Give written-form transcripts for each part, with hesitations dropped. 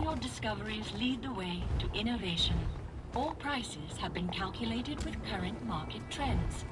your discoveries lead the way to innovation. All prices have been calculated with current market trends.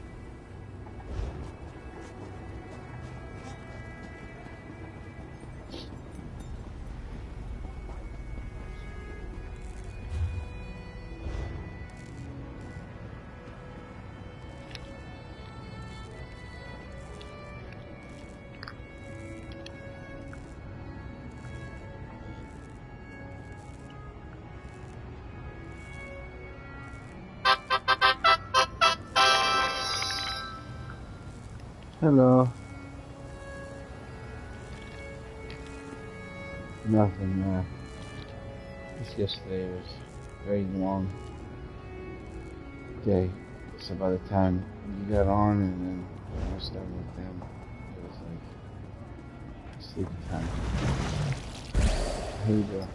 Hello. Nothing, Just yesterday was a very long day. So by the time you got on and then I was done with them, it was like sleep time. How you doing?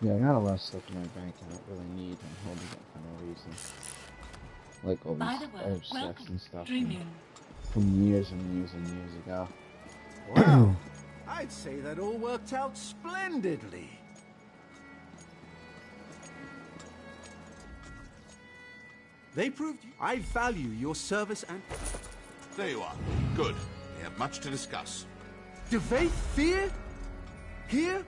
Yeah, I got a lot of stuff in my bank I don't really need. I'm holding it for no reason. Like all these sets and stuff from years and years and years ago. Wow, I'd say that all worked out splendidly. They proved I value your service and... There you are. Good. We have much to discuss. Do they fear? Here?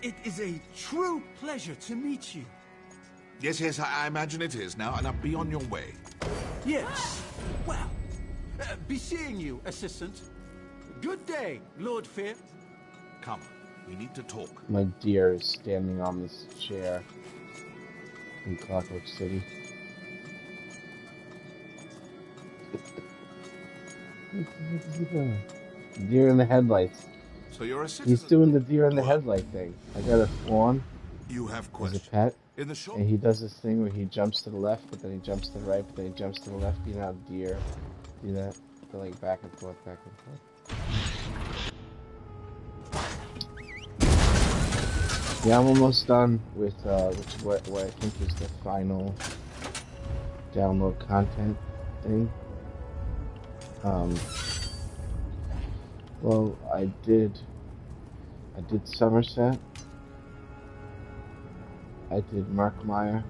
It is a true pleasure to meet you. Yes, I imagine it is now, and I'll be on your way. Yes. Well, be seeing you, Assistant. Good day, Lord Fear. Come, we need to talk. My deer is standing on this chair in Clockwork City. What's he doing? Deer in the headlights. So you're a citizen. He's doing the deer in the headlight thing. I got a fawn. You have as a pet. In the shop. And he does this thing where he jumps to the left, but then he jumps to the right, but then he jumps to the left. You know how deer do that? They're like back and forth, back and forth. Yeah, I'm almost done with what I think is the final download content thing. Well, I did Somerset, I did Markmeyer,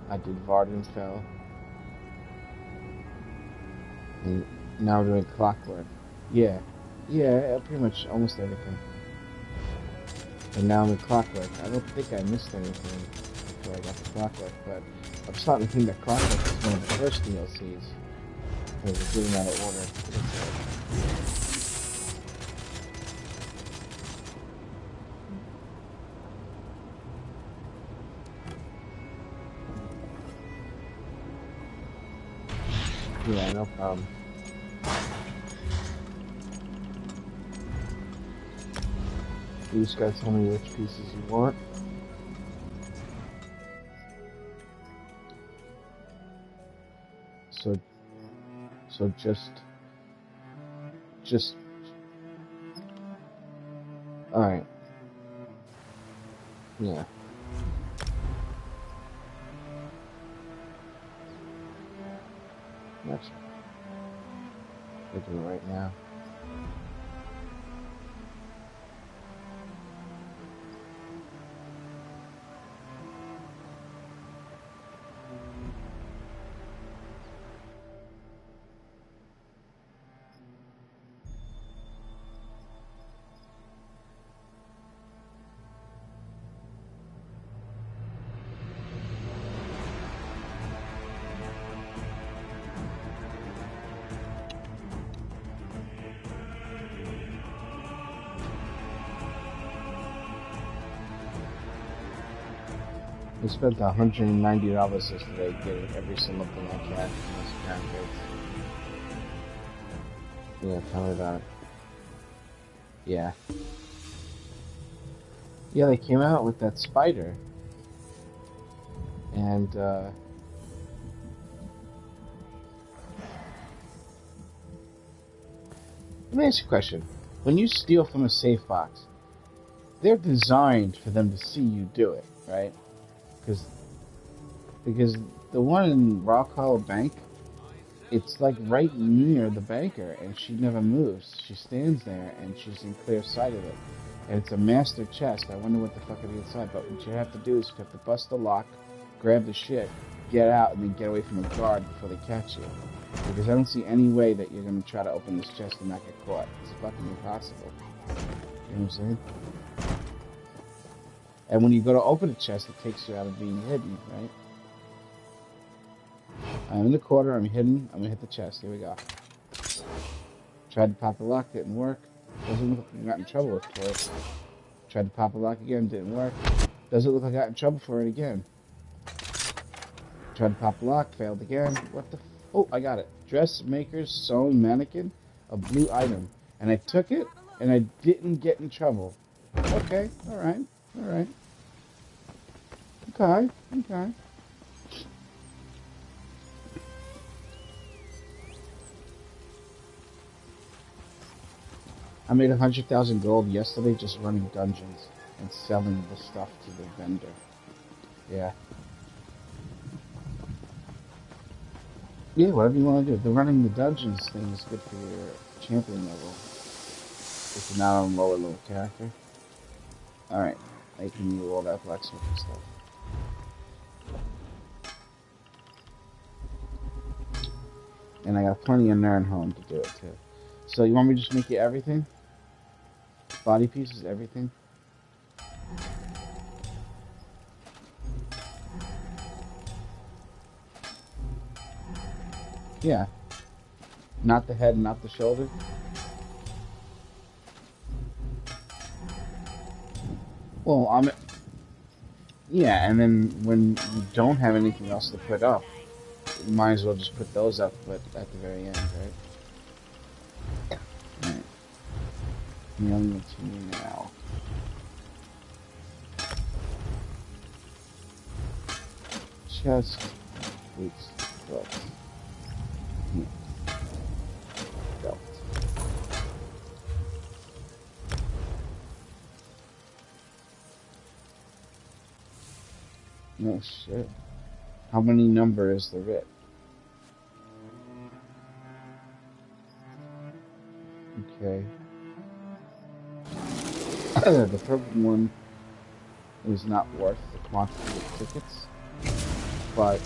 I did Vardenfell, and now we're doing Clockwork. Yeah, pretty much almost everything. And now I'm in Clockwork. I don't think I missed anything before I got to Clockwork, but I'm starting to think that Clockwork is one of the first DLCs. Because it's getting out of order. Yeah, no problem. You just gotta tell me which pieces you want. So just alright. Yeah. That's we'll do it right now. I spent $190 yesterday getting every single thing I can from this pancake. Yeah, tell me about it. Yeah. Yeah, they came out with that spider. And, let me ask you a question. When you steal from a safe box, they're designed for them to see you do it, right? Because Because the one in Rock Hollow Bank, it's like right near the banker, and she never moves. She stands there, and she's in clear sight of it. And it's a master chest. I wonder what the fuck is inside. But what you have to do is you have to bust the lock, grab the shit, get out, and then get away from a guard before they catch you. Because I don't see any way that you're going to try to open this chest and not get caught. It's fucking impossible. You know what I'm saying? And when you go to open a chest, it takes you out of being hidden, right? I'm in the corner, I'm hidden, I'm gonna hit the chest. Here we go. Tried to pop the lock, didn't work. Doesn't look like I got in trouble for it. Tried to pop the lock again, didn't work. Doesn't look like I got in trouble for it again. Tried to pop the lock, failed again. What the oh, I got it. Dressmaker's sewn mannequin, a blue item. And I took it, and I didn't get in trouble. Okay, alright, alright. Okay, okay. I made 100,000 gold yesterday just running dungeons and selling the stuff to the vendor. Yeah. Yeah, whatever you want to do. The running the dungeons thing is good for your champion level. If you're not on lower level character. Alright. I can do all that blacksmithing stuff. And I got plenty of Nern home to do it too. So you want me to just make you everything? Body pieces, everything? Yeah. Not the head, not the shoulder? Well, yeah, and then when you don't have anything else to put up, you might as well just put those up at the very end, right? Alright. Mailing it to you now. Chest, boots, belt. Yeah. Belt. No shit. How many number is the writ? Okay. The purple one is not worth the quantity of tickets, but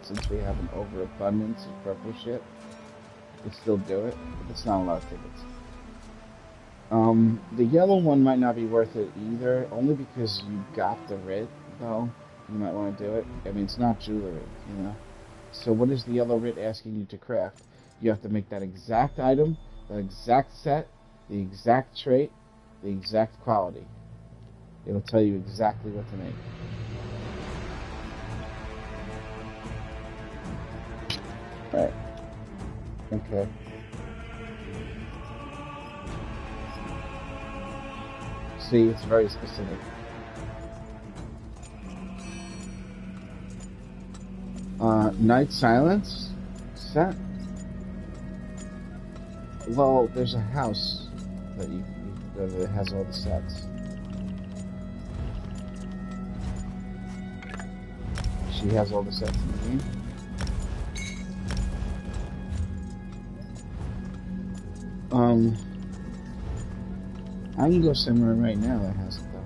since we have an overabundance of purple shit, we can still do it. It's not a lot of tickets. The yellow one might not be worth it either, only because you got the writ, though. You might want to do it. I mean, it's not jewelry, you know? So what is the yellow writ asking you to craft? You have to make that exact item, the exact set, the exact trait, the exact quality. It'll tell you exactly what to make. Right. Okay. See, it's very specific. Night Silence set. Well, there's a house that you can go to that has all the sets. She has all the sets in the game. I can go somewhere right now that has it though.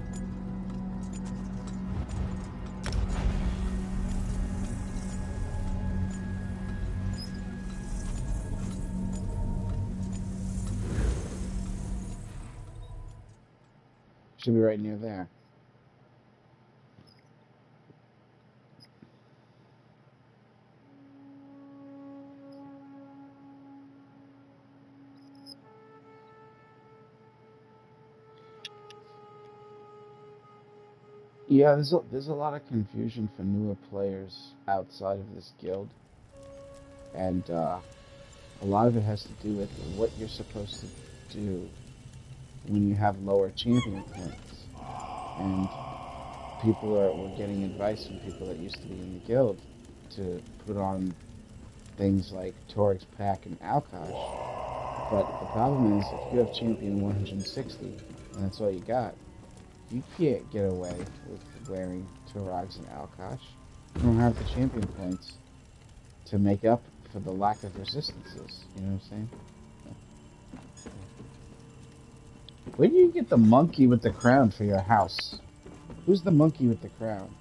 Should be right near there. Yeah, there's a lot of confusion for newer players outside of this guild, and a lot of it has to do with what you're supposed to do when you have lower champion points. And people were getting advice from people that used to be in the guild to put on things like Torix Pack and Alkash. But the problem is, if you have champion 160 and that's all you got, you can't get away with wearing Turags and Alkash. You don't have the champion points to make up for the lack of resistances. You know what I'm saying? Where do you get the monkey with the crown for your house? Who's the monkey with the crown?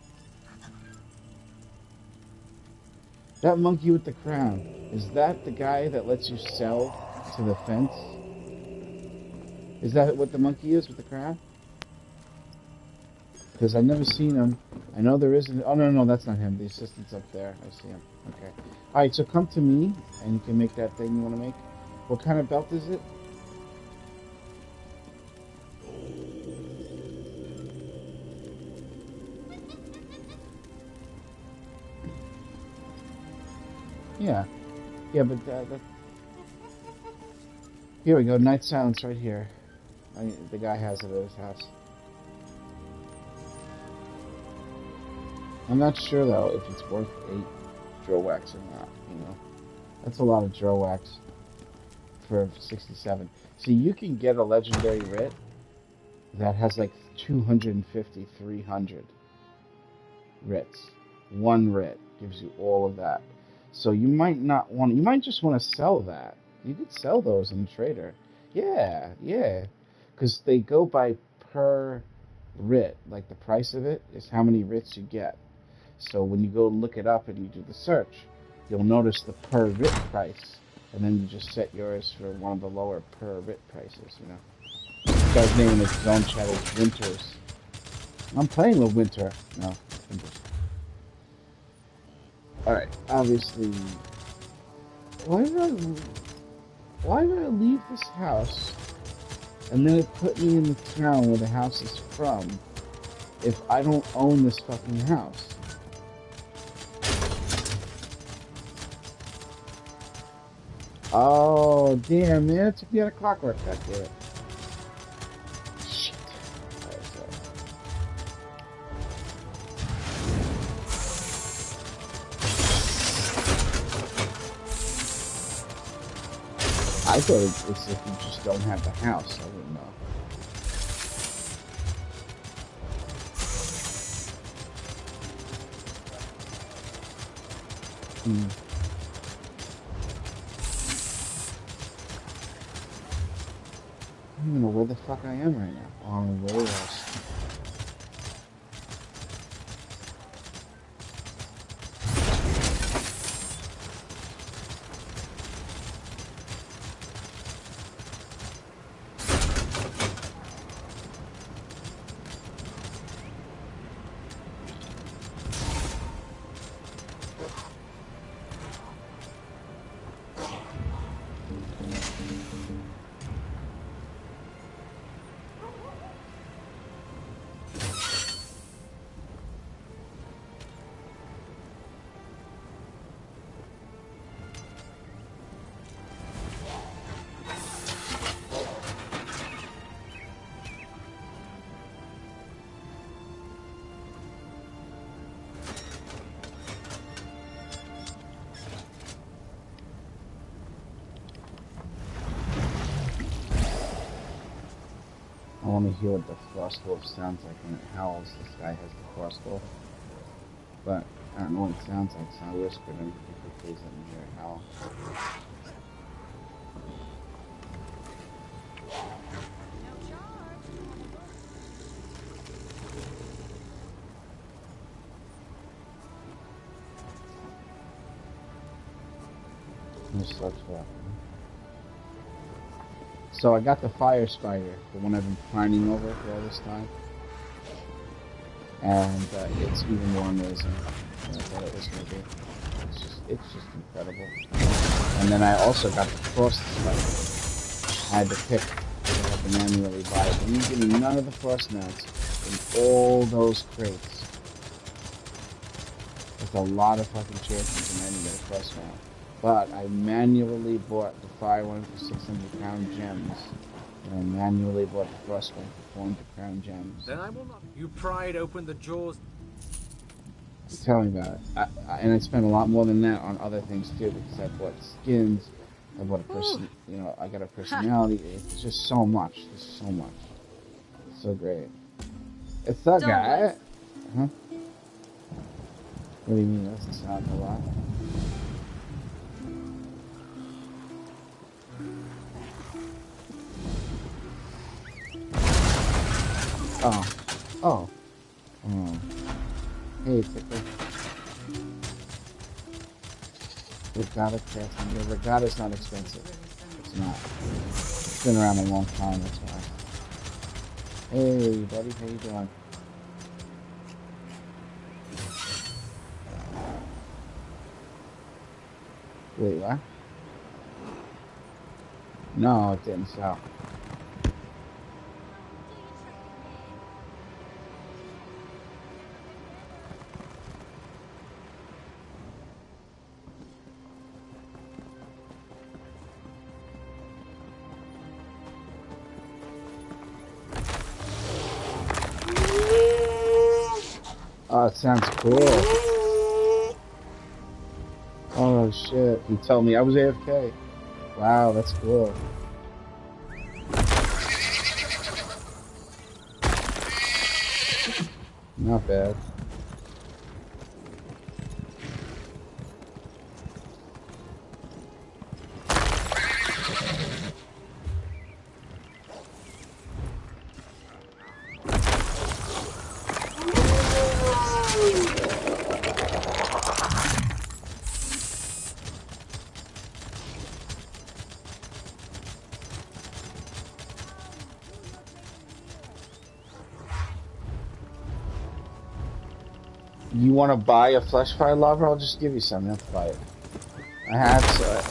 That monkey with the crown, is that the guy that lets you sell to the fence? Is that what the monkey is with the crown? Because I've never seen him. I know there isn't. Oh, no, that's not him. The assistant's up there. I see him. Okay. Alright, so come to me, and you can make that thing you want to make. What kind of belt is it? Yeah. Yeah, but here we go. Night Silence right here. The guy has it at his house. I'm not sure, though, if it's worth 8 drill wax or not, you know. That's a lot of drill wax for 67. See, you can get a legendary writ that has like 250, 300 writs. One writ gives you all of that. So you might not want. You might just want to sell that. You could sell those in Trader. Yeah, because they go by per writ. Like the price of it is how many writs you get. So when you go look it up and you do the search, you'll notice the per writ price, and then you just set yours for one of the lower per writ prices. You know, this guy's name in his own chat is Winters. I'm playing with Winter. No, Winters. Alright, obviously, why did I leave this house and then it put me in the town where the house is from if I don't own this fucking house? Oh, damn, man, it took me out of Clockwork, god damn it. Shit. Alright, so. I thought it's if you just don't have the house. I wouldn't know. I don't even know where the fuck I am right now. Oh, I'm in Warehouse. I want to hear what the Frostwolf sounds like when it howls. This guy has the Frostwolf. But I don't know what it sounds like, so I whispered him if he please let me hear it howl. This sucks for. So I got the fire spider, the one I've been pining over for all this time, and it's even more amazing than I thought it was going to be. It's just incredible. And then I also got the frost spider. I had to pick because I had to manually buy it. And you give me none of the frost mounts in all those crates. That's a lot of fucking chances and I didn't get a frost mount. But I manually bought the fire one for 600 crown gems. And I manually bought the frost one for 400 crown gems. Then I will not. You pried open the jaws. Tell me about it. And I spent a lot more than that on other things too, because I bought skins, I bought a person, you know, I got a personality. It's just so much. It's so much. It's so great. It's so good. Huh? What do you mean? That doesn't sound a lot. Oh. Oh. Oh. Hey, Tickle. Regatta crafting. Yeah, regatta's not expensive. It's not. It's been around a long time, that's why. Hey, buddy, how you doing? Wait, what? No, it didn't sell. Oh, it sounds cool. Oh shit, he told me I was AFK. Wow, that's cool. Not bad. You want to buy a Fleshfire Lover? I'll just give you some. You have to buy it. I have so.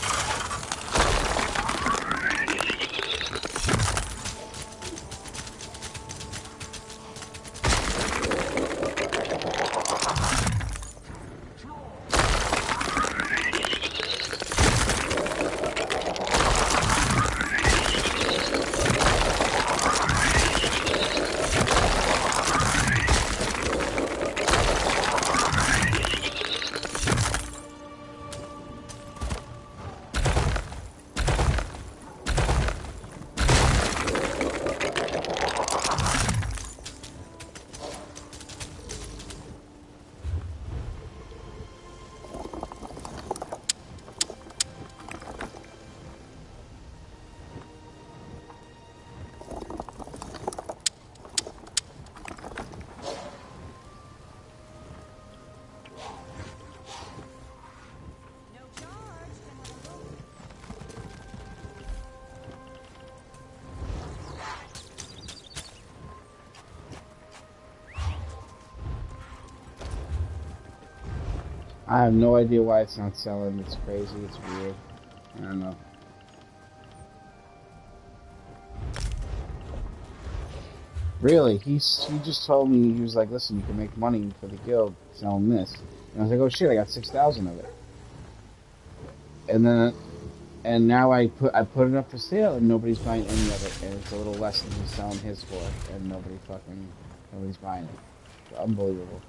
I have no idea why it's not selling. It's crazy. It's weird. I don't know. Really? He just told me, he was like, listen, you can make money for the guild selling this. And I was like, oh shit, I got 6,000 of it. And now I put it up for sale and nobody's buying any of it. And it's a little less than he's selling his for. And nobody's buying it. It's unbelievable.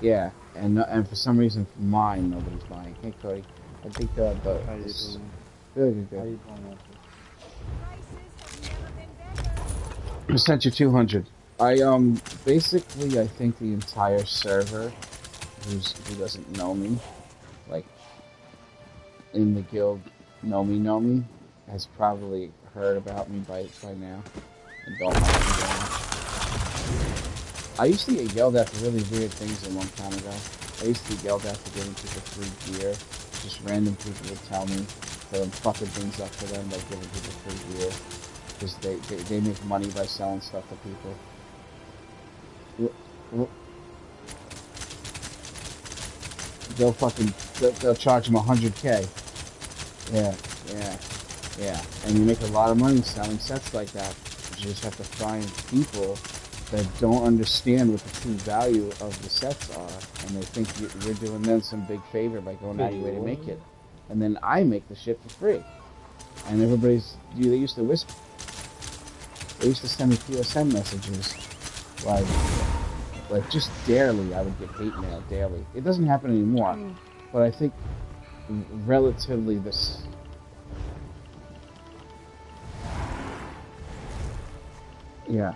Yeah, and for some reason, for mine, nobody's buying. Hey, Cody. I think, but... How you doing? Good. How you doing? I sent you 200. Basically, I think the entire server, who doesn't know me, like, in the guild, know me, has probably heard about me by now, and don't like me very much. I used to get yelled at for really weird things a long time ago. I used to get yelled at for giving people free gear. Just random people would tell me that I'm fucking things up for them by giving people free gear. Because they make money by selling stuff to people. They'll charge them 100K. Yeah. And you make a lot of money selling sets like that. You just have to find people that don't understand what the true value of the sets are, and they think you're doing them some big favor by going out of your way to make it. And then I make the shit for free. And they used to whisper. They used to send me PSN messages, like just daily. I would get hate mail daily. It doesn't happen anymore, but I think relatively this. Yeah.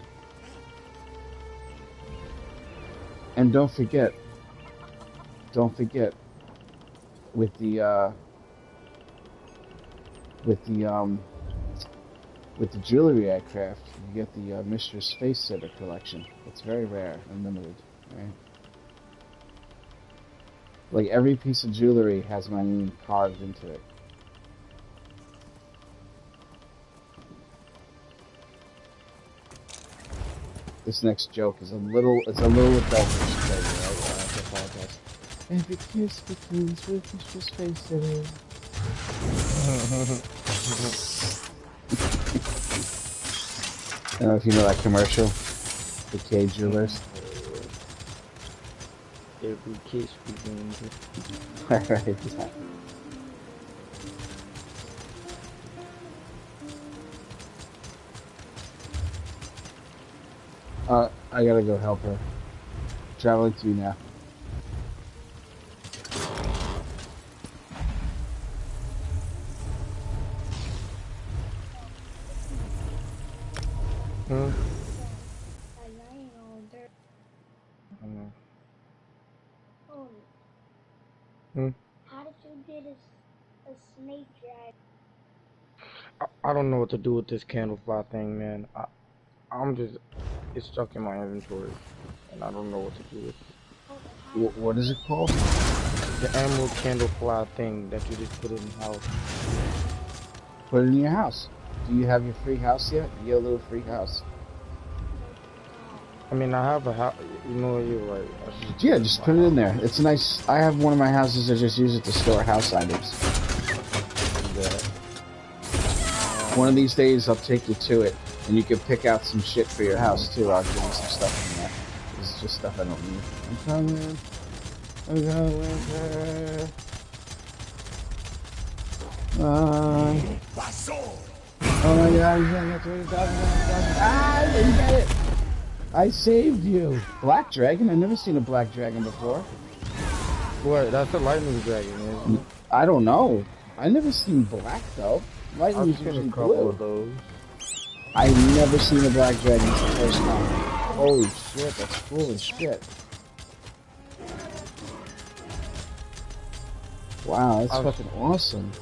And don't forget, don't forget with the jewelry aircraft, you get the Mr. Space Sitter collection. It's very rare and limited, right? Like every piece of jewelry has my name carved into it. This next joke is a little adultish, right? I have to apologize. Every kiss begins with Mr. Space Sitter. I don't know if you know that commercial, the K Jewelers. Every kiss begins with... Alright, yeah. I gotta go help her. Traveling to you now. How did you get a snake dragon? I don't know what to do with this candlefly thing, man. It's stuck in my inventory, and I don't know what to do with it. What is it called? The emerald candlefly thing that you just put in the house. Put it in your house. Do you have your free house yet? Your little free house. I mean, I have a house. You know, you're right. Yeah, just put it in there. It's nice. I have one of my houses. I just use it to store house items. One of these days, I'll take you to it, and you can pick out some shit for your house too. I'll give you some stuff in there. This is just stuff I don't need. I'm coming. Oh my God! He's gonna get 20,000. Ah, I didn't get it. I saved you. Black dragon? I've never seen a black dragon before. What? That's a lightning dragon, isn't it? I don't know. I never seen black though. Lightning's I've seen usually a couple blue. of those. I've never seen a black dragon. It's the first time. Holy shit, that's cool as shit. Wow, that's fucking awesome.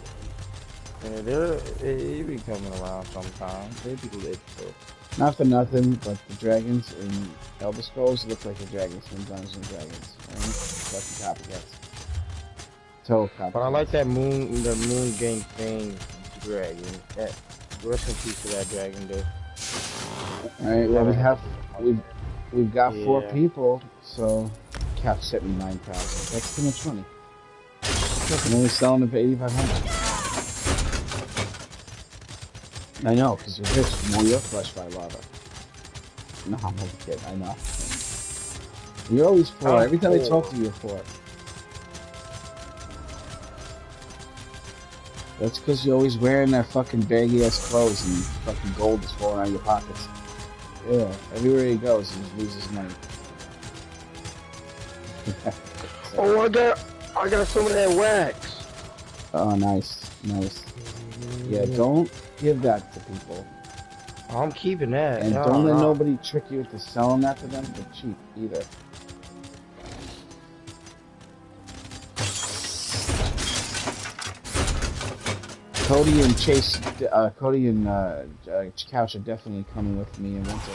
Yeah, they be coming around sometimes. They be lit, so. Not for nothing, but the dragons in Elder Scrolls look like the dragons from Dungeons and Dragons. Right? Fucking copycats. Total copycats. But I like that moon game thing dragon. That rest in peace to that dragon, though. Alright, well we've got 4 people, so Cap sent me 9,000. That's too much money. I'm only selling it for 8,500. I know, because you're rich. More your flesh by lava. No, I'm only kidding. I know. You're always poor. Every time I talk to you, you're poor. That's because you're always wearing that fucking baggy ass clothes and fucking gold is falling out of your pockets. Yeah, everywhere he goes, he loses money. Oh, I got some of that wax. Oh, nice, nice. Yeah, don't give that to people. I'm keeping that. And don't let nobody trick you into selling that to them for cheap either. Cody and Chase, Cody and Couch are definitely coming with me in winter,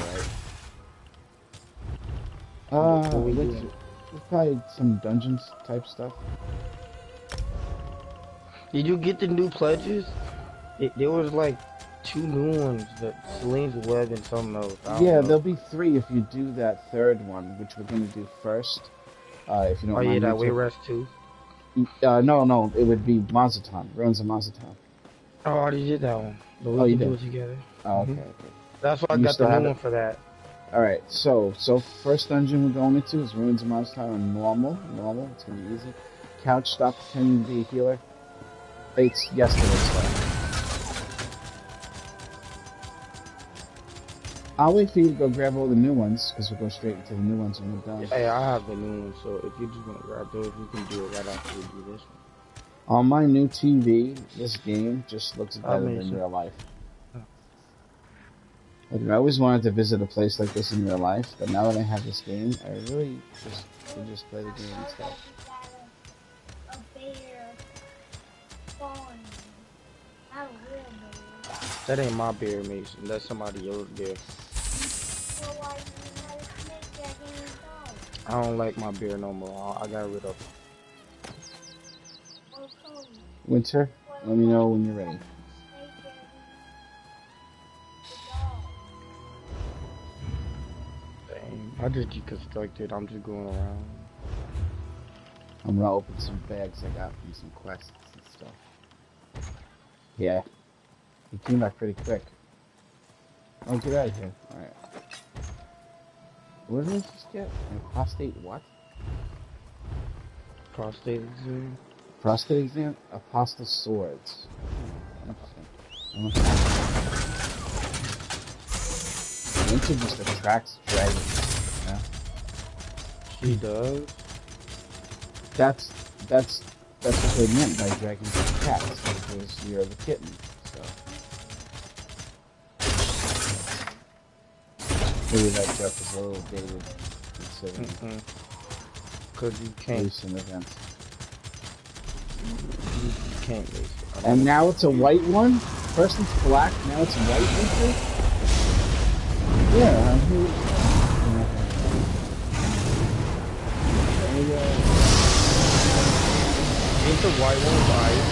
right? Winter. Probably some dungeons type stuff. Did you get the new pledges? There was like 2 new ones, that Celine's Web and something else. Yeah, there'll be 3 if you do that 3rd one, which we're gonna do first. If you don't mind. Oh yeah, that Wayrest 2? No, it would be Mazatown, Ruins of Mazatown. Oh, I already did that one. But we you can did? do it together. Oh, okay. That's why I got the new one for that. Alright, so first dungeon we're going into is Ruins of Mazatown on normal. It's gonna be easy. Couch, stop pretending to be a healer. It's yesterday's stuff. I'll wait for you to go grab all the new ones, because we'll go straight into the new ones when we're done. Hey, I have the new ones, so if you just want to grab those, you can do it right after we do this one. On my new TV, this game just looks better than real life. Like, I always wanted to visit a place like this in real life, but now that I have this game, I really just play the game and stuff. That ain't my bear, Mason. That's somebody else's bear. Well, why you not a snake dragon and dog? I don't like my bear no more. I got rid of him. Well, Cody, Winter, let me know when you're ready. snake dragon, the dog. Dang. I just deconstructed. I'm just going around. I'm gonna open some bags I got from some quests and stuff. Yeah. He came back pretty quick. Oh, get out of here. Alright. What did I just get? A prostate what? Prostate exam. Prostate exam? Apostle swords. Winter just attracts dragons. Yeah. She does. That's what they meant by dragons and cats, because you're the kitten. So maybe that joke is a little dated considering Cause you can't. recent events. You can't make it. And now it's a white one. First it's black, now it's white. Winter. Yeah, I'm here. There you go. Ain't the white one white?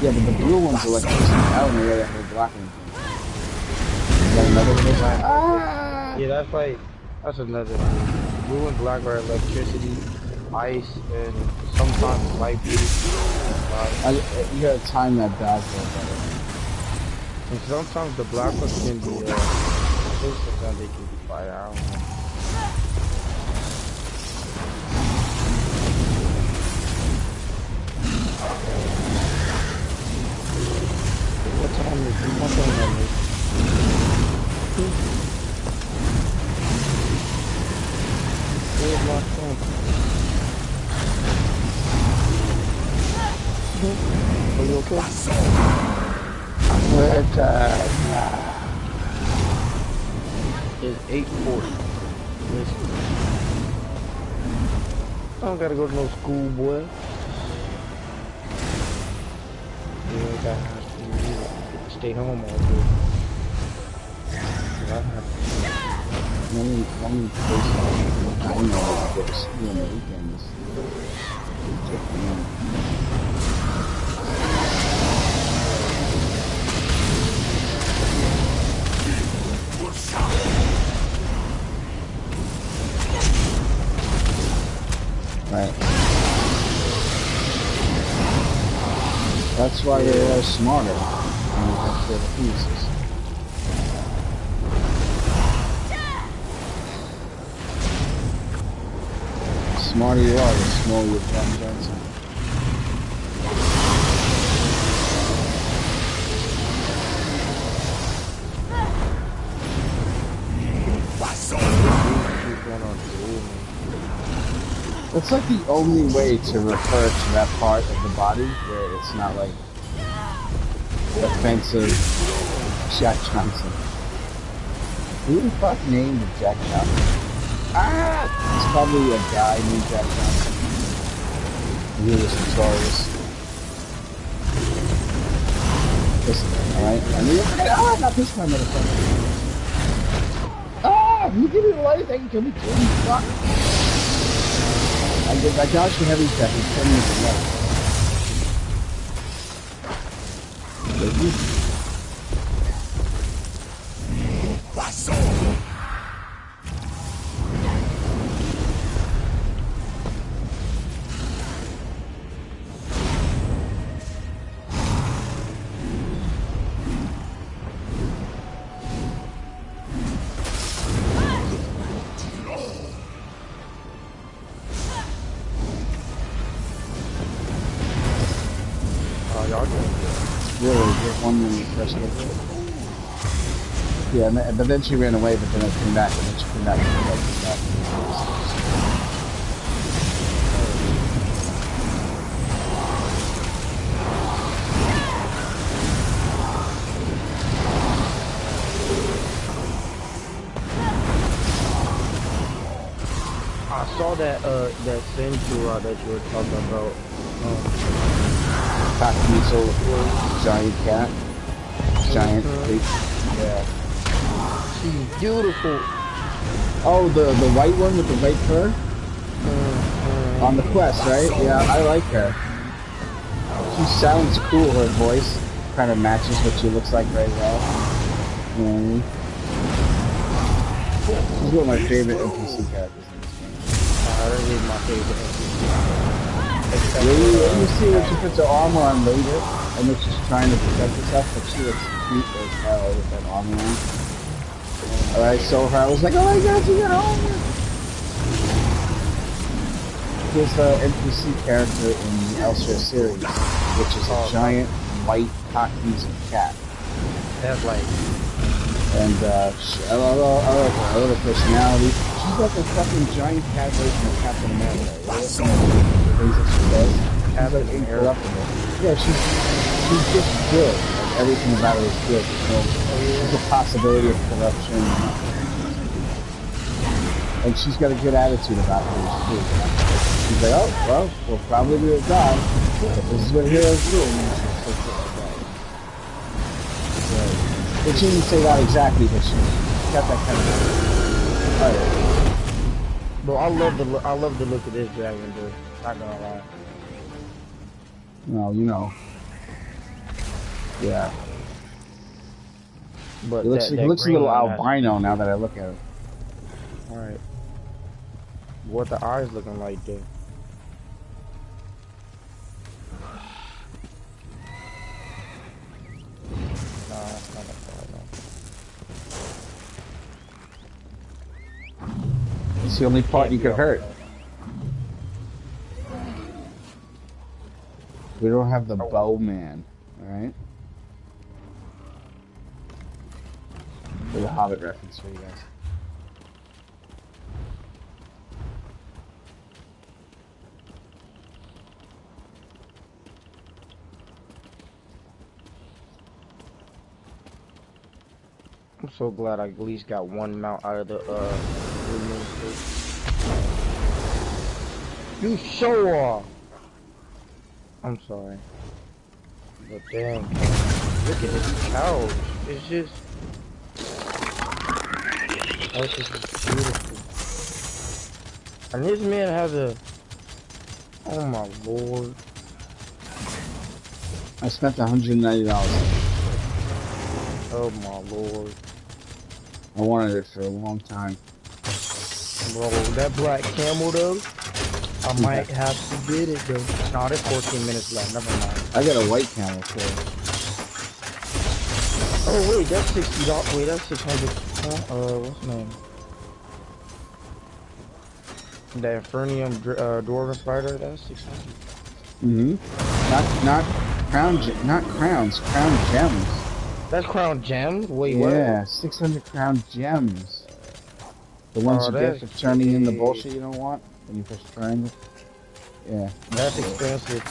Yeah, but the blue one's electricity. I don't know where that whole black one came from. Is that another one? Ah! Yeah, that's another thing. Blue and black are electricity, ice, and sometimes light beauty. You gotta time that dodge a little better. And sometimes the black ones can be, sometimes they can be fire. I don't know. What time is it? What time is it? Where's my phone? Are you okay? What time? It's 8:40. Listen. I don't gotta go to no school, boy. You ain't got to stay home all day. Let me post I know I go to school on the weekends. Right. That's why they're smarter. And that's the pieces. The smarter you are, the smaller your Ben Johnson. It's like the only way to refer to that part of the body where it's not like offensive. Jack Johnson. Who the fuck named Jack Johnson? Ah! It's probably a guy named Jack Johnson. He was notorious. Listen, alright? I knew not this time, motherfucker. Ah! You give me the light, they can kill me too, fuck! I dodged the heavy step, he's 10 minutes left. Yeah, but then she ran away, but then I came back, and then she came back, and then I came back. I saw that Senjura that you were talking about. Cockweasel, giant cat, giant big, yeah. She's beautiful. Oh, the white one with the white fur? On the quest, right? Yeah, I like her. She sounds cool, her voice kind of matches what she looks like very well. You know what I mean? She's one of my favorite NPC characters in this game. That is my favorite NPC. You see when she puts her armor on later, and then she's trying to protect herself, but she looks cute as hell with that armor on. When I saw her, I was like, oh my god, she got armor! There's an NPC character in the Elsewhere series, which is a giant white cockweasel cat. That's like... And I like her personality. She's like a fucking giant cat version of Captain America. Things that she does. She's like incorruptible. Yeah, she's just good. Like everything about her is good. There's no possibility of corruption. And she's got a good attitude about her too. She's like, oh, well, we're probably gonna die. But this is what heroes do. Well, she didn't say that exactly, but she got that kind of. Alright. Bro, I love the look of this dragon, dude. Not gonna lie. No, you know. Yeah. But it looks a little albino now that I look at it. Alright. What the eyes looking like, dude? It's the only part you could hurt. We don't have the bowman, alright? There's a Hobbit reference for you guys. I'm so glad I at least got one mount out of the You show off. I'm sorry. But damn, look at this couch. It's just that's just beautiful. And this man has a oh my lord. I spent $190. Oh my lord. I wanted it for a long time. Bro, that black camel though, I might have to get it though. Nah, there's 14 minutes left, never mind. I got a white camel too. Oh wait, that's $60. Wait, that's 600. What's the name? The Infernium Dwarven Spider, that's 600. Not crowns, crown gems. That's crown gems? Wait, yeah, what? 600 crown gems. The ones you get for turning in the bullshit you don't want when you push triangle. Yeah. That's expensive.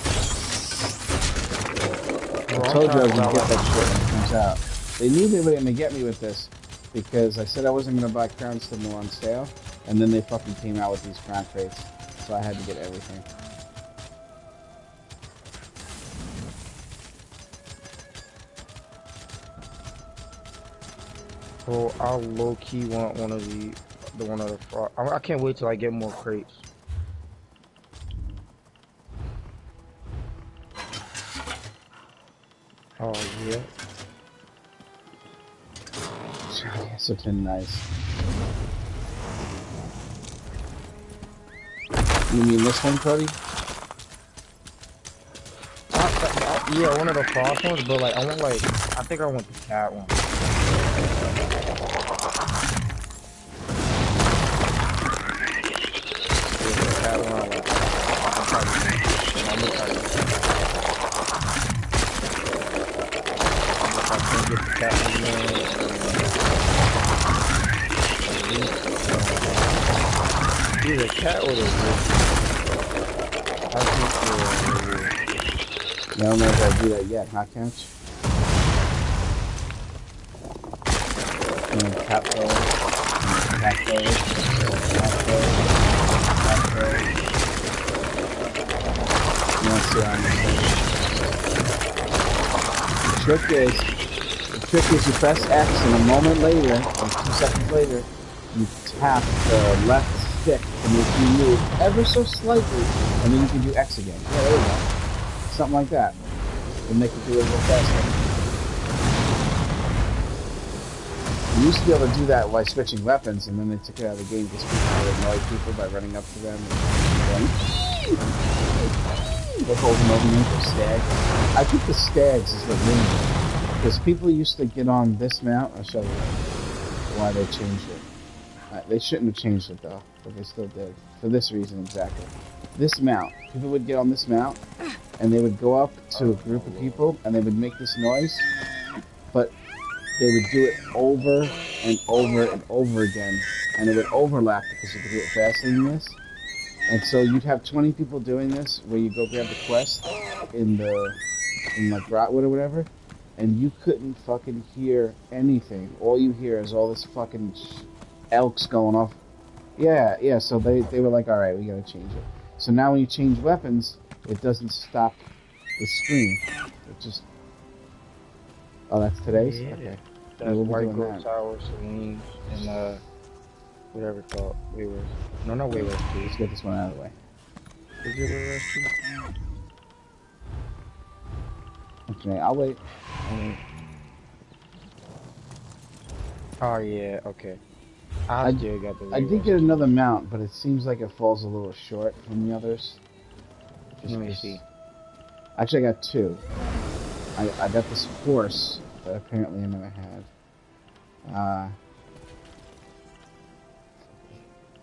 I told you I was gonna get that shit when it comes out. They knew they were gonna get me with this because I said I wasn't gonna buy crowns till they were on sale, and then they fucking came out with these crown crates, so I had to get everything. Well, I low key want one of the frog. I can't wait till I get more crates. Oh yeah. So nice. You mean this one, Cody? Yeah, one of the frost ones, but like I want I think I want the cat one. Either cat or the wolf. I don't know if I do that yet, huh, Couch? Capsule. You want to see how I'm trick is you press X and a moment later, or 2 seconds later, you tap the left stick to make you move ever so slightly, and then you can do X again. Yeah, there we go. Something like that. It'll make it do it a little faster. You used to be able to do that by switching weapons, and then they took it out of the game because people would annoy people by running up to them and going, they're holding over me for stags. I think the stags is what ruined it. Because people used to get on this mount. I'll show you why they changed it. They shouldn't have changed it though, but they still did. For this reason exactly. This mount. People would get on this mount, and they would go up to a group of people, and they would make this noise, but they would do it over and over and over again, and it would overlap because you could do it faster than this. And so you'd have 20 people doing this, where you go grab the quest in like Rotwood or whatever, and you couldn't fucking hear anything. All you hear is all this fucking elks going off. Yeah, so they were like, alright, we gotta change it. So now when you change weapons, it doesn't stop the stream. It just... Oh, that's today's? Yeah. Okay. That's White Grove Tower, Saloons, and whatever it's called. Wayward. No, not Wayward. Let's get this one out of the way. Is it Wayward too? Okay, I'll wait. Oh yeah, okay. I still got the I did get another mount, but it seems like it falls a little short from the others. Let me see. Actually, I got 2. I got this horse that apparently I never had.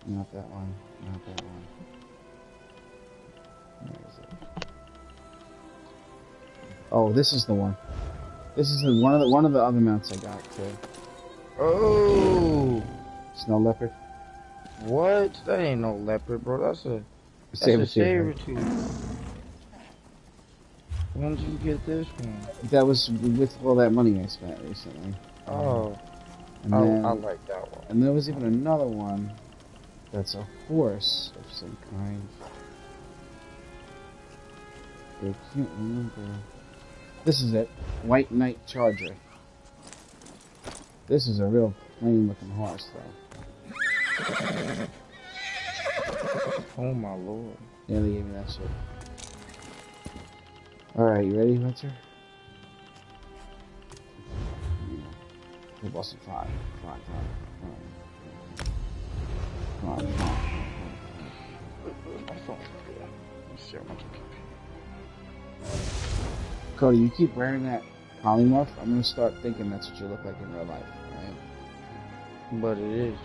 Not that one. Not that one. Where is it? Oh, this is the one. This is one of the other mounts I got too. Oh, Snow leopard. what? That ain't no leopard, bro. That's a saber-tooth. When did you get this one? That was with all that money I spent recently. Oh, And then, I like that one. And there was even another one that's a horse of some kind. I can't remember. This is it. White Knight Charger. This is a real plain looking horse though. Oh my lord. Yeah, they gave me that shit. Alright, you ready, Winter? We're busting 5. Come on. Cody, you keep wearing that polymorph, I'm gonna start thinking that's what you look like in real life, alright? But it is.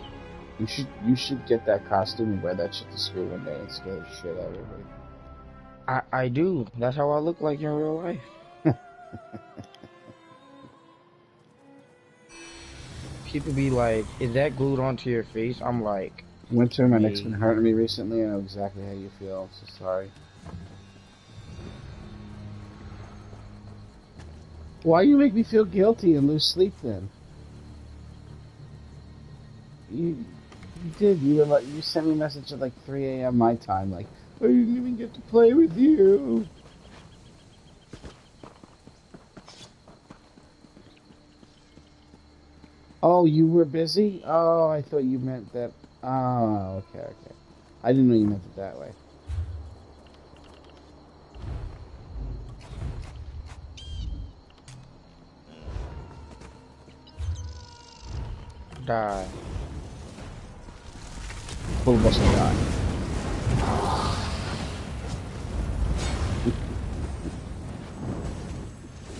You should get that costume and wear that shit to school one day and scare the shit out of everybody. I do. That's how I look like in real life. People be like, is that glued onto your face? I'm like... Winter, my neck's been hurting me recently. I know exactly how you feel. I'm so sorry. Why you make me feel guilty and lose sleep then? You did. You were like, you sent me a message at like 3 a.m. my time, like, I didn't even get to play with you. Oh, you were busy? Oh, I thought you meant that. Oh, okay. I didn't know you meant it that way. Die. Full of us will die.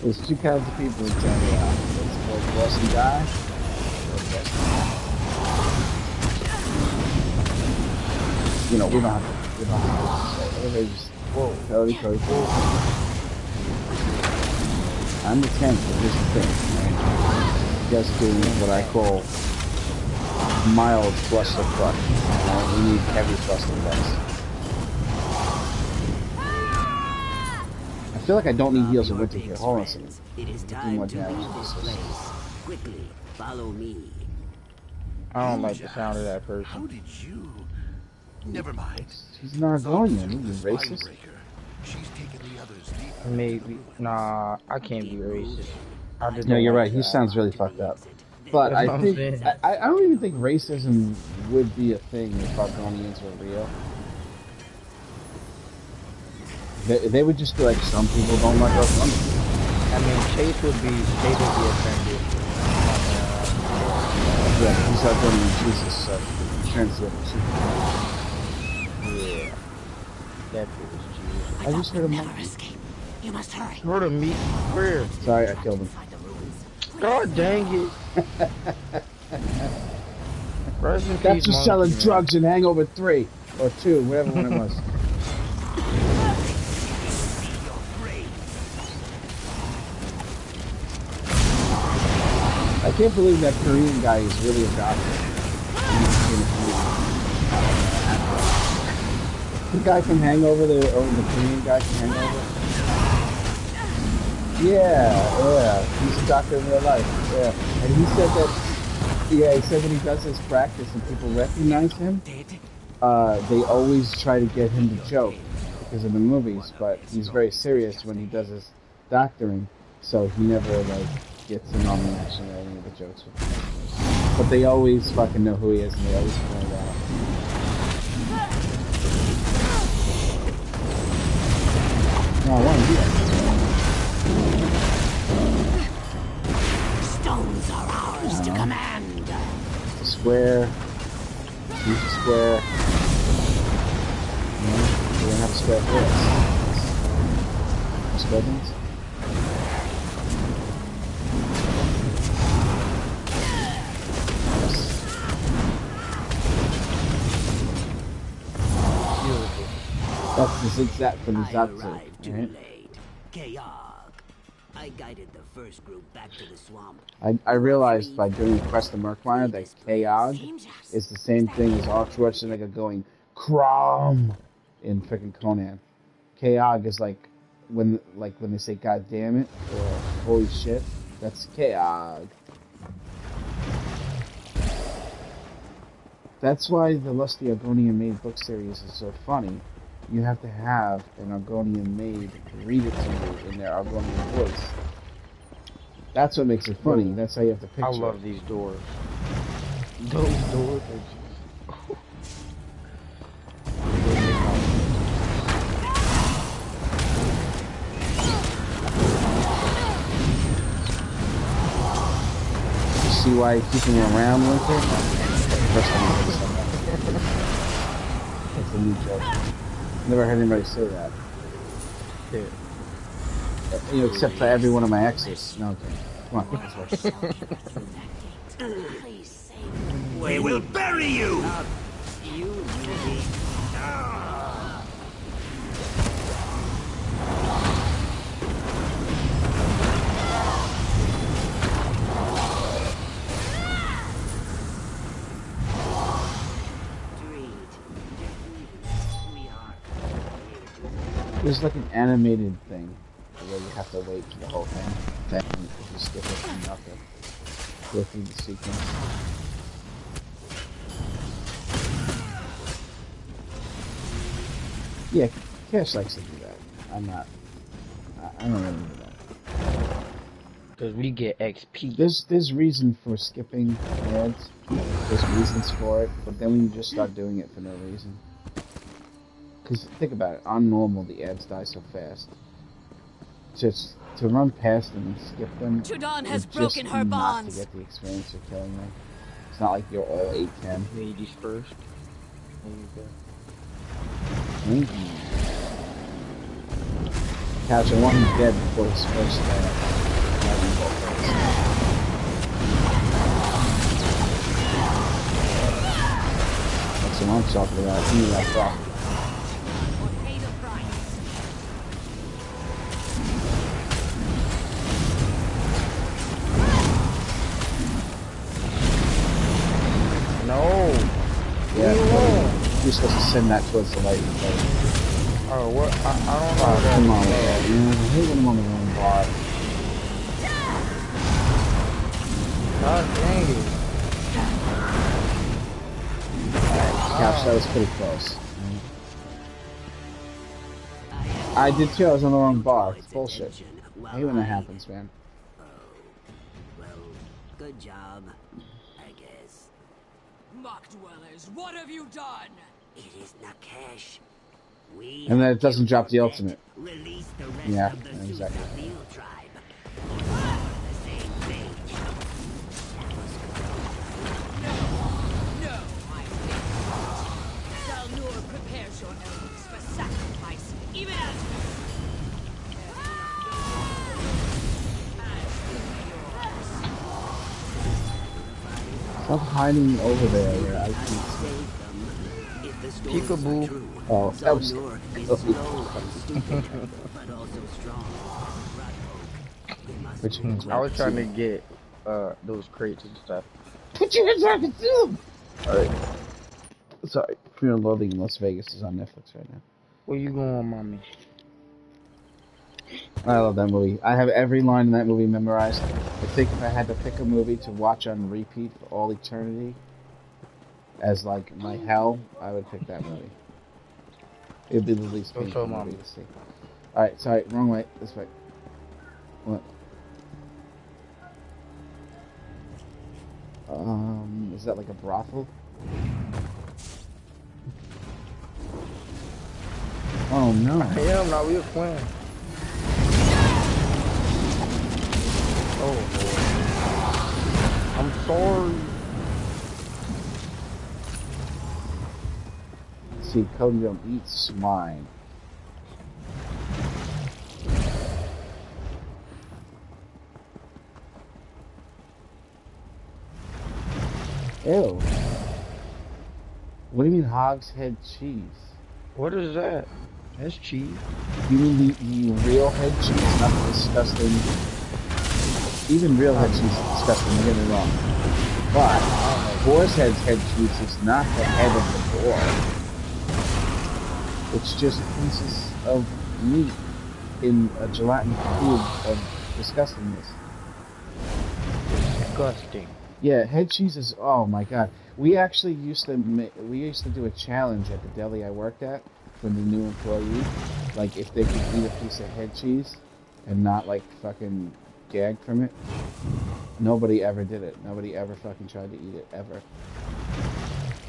There's 2 kinds of people in Canada. There's both bless and die. You know, we don't have to everybody just, whoa, Cody. I'm the tank, but here's the thing, right? You guys are doing what I call mild thruster crush. We need heavy thruster crush. I feel like I don't need heals or winter here. Hold on a second. It is time to leave this place. Quickly, follow me. I don't like the sound of that person. How did you? Never mind. He's an Argonian. He's racist. She's taken the others deep. Maybe. Nah, I can't be racist. just No, don't you're like right. He that. sounds really fucked up. But That's I what I'm think saying. I don't even think racism would be a thing if Argonians were real. They would just be like, some people don't like Argonians. I mean, Chase would be offended. Yeah, he's Argonian Jesus, so translate. Yeah. That was Jesus. I just heard him. escape. You must hurry. Heard of me? Where? Sorry, I killed him. God dang it. Rest in That's peace, just selling Monkey, man. drugs in Hangover 3 or 2, whatever one it was. I can't believe that Korean guy is really a doctor. The guy from Hangover, the Korean guy from Hangover. Yeah, he's a doctor in real life. Yeah, and he said that. Yeah, he said when he does his practice and people recognize him, they always try to get him to joke because of the movies, but he's very serious when he does his doctoring, so he never like gets in on the action or any of the jokes with him. But they always fucking know who he is and they always point it out. No, I want to do that. Stones are ours to command. The square. Use the square. No, we don't have a square for us. Square things? That's the zigzag for the Zatsu, right? I guided the first group back to the swamp. I realized by doing Quest of Murkmire that Kaog is the same thing as Arnold Schwarzenegger going Krom in frickin' Conan. Kaog is like when they say God damn it or holy shit, that's Kaog. That's why the Lusty Argonian Maid book series is so funny. You have to have an Argonian maid read it to you in their Argonian voice. That's what makes it funny. That's how you have to picture I love it. these doors. Those doors are You see why I keep him around with it? First time I heard something. That's a new joke. Never heard anybody say that. Yeah. You know, except for every one of my exes. No, okay. Come on, let's work. We will bury you! There's like an animated thing where you have to wait for the whole thing. Then if you skip it, you have to go through the sequence. Yeah, Cash likes to do that. I'm not. I don't really do that. because we get XP. There's reason for skipping ads. There's reasons for it, but then when you just start doing it for no reason. Because think about it, on normal the ads die so fast. Just to run past them and skip them. Tudon is has just broken her not bonds. to get the experience of killing them. It's not like you're all 8-10. Ladies first. There you go. Couch, I want him dead before his first Dragon Ball fight. That's what I'm talking about. He left off. No. Yeah, you're supposed to send that towards the light. Oh, what? I don't know. Oh, come on, man. I hate when I'm on the wrong bar. God dang it. Gosh, that was pretty close. I did too, I was on the wrong bar. It's bullshit. I hate when that happens, man. Good job, I guess. Mock dwellers, what have you done? It is Nakesh. We And then have it doesn't killed drop the your ultimate. pet. Release the rest Yeah, of the exactly. Susapil tribe. We're all on the same page. No, my favorite. Zalnur prepares your elders for sacrifice, even as Stop hiding over there where I I'll can save them. If the stories Peekaboo. are true, Oh, that was- Zalnur is slow and stupid, but also strong. Radfolk, we must Which means I was trying to get those crates and stuff. put your hands on the Alright. Sorry, Fear and Loathing in Las Vegas is on Netflix right now. Where you going, mommy? I love that movie. I have every line in that movie memorized. I think if I had to pick a movie to watch on repeat for all eternity as like my hell, I would pick that movie. It'd be the least Don't painful show movie Mom. to see. Alright, sorry, wrong way. This way. What? Is that like a brothel? Oh no. Hell no, we were playing. Oh, Lord. I'm sorry. See, Cody don't eat swine. Ew. What do you mean hog's head cheese? What is that? That's cheese. You mean the real head cheese, not the disgusting... Even real head cheese is disgusting, don't get me wrong. But, boar's head cheese is not the head of the boar. It's just pieces of meat in a gelatin cube of disgustingness. Disgusting. Yeah, head cheese is, oh my god. We actually used to do a challenge at the deli I worked at for the new employee. Like, if they could eat a piece of head cheese and not, like, fucking gag from it. Nobody ever did it. Nobody ever fucking tried to eat it, ever.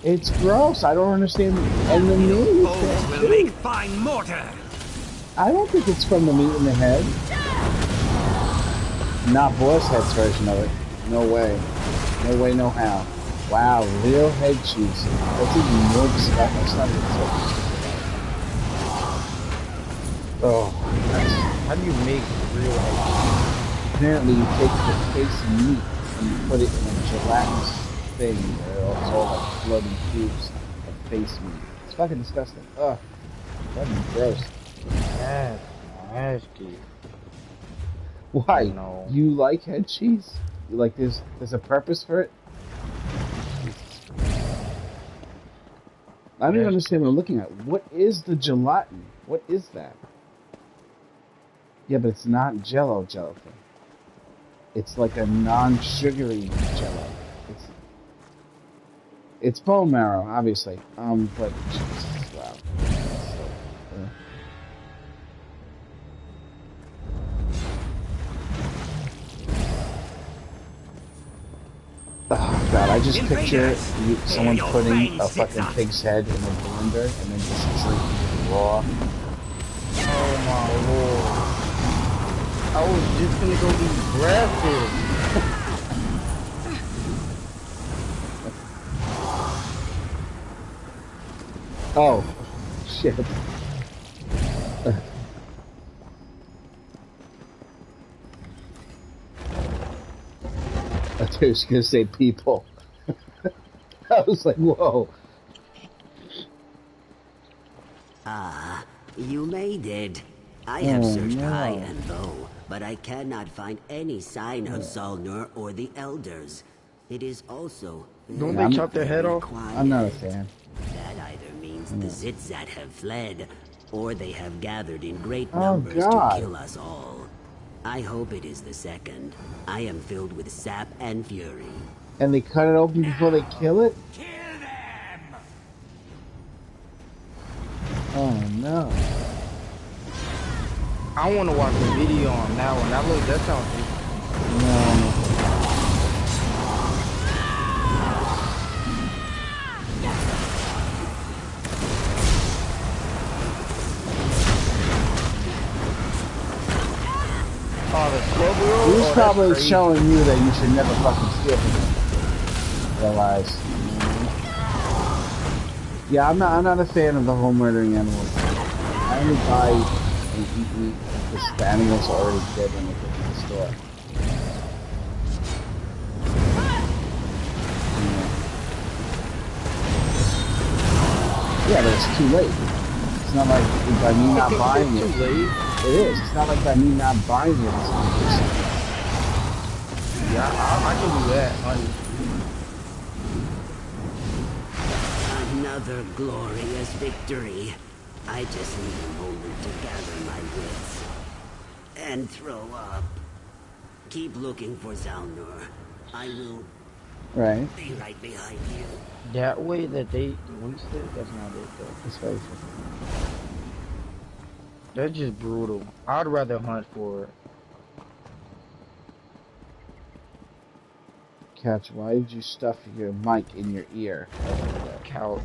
It's gross. I don't understand. And the meat will make fine mortar. I don't think it's from the meat in the head. Not Boar's Head's version of it. No way. No way, no how. Wow, real head cheese. That's even more disgusting. That's not even so Oh. How do you make real head cheese? Apparently you take the face of meat and you put it in a gelatinous thing where it's all like floating cubes of face meat. It's fucking disgusting. Ugh. Fucking gross. That's nasty. Why? No. You like head cheese? You like there's a purpose for it? I don't even understand what I'm looking at. What is the gelatin? What is that? Yeah, but it's not Jello thing. It's like a non-sugary Jello. It's bone marrow, obviously. But Jesus, wow. Oh god, I just picture someone putting a fucking pig's head in a blender and then just drinking it raw. Oh my lord. I was just gonna go eat breakfast. Oh, shit. I thought he was gonna say people. I was like, whoa. Ah, you made it. I have searched no. high and low, but I cannot find any sign of Zalnur or the elders. It is also Don't Yeah, they chop their head off? quiet. I'm not a fan. That either means the Zitzat have fled, or they have gathered in great Oh, numbers God. to kill us all. I hope it is the second. I am filled with sap and fury. And they cut it open before they kill it? Kill them! Oh no. I want to watch the video on that one. That sounds No. probably crazy. showing you that you should never fucking steal from them. Realize. Yeah, I'm not a fan of the whole murdering animals. I only buy and eat meat because the animals are already dead when they get to the store. Yeah, but it's too late. It's not like by me not buying it. Too late. It is. It's not like by me not buying it. It's Yeah, I can do that. Another glorious victory. I just need a moment to gather my wits. And throw up. Keep looking for Zalnor. I will right. be right behind you. That way that they wasted, that's not it though. It's very That's just brutal. I'd rather hunt for it. Catch, why did you stuff your mic in your ear? Couch.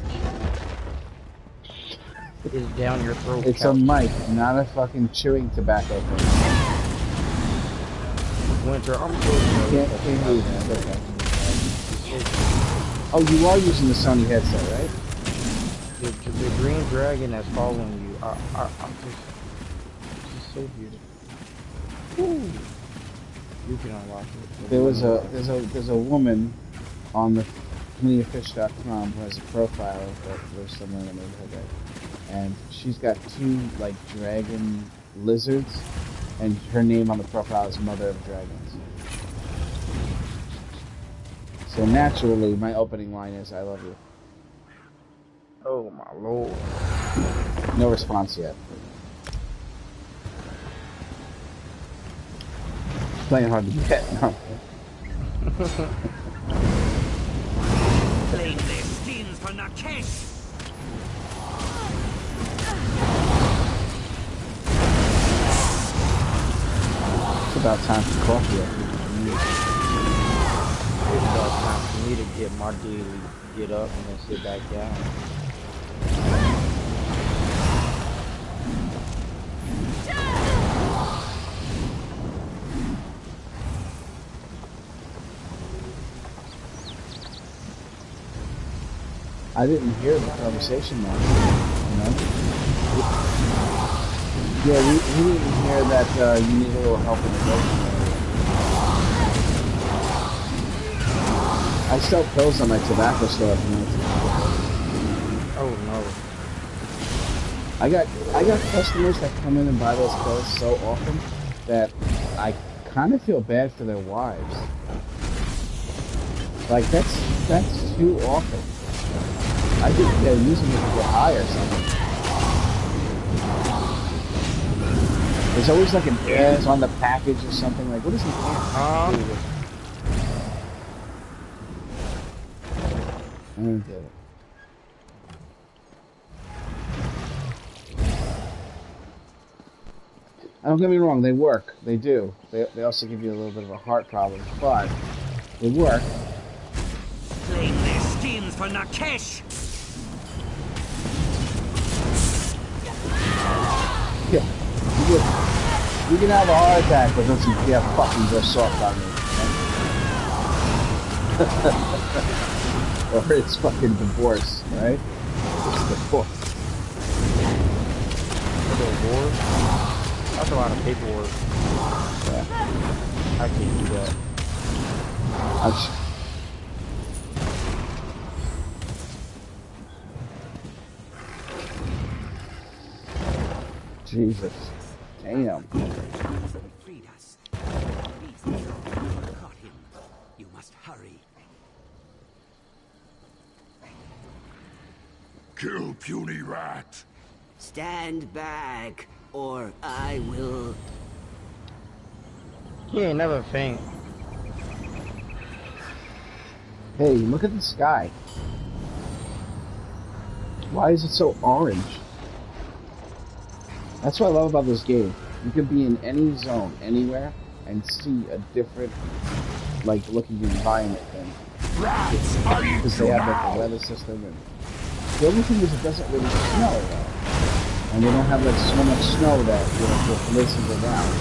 It's down your throat. It's couch. a mic, not a fucking chewing tobacco thing. Winter, I'm so Can't hear you, man. Okay. Oh, you are using the Sony headset, right? The green dragon that's following you. I'm just so beautiful. Ooh. You can unlock it. There's a woman on the plentyoffish.com who has a profile that lives somewhere in the neighborhood there, and she's got 2 like dragon lizards, and her name on the profile is Mother of Dragons. So naturally, my opening line is "I love you." Oh my lord. No response yet. Playing hard to get. No. Claim their skins for Nakesh! It's about time for coffee. It's about time for me to get my daily get up and then sit back down. I didn't hear the conversation though, you know? Yeah, we didn't hear that you need a little help in the motion area. I sell pills on my tobacco store at the moment. Oh no. I got customers that come in and buy those pills so often that I kind of feel bad for their wives. Like that's too often. I think they're using it to get high or something. There's always like an ad on the package or something. Like, what is an ad? I don't get it. Don't get me wrong, they work. They do. They also give you a little bit of a heart problem, but they work. Claim their skins for Nakesh! Yeah. You can have a heart attack, but don't you dare fucking go soft on me. Right? Or it's fucking divorce, right? It's divorce. Divorce? That's a lot of paperwork. Yeah. I can't do that. Jesus. Damn. Freed us. Please, caught him. You must hurry. Kill puny rat. Stand back, or I will... He ain't never faint. Hey, look at the sky. Why is it so orange? That's what I love about this game. You can be in any zone, anywhere, and see a different, like, looking environment thing. Because they have like a weather system, and the only thing is it doesn't really snow, and they don't have like so much snow that you know the blizzards around.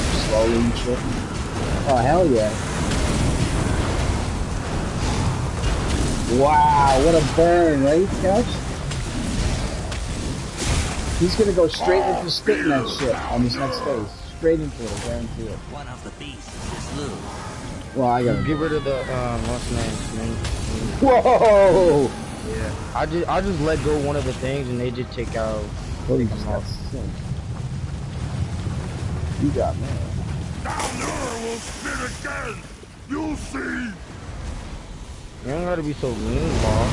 It's slowly and shit. Oh, hell yeah. Wow, what a burn, right, Couch? He's gonna go straight into spitting that shit on this next phase. Straight into it, I guarantee it. One of the beasts is loose. Well, I gotta get rid of the what's the name? Whoa! Yeah, I just let go one of the things and they just take out. Holy shit. You got me. Thalnor will spin again! You'll see! You don't gotta be so mean, Paul.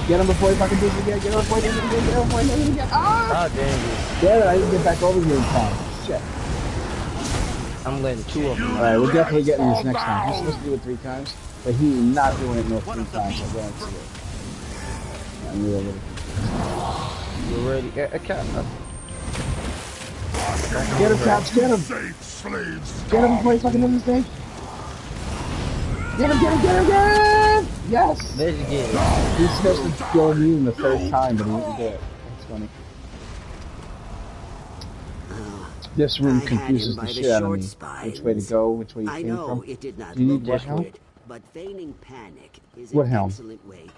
Get him before he fucking does it again. Get him before he does it again. Get him before he does it again. Ah! God dang it. Damn it, I didn't get back over here in time. Shit. I'm letting two of them. Alright, we're definitely getting this next time. He's supposed to do it 3 times, but he's not doing it no 3 times. I guarantee it. I'm really You're ready. Get a cat. Get him, Caps, get him! Get him before he fucking does his thing! Get him, get him, get him, get him! Yes! Let's get it. He's supposed to go immune the 3rd time, but he didn't do it. That's funny. This room confuses the shit out of me. Which way to go, which way you came from. Do you need what helm? But feigning panic is what an helm? excellent way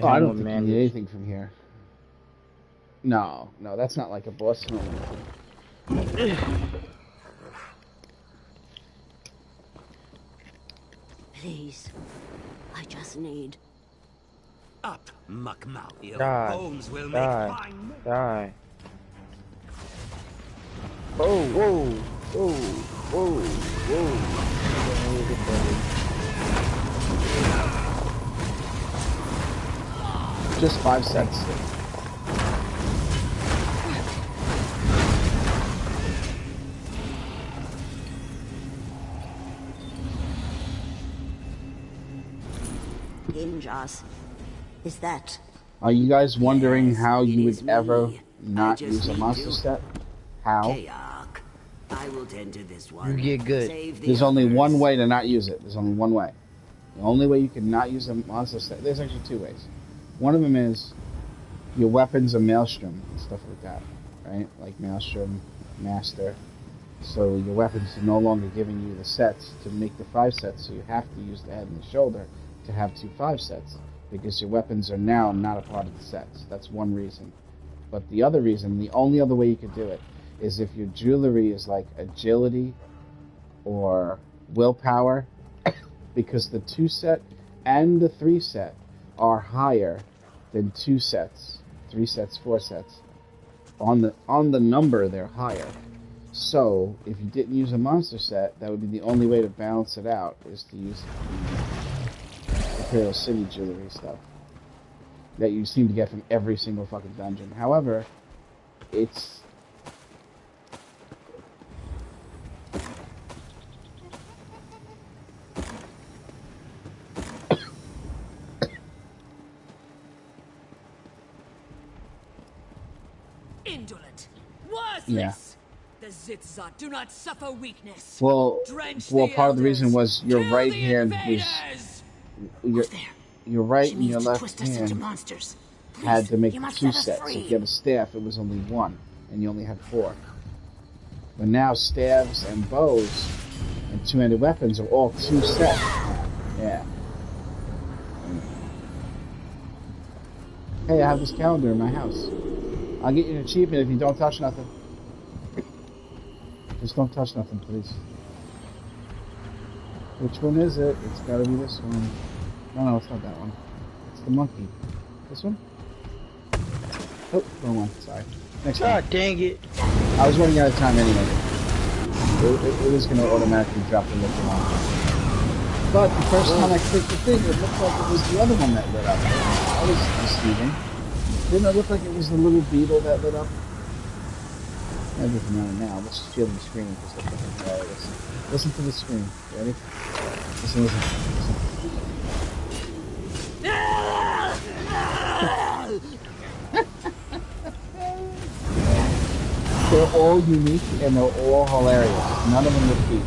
Oh, I don't think you need anything from here. No, that's not like a boss helm. Please, I just need... Up, muckmouth. Your Die. bones will make fine. Die. Oh, whoa, whoa, whoa, whoa. Just 5 cents. Injas. Is that... Are you guys wondering how you would ever not use a monster set? How? I will tend to this one. You get good. There's only one way to not use it. There's only one way. The only way you can not use a monster set... There's actually 2 ways. One of them is your weapons are Maelstrom and stuff like that, right? Like Maelstrom, Master. So your weapons are no longer giving you the sets to make the 5 sets, so you have to use the head and the shoulder to have 2 5 sets, because your weapons are now not a part of the sets. That's one reason. But the other reason, the only other way you could do it, is if your jewelry is like agility or willpower, because the 2 set and the 3 set are higher than 2 sets, 3 sets, 4 sets. On the number, they're higher. So if you didn't use a monster set, that would be the only way to balance it out, is to use Imperial City jewelry stuff that you seem to get from every single fucking dungeon. However, it's Indolent, worthless. Yeah. The Zitzot do not suffer weakness. Well, part of the reason was your Kill right the hand invaders! was your right and your left hand had to make 2 sets. If you have a staff, it was only 1, and you only had 4. But now staves and bows and 2-handed weapons are all 2 sets. Yeah. Hey, I have this calendar in my house. I'll get you an achievement if you don't touch nothing. Just don't touch nothing, please. Which one is it? It's gotta be this one. No, it's not that one. It's the monkey. This one? Oh, wrong one. Sorry. Next one. God dang it. I was running out of time anyway. It was gonna automatically drop the looking on. But the first time I clicked the thing, it looked like it was the other one that lit up. I was deceiving. Didn't it look like it was the little beetle that lit up? Everything on it now. Let's just feel the screen because they're fucking hilarious. Listen to the screen. Ready? Listen. They're all unique and they're all hilarious. None of them repeat.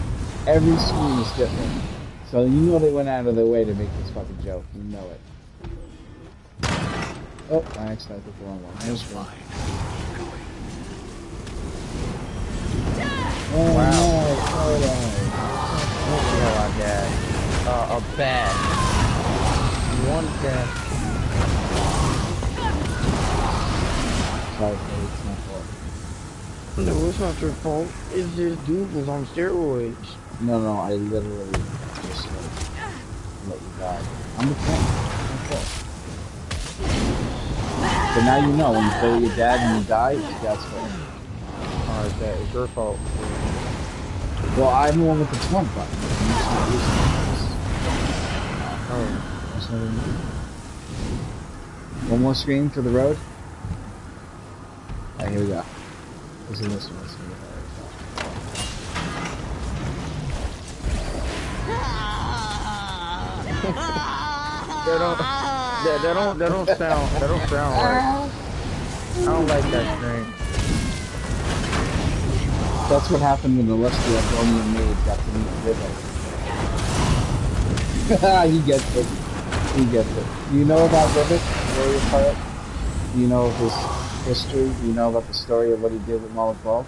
Every screen is different. So you know they went out of their way to make this fucking joke. You know it. Oh, I accidentally put the wrong one. Here's one. Oh, wow. No, are bad. One chance. Sorry, it's my fault. No, it's not your fault. It's just dude was on steroids. No, I literally just let you die. I'm the fan. It's my fault. But now you know, when you play with your dad and you die, it's your dad's fault. Alright, that is your fault. Well, I'm the one with the front button. Oh. That's what I mean. One more screen for the road. Alright, here we go. Listen to this one. Listen to this That don't sound right. I don't like that screen. That's what happened when the lusty Albanian maid got to meet Vivek. He gets it. He gets it. Do you know about Vivek, warrior pirate? Do you know of his history? Do you know about the story of what he did with Malik Bal?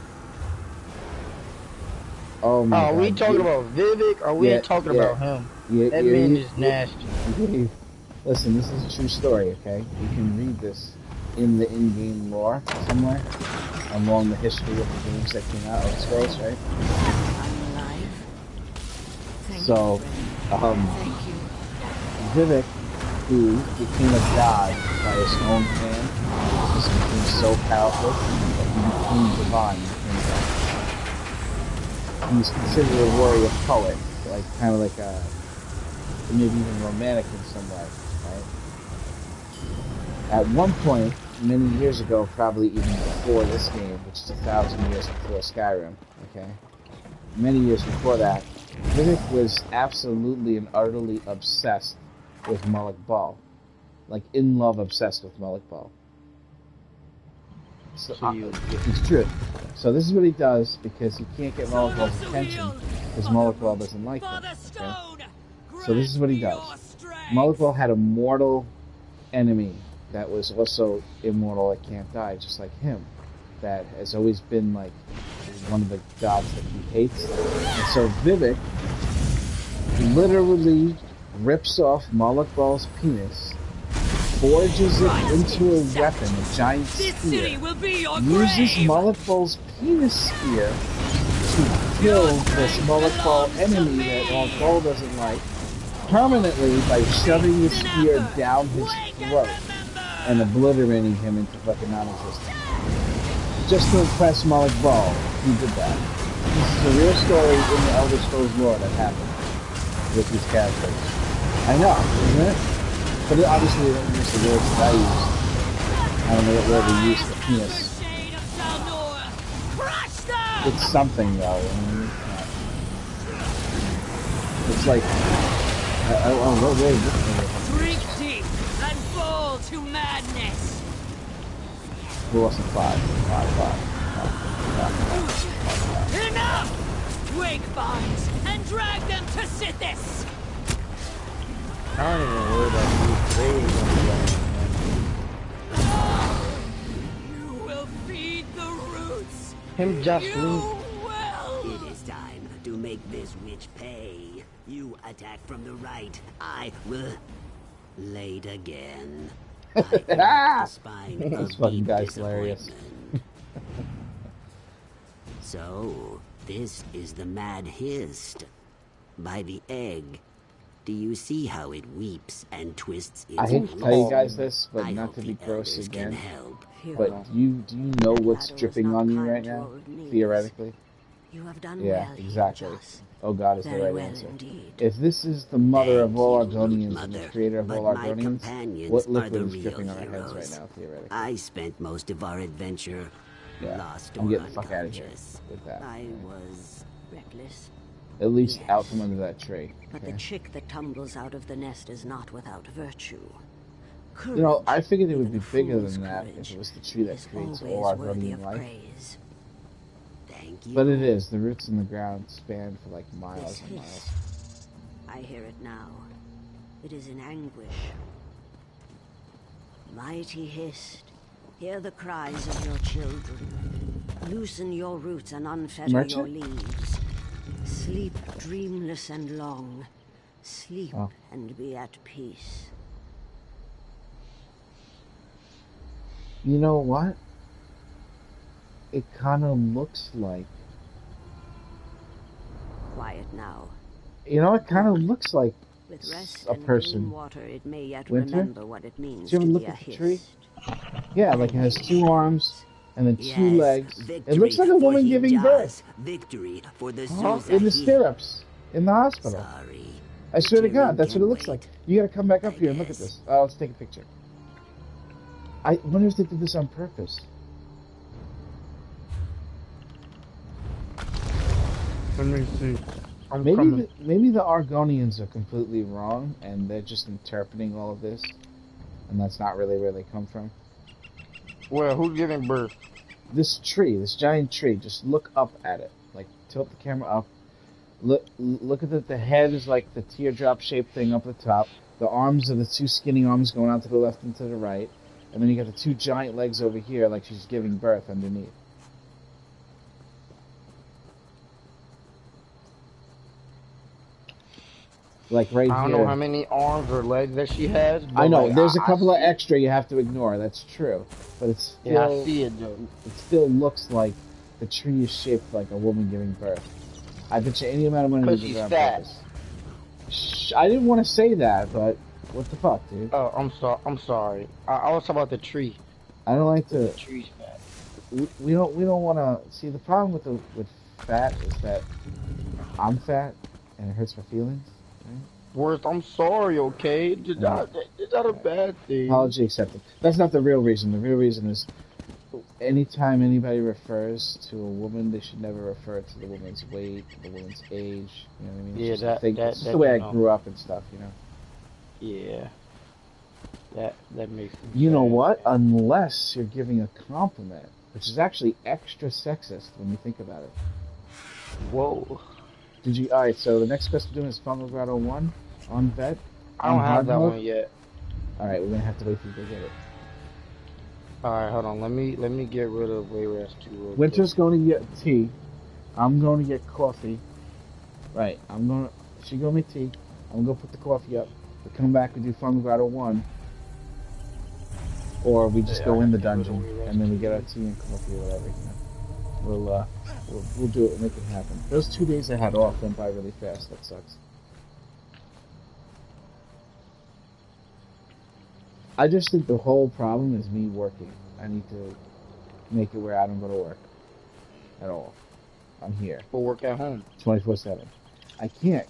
Oh my God. Are we talking about Vivek or are we talking about him? That man is nasty. Listen, this is a true story, okay? You can read this in the in-game lore somewhere along the history of the games that came out of Scrolls, right? I'm alive. So, Vivek, who became a god by his own hand, just became so powerful that he became divine. He's considered a warrior poet, like kind of like a, maybe even romantic in some way, right? At one point, many years ago, probably even before this game, which is 1,000 years before Skyrim, okay? Many years before that, Vivek was absolutely and utterly obsessed with Malik Bal. Like, in love obsessed with Malik Bal. So, it's true. So this is what he does, because he can't get Malik Bal's attention, because Malik Bal doesn't like him, okay? So this is what he does. Malik Bal had a mortal enemy that was also immortal, that can't die, just like him, that has always been like one of the gods that he hates. And so Vivek literally rips off Malik Bal's penis, forges it into a weapon, a giant spear, uses Malik Bal's penis spear to kill this Malik Bal enemy that Malik Bal doesn't like, permanently by shoving the spear down his throat and obliterating him into fucking non-existence. Just to impress Malik Bal, he did that. This is a real story in the Elder Scrolls lore that happened with these characters. I know, isn't it? But obviously they don't use the words that I use. I don't know what word they use for penis. It's something though. I mean, it's like, I don't know what word this is. Drink deep and fall to madness. Who wasn't five? Five. Enough! Wake vines and drag them to Sithis! I don't even worry about you. You will feed the roots. Him just It is time to make this witch pay. You attack from the right. I will late again. The spine This fucking guy's hilarious. So, this is the mad hist. By the egg. Do you see how it weeps and twists its I hate to tell you guys this, but not to be gross again. But do you know what's dripping on you right now? Theoretically? You have done yeah, well, exactly. Oh God is the right answer. Indeed. If this is the mother of all Argonians and the creator of all Argonians, what liquid is dripping on our heads right now, theoretically? I spent most of our adventure lost I'm or getting the fuck out of here unconscious. with that. I was reckless. At least out from under that tree. But Okay? the chick that tumbles out of the nest is not without virtue. You know, I figured it would be Courage, bigger fool's than that courage, if it was the tree that is creates always all worthy Argonian of life. praise. Thank you. But it is. The roots in the ground span for like miles This and miles. hiss. I hear it now. It is in anguish. Mighty hist, hear the cries of your children. Loosen your roots and unfetter Merchant? your leaves. Sleep dreamless and long. Sleep and be at peace. You know what? It kind of looks like... Quiet now. You know, it kind of looks like With rest a and person. clean water, it may yet Winter? remember what it means Did you ever to look be a at the tree? Hist. Yeah, like it has 2 arms and then 2 Yes, legs. victory It looks like a woman for giving Hijas. birth. Victory for the In the stirrups. In the hospital. Sorry. I swear to Tyrion God, that's what can it looks wait. like. You gotta come back up here and look at this. Let's take a picture. I wonder if they did this on purpose. Let me see. Maybe the Argonians are completely wrong, and they're just interpreting all of this, and that's not really where they come from. Well, who's giving birth? This tree, this giant tree. Just look up at it. Like, tilt the camera up. Look at the head is like the teardrop shaped thing up at the top. The arms are the 2 skinny arms going out to the left and to the right, and then you got the 2 giant legs over here, like she's giving birth underneath. Like right here. I don't know how many arms or legs that she has. But I know, like, there's a couple of extra you have to ignore, that's true. But it's still, yeah, I see it though. It still looks like the tree is shaped like a woman giving birth. I bet you any amount of money Because you she's on fat. purpose. Shh, I didn't want to say that, but what the fuck, dude? Oh, I'm sorry. I was talking about the tree. I don't like The to. tree's fat. We don't want to see the problem with fat is that I'm fat and it hurts my feelings. Right? Worst, I'm sorry, okay? It's not a bad thing. Apology accepted. That's not the real reason. The real reason is anytime anybody refers to a woman, they should never refer to the woman's weight, the woman's age. You know what I mean? It's Yeah, just a thing. It's just the way I grew up and stuff, you know. Yeah. That makes sense. You know what? Unless you're giving a compliment, which is actually extra sexist when you think about it. Whoa. Did you? All right. So the next quest we're doing is Fungal Grotto 1 on vet. I don't on have hard that mode. one yet. All right, we're gonna have to wait for you to get it. Alright, hold on. Let me get rid of Wayrest 2. Winter's going to get tea. I'm going to get coffee. Right. She going to make tea. I'm going to put the coffee up. We come back and do Fungal Grotto 1. Or we just go in the dungeon and then we get our tea and coffee or whatever. You know. We'll do it and make it happen. Those 2 days I had off went by really fast. That sucks. I just think the whole problem is me working. I need to make it where I don't go to work at all. I'm here. We'll work at home. 24/7. I can't.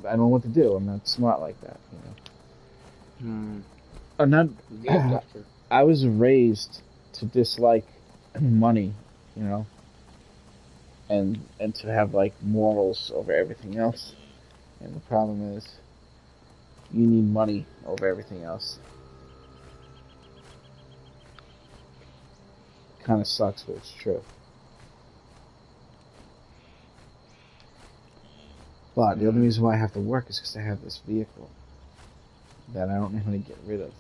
I don't know what to do. I'm not smart like that, you know. I'm not. I was raised to dislike money, you know, and to have like morals over everything else. And the problem is, you need money over everything else. Kind of sucks, but it's true. But the only reason why I have to work is because I have this vehicle that I don't know how to get rid of.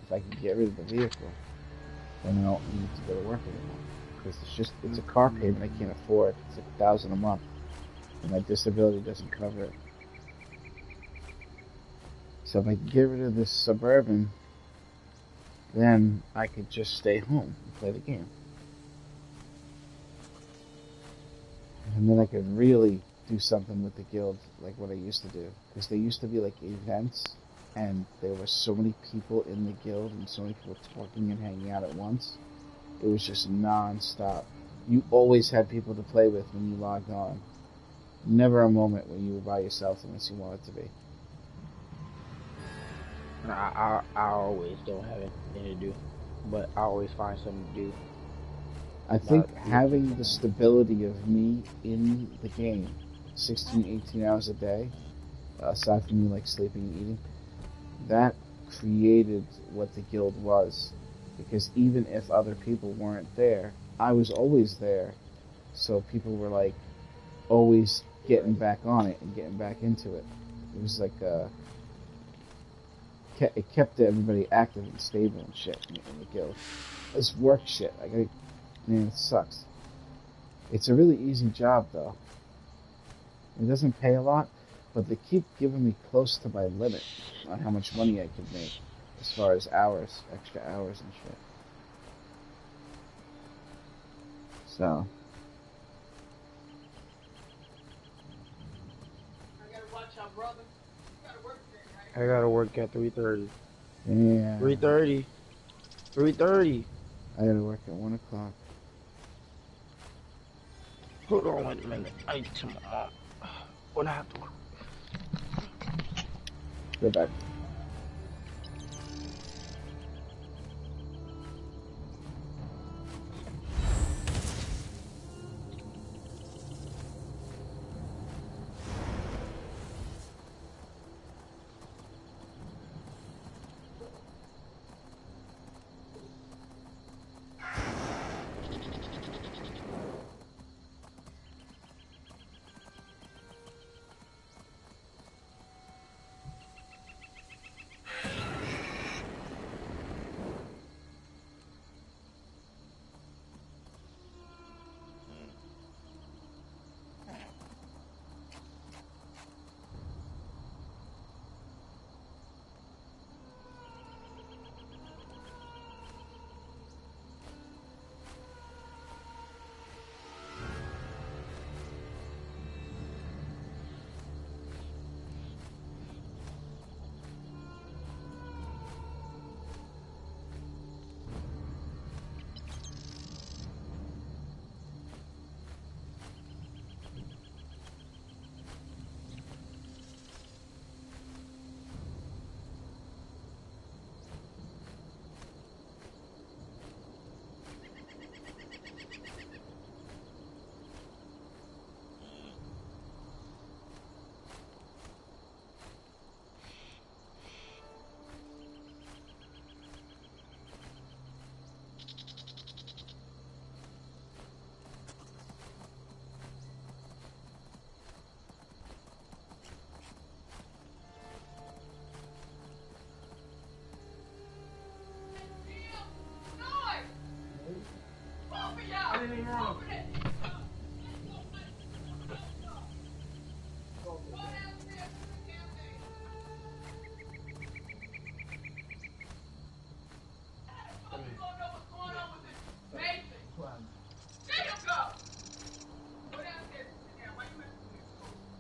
If I can get rid of the vehicle, then I don't need to go to work anymore. Because it's a car payment I can't afford. It's like $1,000 a month, and my disability doesn't cover it. So if I can get rid of this Suburban, then I could just stay home and play the game. And then I could really do something with the guild like what I used to do. Because there used to be like events, and there were so many people in the guild and so many people talking and hanging out at once. It was just non-stop. You always had people to play with when you logged on. Never a moment when you were by yourself unless you wanted to be. I always don't have anything to do, but I always find something to do. I think having the stability of me in the game, 16, 18 hours a day, aside from me like sleeping and eating, that created what the guild was. Because even if other people weren't there, I was always there. So people were like always getting back on it and getting back into it. It was like it kept everybody active and stable and shit in the guild. This work shit, man, it sucks. It's a really easy job though. It doesn't pay a lot, but they keep giving me close to my limit on how much money I could make as far as hours, extra hours and shit. So. I gotta work at 3:30. Yeah. 3:30. 3:30. I gotta work at 1 o'clock. Hold on, wait a minute. Tomorrow. When I have to work. Go back.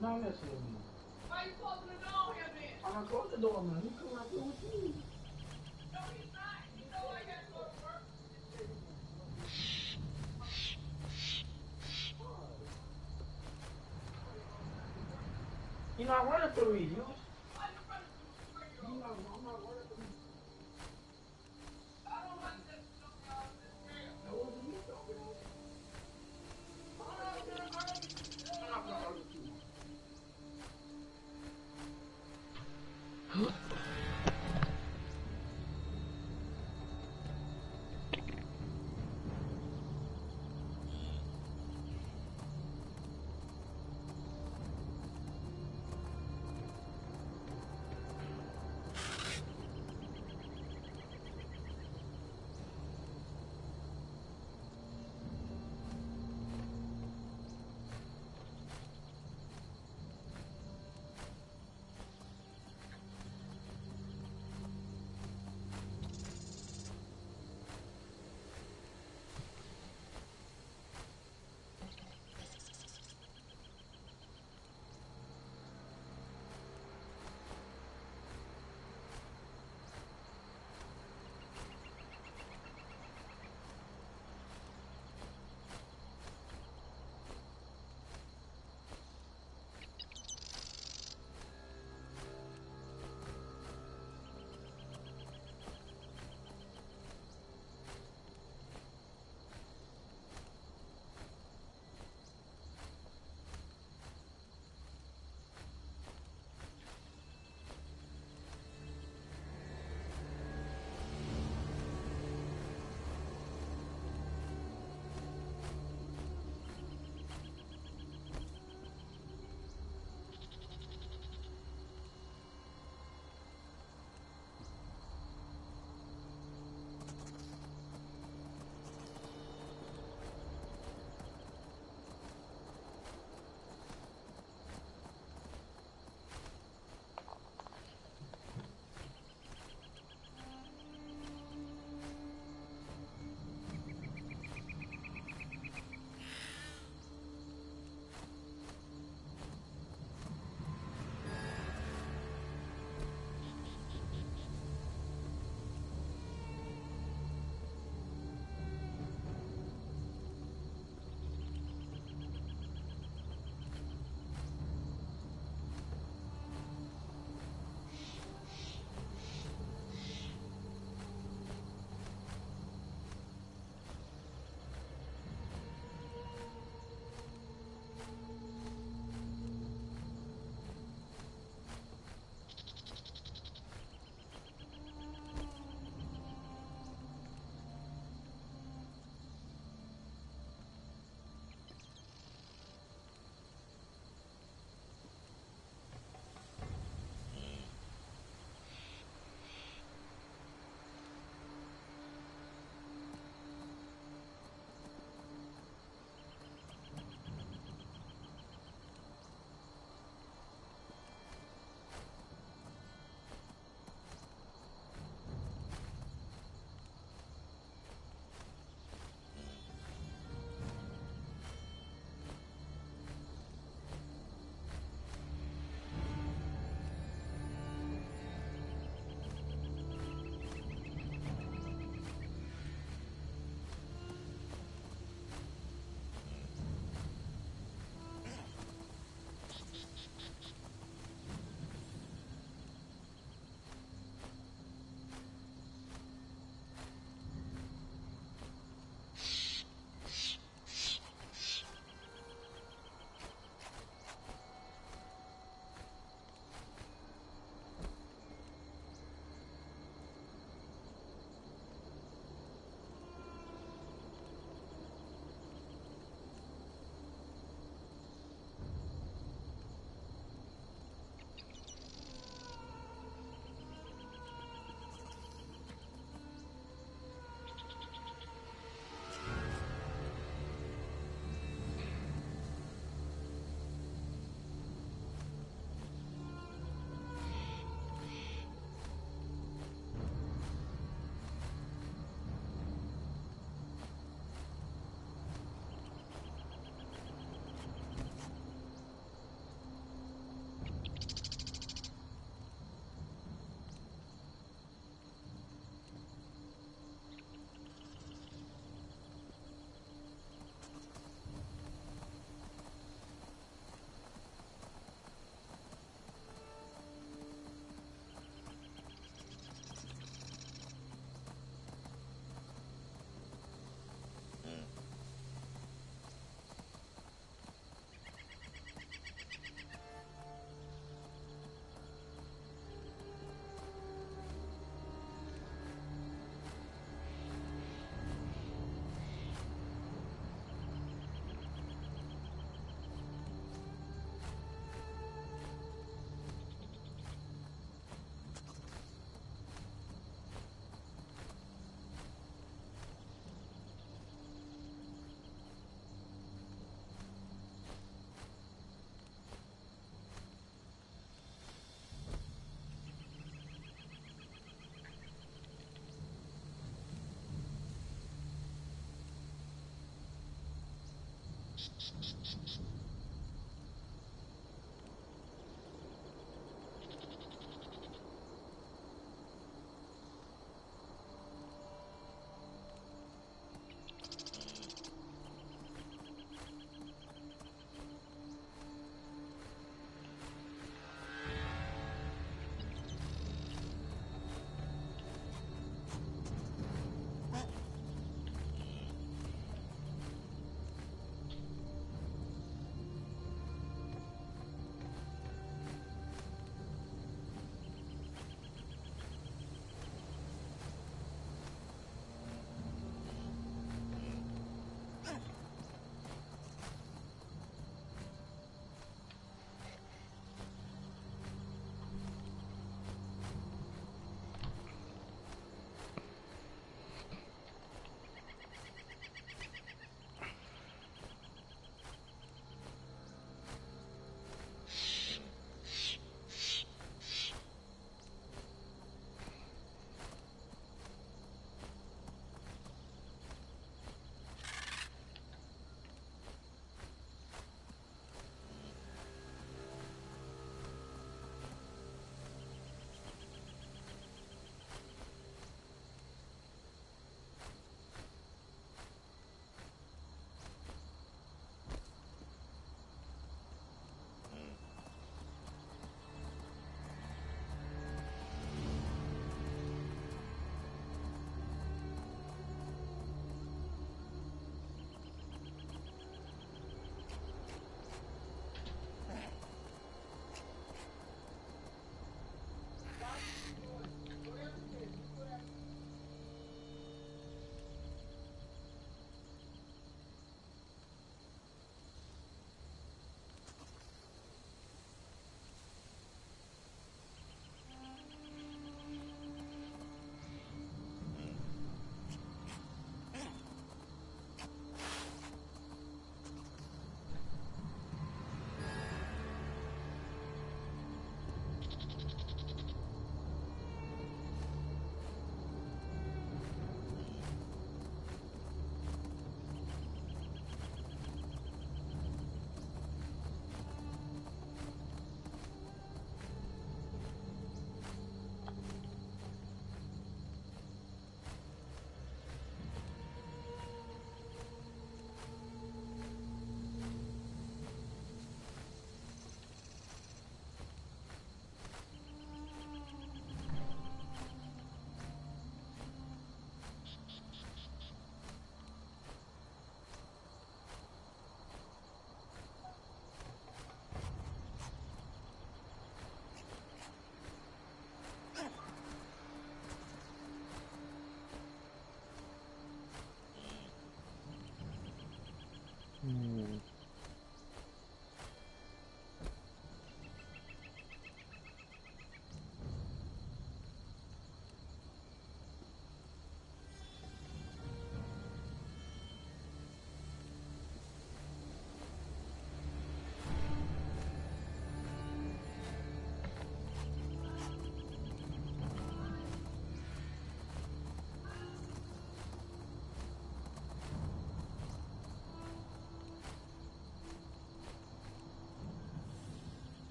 Not necessarily. Why you closing the door here then? I'm not closing the door, man. He's coming out here with you. No, he's not. You know I got to go to work. You're not running through me, you. Why you running through me? I'm not running through me. I don't like that stuff, y'all. That wasn't me, though, man. I'm not gonna argue with you.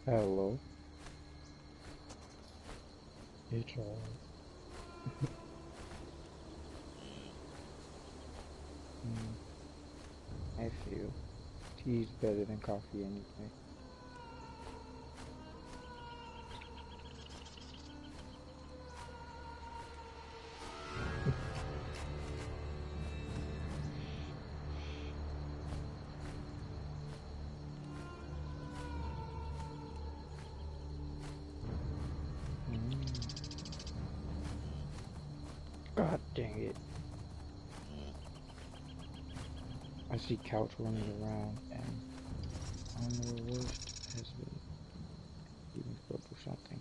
Hello. Hey, Charles. I feel tea's better than coffee anyway. God dang it. I see Couch running around and I don't know what worst has been. He needs to go do something.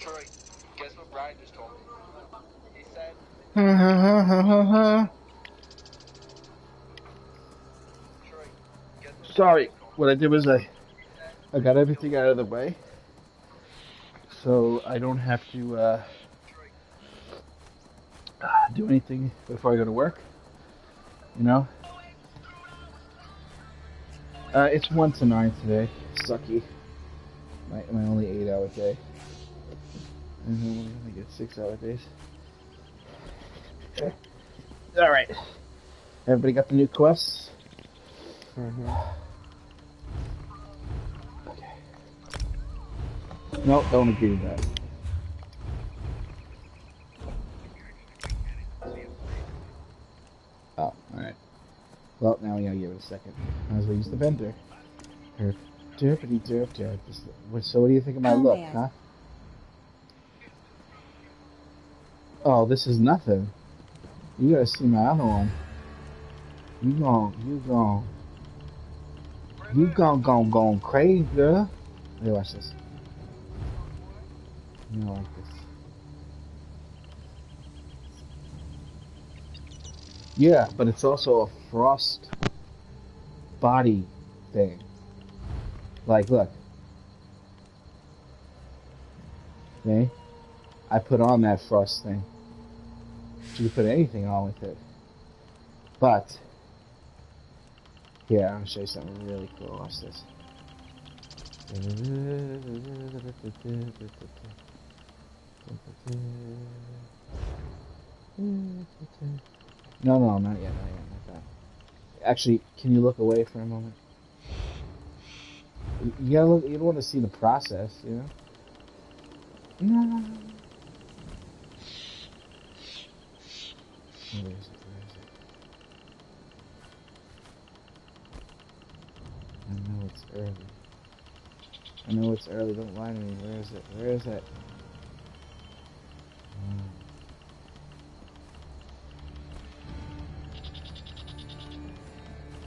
Troy, guess what Brian just told me? He said... Sorry, what I did was I got everything out of the way, so I don't have to do anything before I go to work. You know? It's 1 to 9 today. Sucky. My only 8-hour day. And I get 6-hour days. All right. Everybody got the new quests? Mm-hmm. Okay. Nope, don't agree to that. Oh, alright. Well, now we gotta give it a second. Might as well use the vendor. Derpity derp derp. So what do you think of my look, huh? Oh, this is nothing. You gotta see my other one. You going crazy, girl. Hey, watch this. You don't like this. Yeah, but it's also a frost body thing. Like, look. Okay? I put on that frost thing. You can put anything on with it. But, here, I'm gonna show you something really cool. Watch this. No, not yet, not that. Actually, can you look away for a moment? You gotta look. You don't want to see the process, you know. No. Where is it? I know it's early. Don't lie to me. Where is it?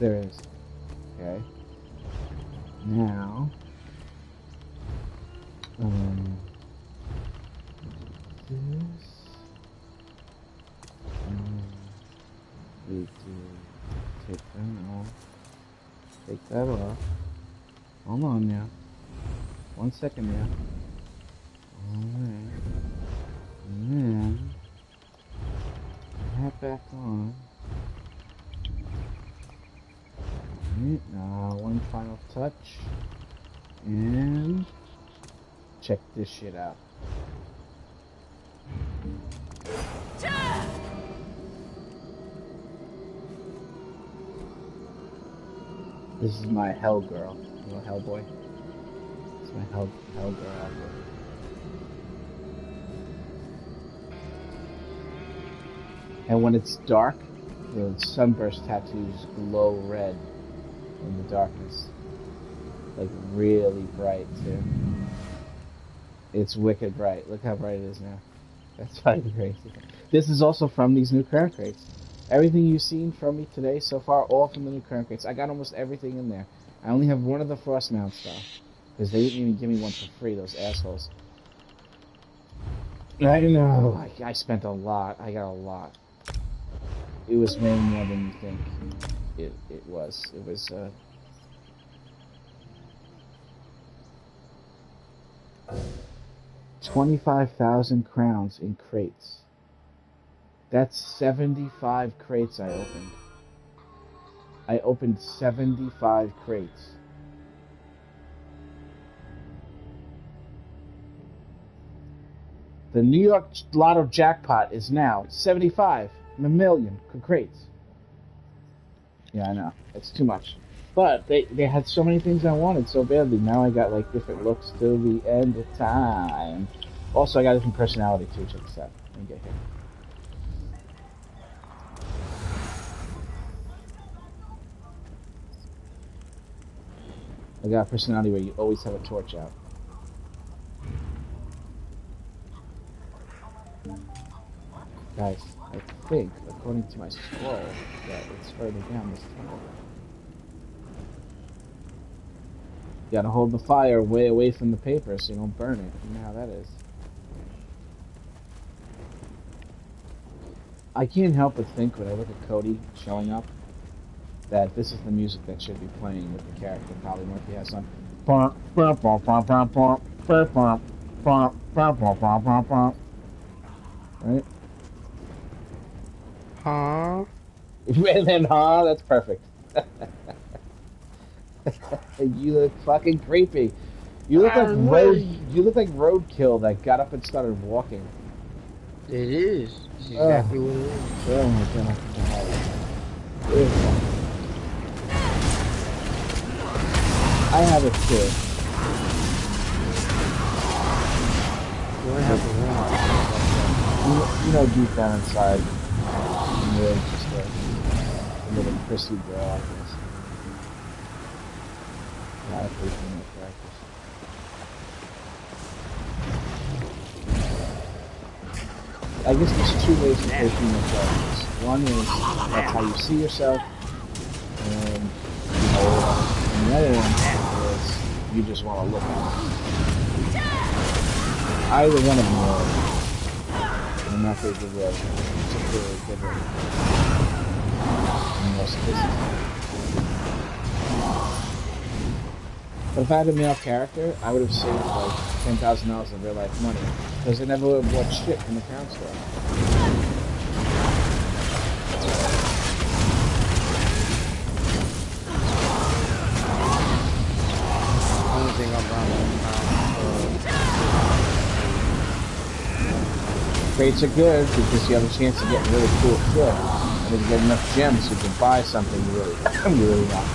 There it is. Okay. Now, this. We do take that off. Take that off. Hold on now. 1 second now. Alright. And then, that back on. Alright, now one final touch. And check this shit out. This is my hell girl. You know Hellboy? It's my hell girl out there. And when it's dark, the sunburst tattoos glow red in the darkness. Like really bright too. It's wicked bright. Look how bright it is now. That's fucking crazy. This is also from these new current crates. Everything you've seen from me today so far, all from the new current crates. I got almost everything in there. I only have one of the frost mounts though. Because they didn't even give me one for free, those assholes. I know. I spent a lot. I got a lot. It was way more than you think it was. It was, 25,000 crowns in crates. That's 75 crates I opened. I opened 75 crates. The New York Lotto jackpot is now 75 million crates. Yeah, I know. It's too much. But they had so many things I wanted so badly. Now I got like different looks till the end of time. Also, I got a different personality too. Check this out. Let me get here. I got a personality where you always have a torch out. Guys, I think, according to my scroll, that it's further down this tunnel. You gotta hold the fire way away from the paper so you don't burn it. You know how that is. I can't help but think when I look at Cody showing up that this is the music that should be playing with the character Colin Murphy has on. Right? Huh? And then, huh? That's perfect. You look fucking creepy. You look like roadkill that got up and started walking. It is. It's exactly what it is. Oh my god. I have a kid. What happened? You know, deep down inside, you're just a little prissy girl, I guess. A lot of people in the practice. I guess there's two ways to play female characters. One is that's how you see yourself, and you know, and the other one is you just want to look at it. Either one of them are I'm not very good way. It's a really good way. And more sophisticated. But if I had a male character, I would have saved like $10,000 in real life money. Because I never would have bought shit from the crown store. I don't think I'm buying Crates are good because you have a chance to get really cool shit. And if you get enough gems, you can buy something you really want.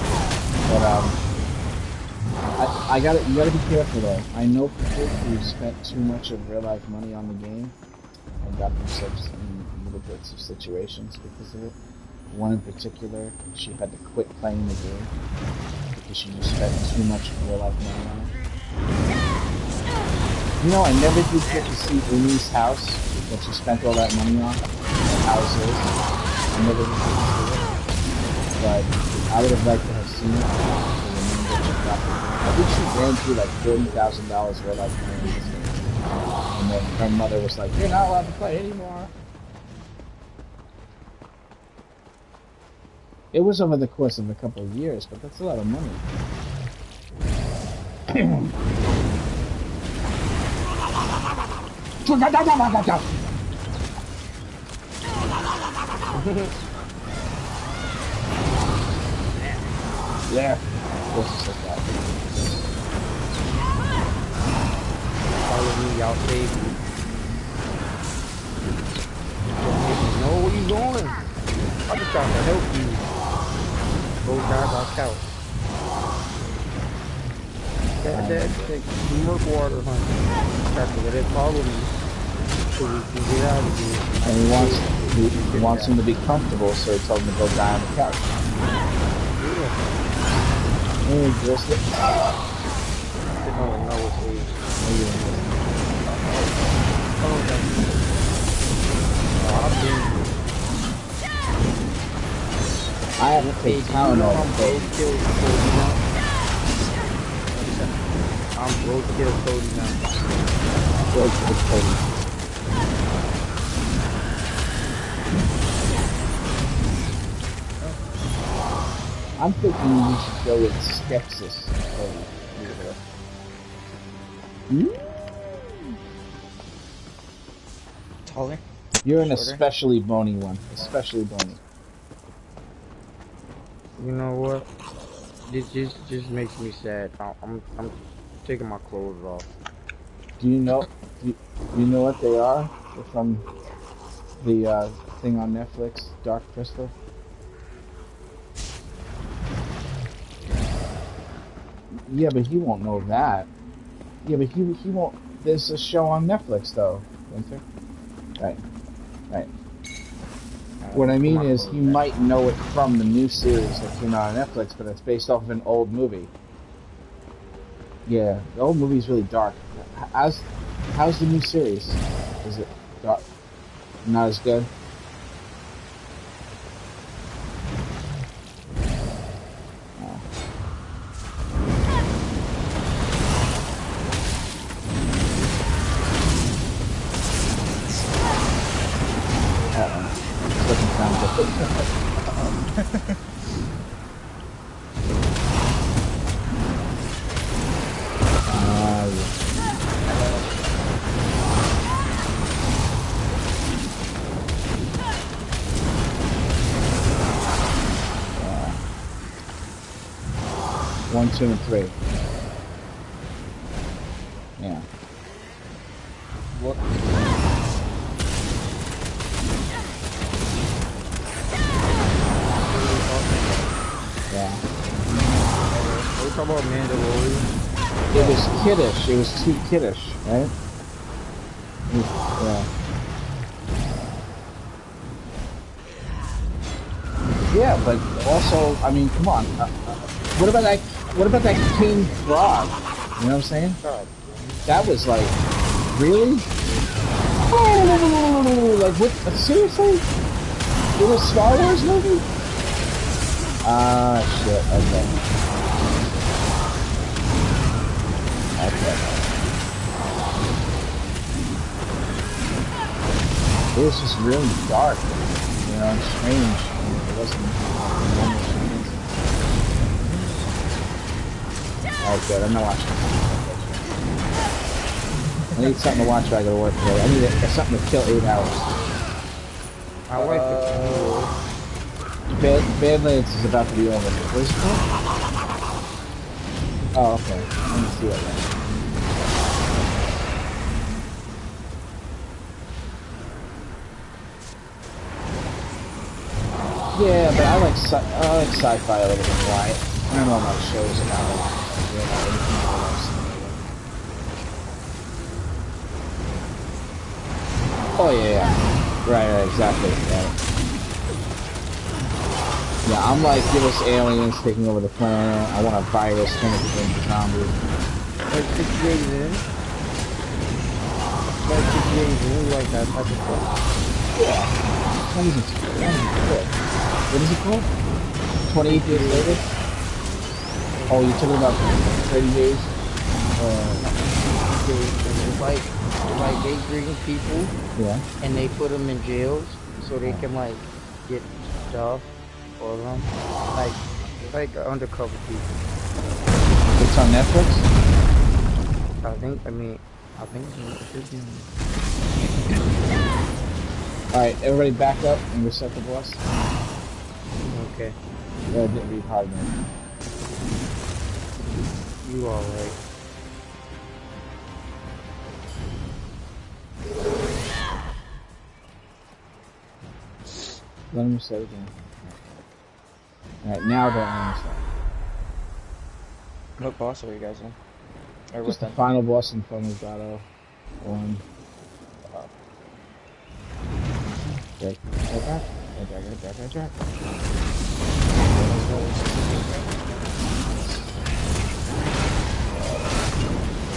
But you gotta be careful though. I know people who spent too much of real life money on the game and got themselves in little bits of situations because of it. One in particular, she had to quit playing the game because she just spent too much real life money on it. You know, I never did get to see Umi's house that she spent all that money on. That house is. I never did get to see it. But I would have liked to have seen it. I think she ran through like $40,000 real life money in this game. And then her mother was like, "You're not allowed to play anymore." It was over the course of a couple of years, but that's a lot of money. Yeah. This is like that. Follow me, y'all save me. Don't make me know where you going. I'm just trying to help you. Go guys, I'll count. That murk water, honey. Try to let it follow me so we can get out of here. And he wants him to be comfortable, so he told him to go die on the couch. Yeah. And just it. Oh, no, it's I have to take Tylenol. I'm roadkill Cody now. Roadkill Cody. I'm thinking you should go with Skepsis. Taller? You're an Shorter? especially bony one. Especially bony. You know what? This just makes me sad. I'm taking my clothes off. Do you know? Do you know what they are? They're from the thing on Netflix, Dark Crystal. Yeah, but he won't know that. Yeah, but he won't. There's a show on Netflix though, Winter. Right. What I mean is, he might know it from the new series that came out on Netflix, but it's based off of an old movie. Yeah, the old movie's really dark. How's the new series? Is it dark? Not as good? One, two, and three. Yeah. What? Yeah. We're talking about Mandalorian. It was kiddish. It was too kiddish, right? Yeah. Yeah, but also, I mean, come on. What about that? What about that King Frog? You know what I'm saying? That was like, really? Like, what? Seriously? In a Star Wars movie? Ah, shit. Okay. It was just really dark, you know, and strange. It wasn't normal. Alright, good. I'm not watching. I need something to watch while I go to work today. I need something to kill 8 hours. My wife Badlands is about to be over. What is it called? Oh, okay. Let me see that then. Yeah, but I like sci-fi a little bit more. I don't know about shows about it. Oh yeah. Right, exactly. Yeah, I'm like, give us aliens taking over the planet. I want a virus turning people into zombies. Like 6 days in. Like 6 days in, like that type of stuff. Yeah. What is it called? 28 days later? Oh, you're talking about 30 days? It's like they bring people, yeah, and they put them in jails so they can like get stuff for them, like undercover people. It's on Netflix. I think it should be. All right, everybody, back up and reset the boss. Okay. Yeah, I didn't read hard enough. You alright? Let him say it again. Alright, now don't let him say. What boss are you guys in? Or Just the with them? final boss in front of Grotto 1. Right back.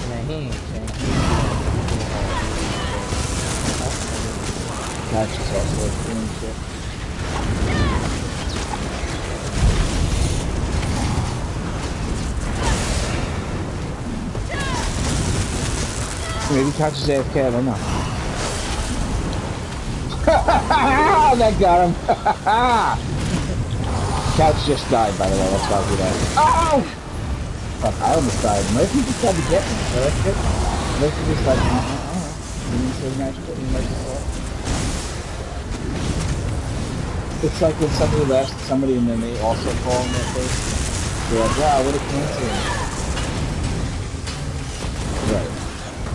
Man, he ain't saying. That's just also doing shit. Maybe catches AFK, I don't know. That got him! Couch just died, by the way, that's why I do that. Oh! Fuck, I almost died. Murphy just tried to get me, so that's good. Murphy just like, you need to match what you might before. It's like when somebody laughs at somebody and then they also fall in their face. They're like, wow, what a coincidence. Right.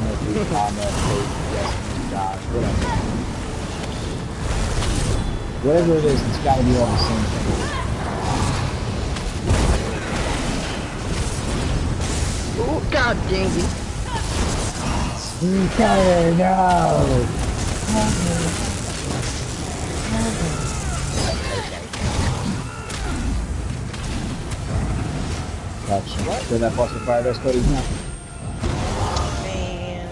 Murphy on their face, yes, God, whatever. Whatever it is, it's gotta be all the same thing. Oh, god dang it. Tyler, no! Gotcha. What? Did that boss with fire those Cody? No. Man.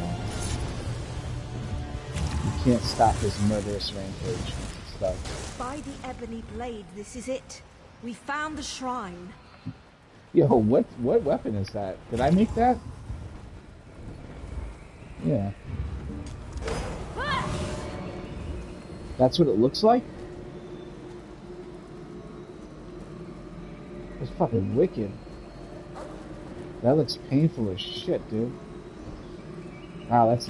You can't stop his murderous rampage. It's stuck. By the ebony blade, this is it. We found the shrine. Yo, what weapon is that? Did I make that? Yeah. That's what it looks like? It's fucking wicked. That looks painful as shit, dude. Wow, that's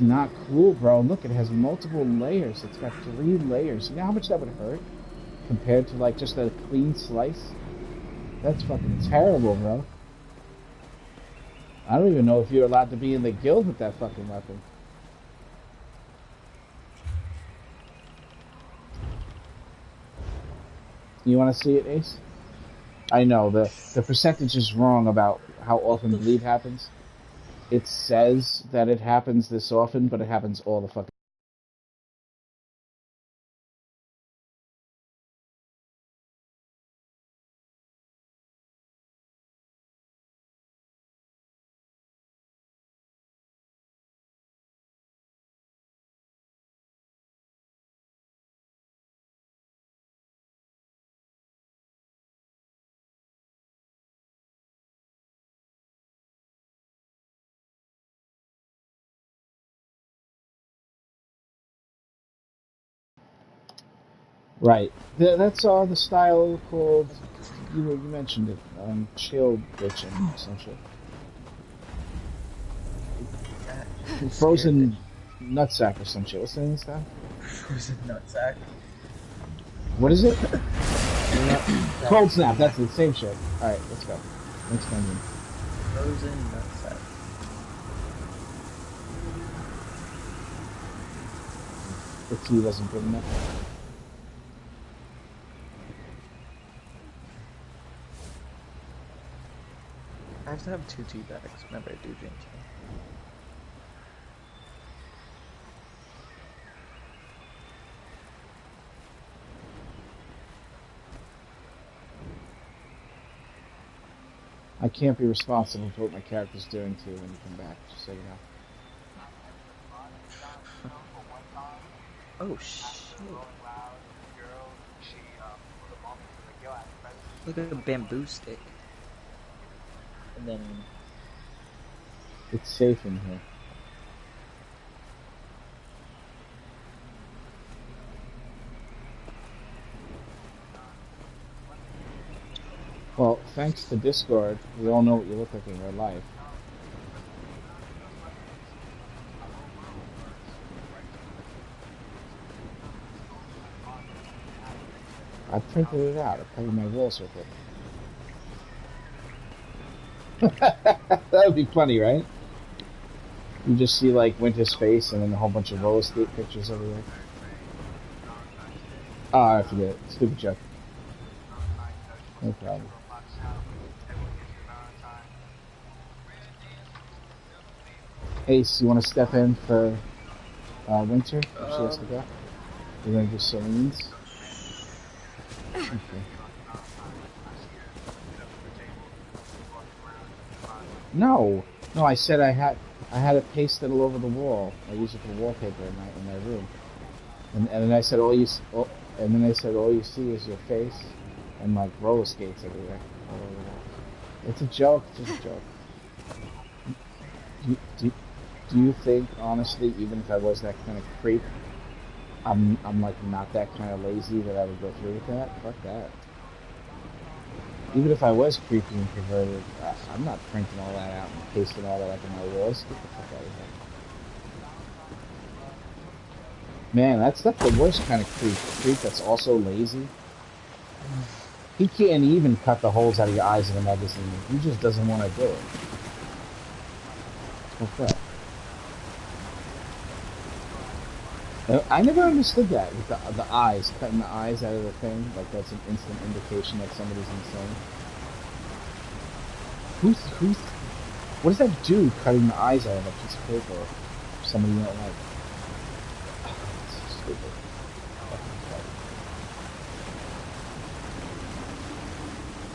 not cool, bro. Look, it has multiple layers. It's got 3 layers. You know how much that would hurt? Compared to, like, just a clean slice? That's fucking terrible, bro. I don't even know if you're allowed to be in the guild with that fucking weapon. You want to see it, Ace? I know, the percentage is wrong about how often bleed happens. It says that it happens this often, but it happens all the fucking Right. That's all the style called, you mentioned it, chill glitching, essentially. Frozen nutsack or some shit. What's the name of this guy? Frozen nutsack. What is it? Cold snap, that's the same shit. Alright, let's go. Next dungeon. Frozen nutsack. The T wasn't good enough. I have to have 2 tea bags whenever I do drink tea. I can't be responsible for what my character's doing to you when you come back, just so you know. Oh shit. Look at a bamboo stick. And then... It's safe in here. Well, thanks to Discord, we all know what you look like in real life. I printed it out. I covered my walls with it. That would be funny, right? You just see like Winter's face and then a whole bunch of roller skate pictures everywhere. Oh, I forget it. Stupid joke. No problem. Ace, you want to step in for Winter? If she has to go. We're gonna do Celine's. Okay. No, I said I had it pasted all over the wall. I use it for wallpaper in my room. And then I said all you see is your face and like roller skates everywhere. All over the wall. It's a joke. It's just a joke. Do you think honestly, even if I was that kind of creep, I'm like not that kind of lazy that I would go through with that? Fuck that. Even if I was creepy and perverted, I'm not printing all that out and pasting all that up in my walls. Get the fuck out of here. Man, that's the worst kind of creep. A creep that's also lazy. He can't even cut the holes out of your eyes in a magazine. He just doesn't want to do it. What's that? I never understood that with the eyes, cutting the eyes out of the thing. Like that's an instant indication that somebody's insane. What does that do? Cutting the eyes out of a piece of paper? Or somebody you don't like. It's so stupid.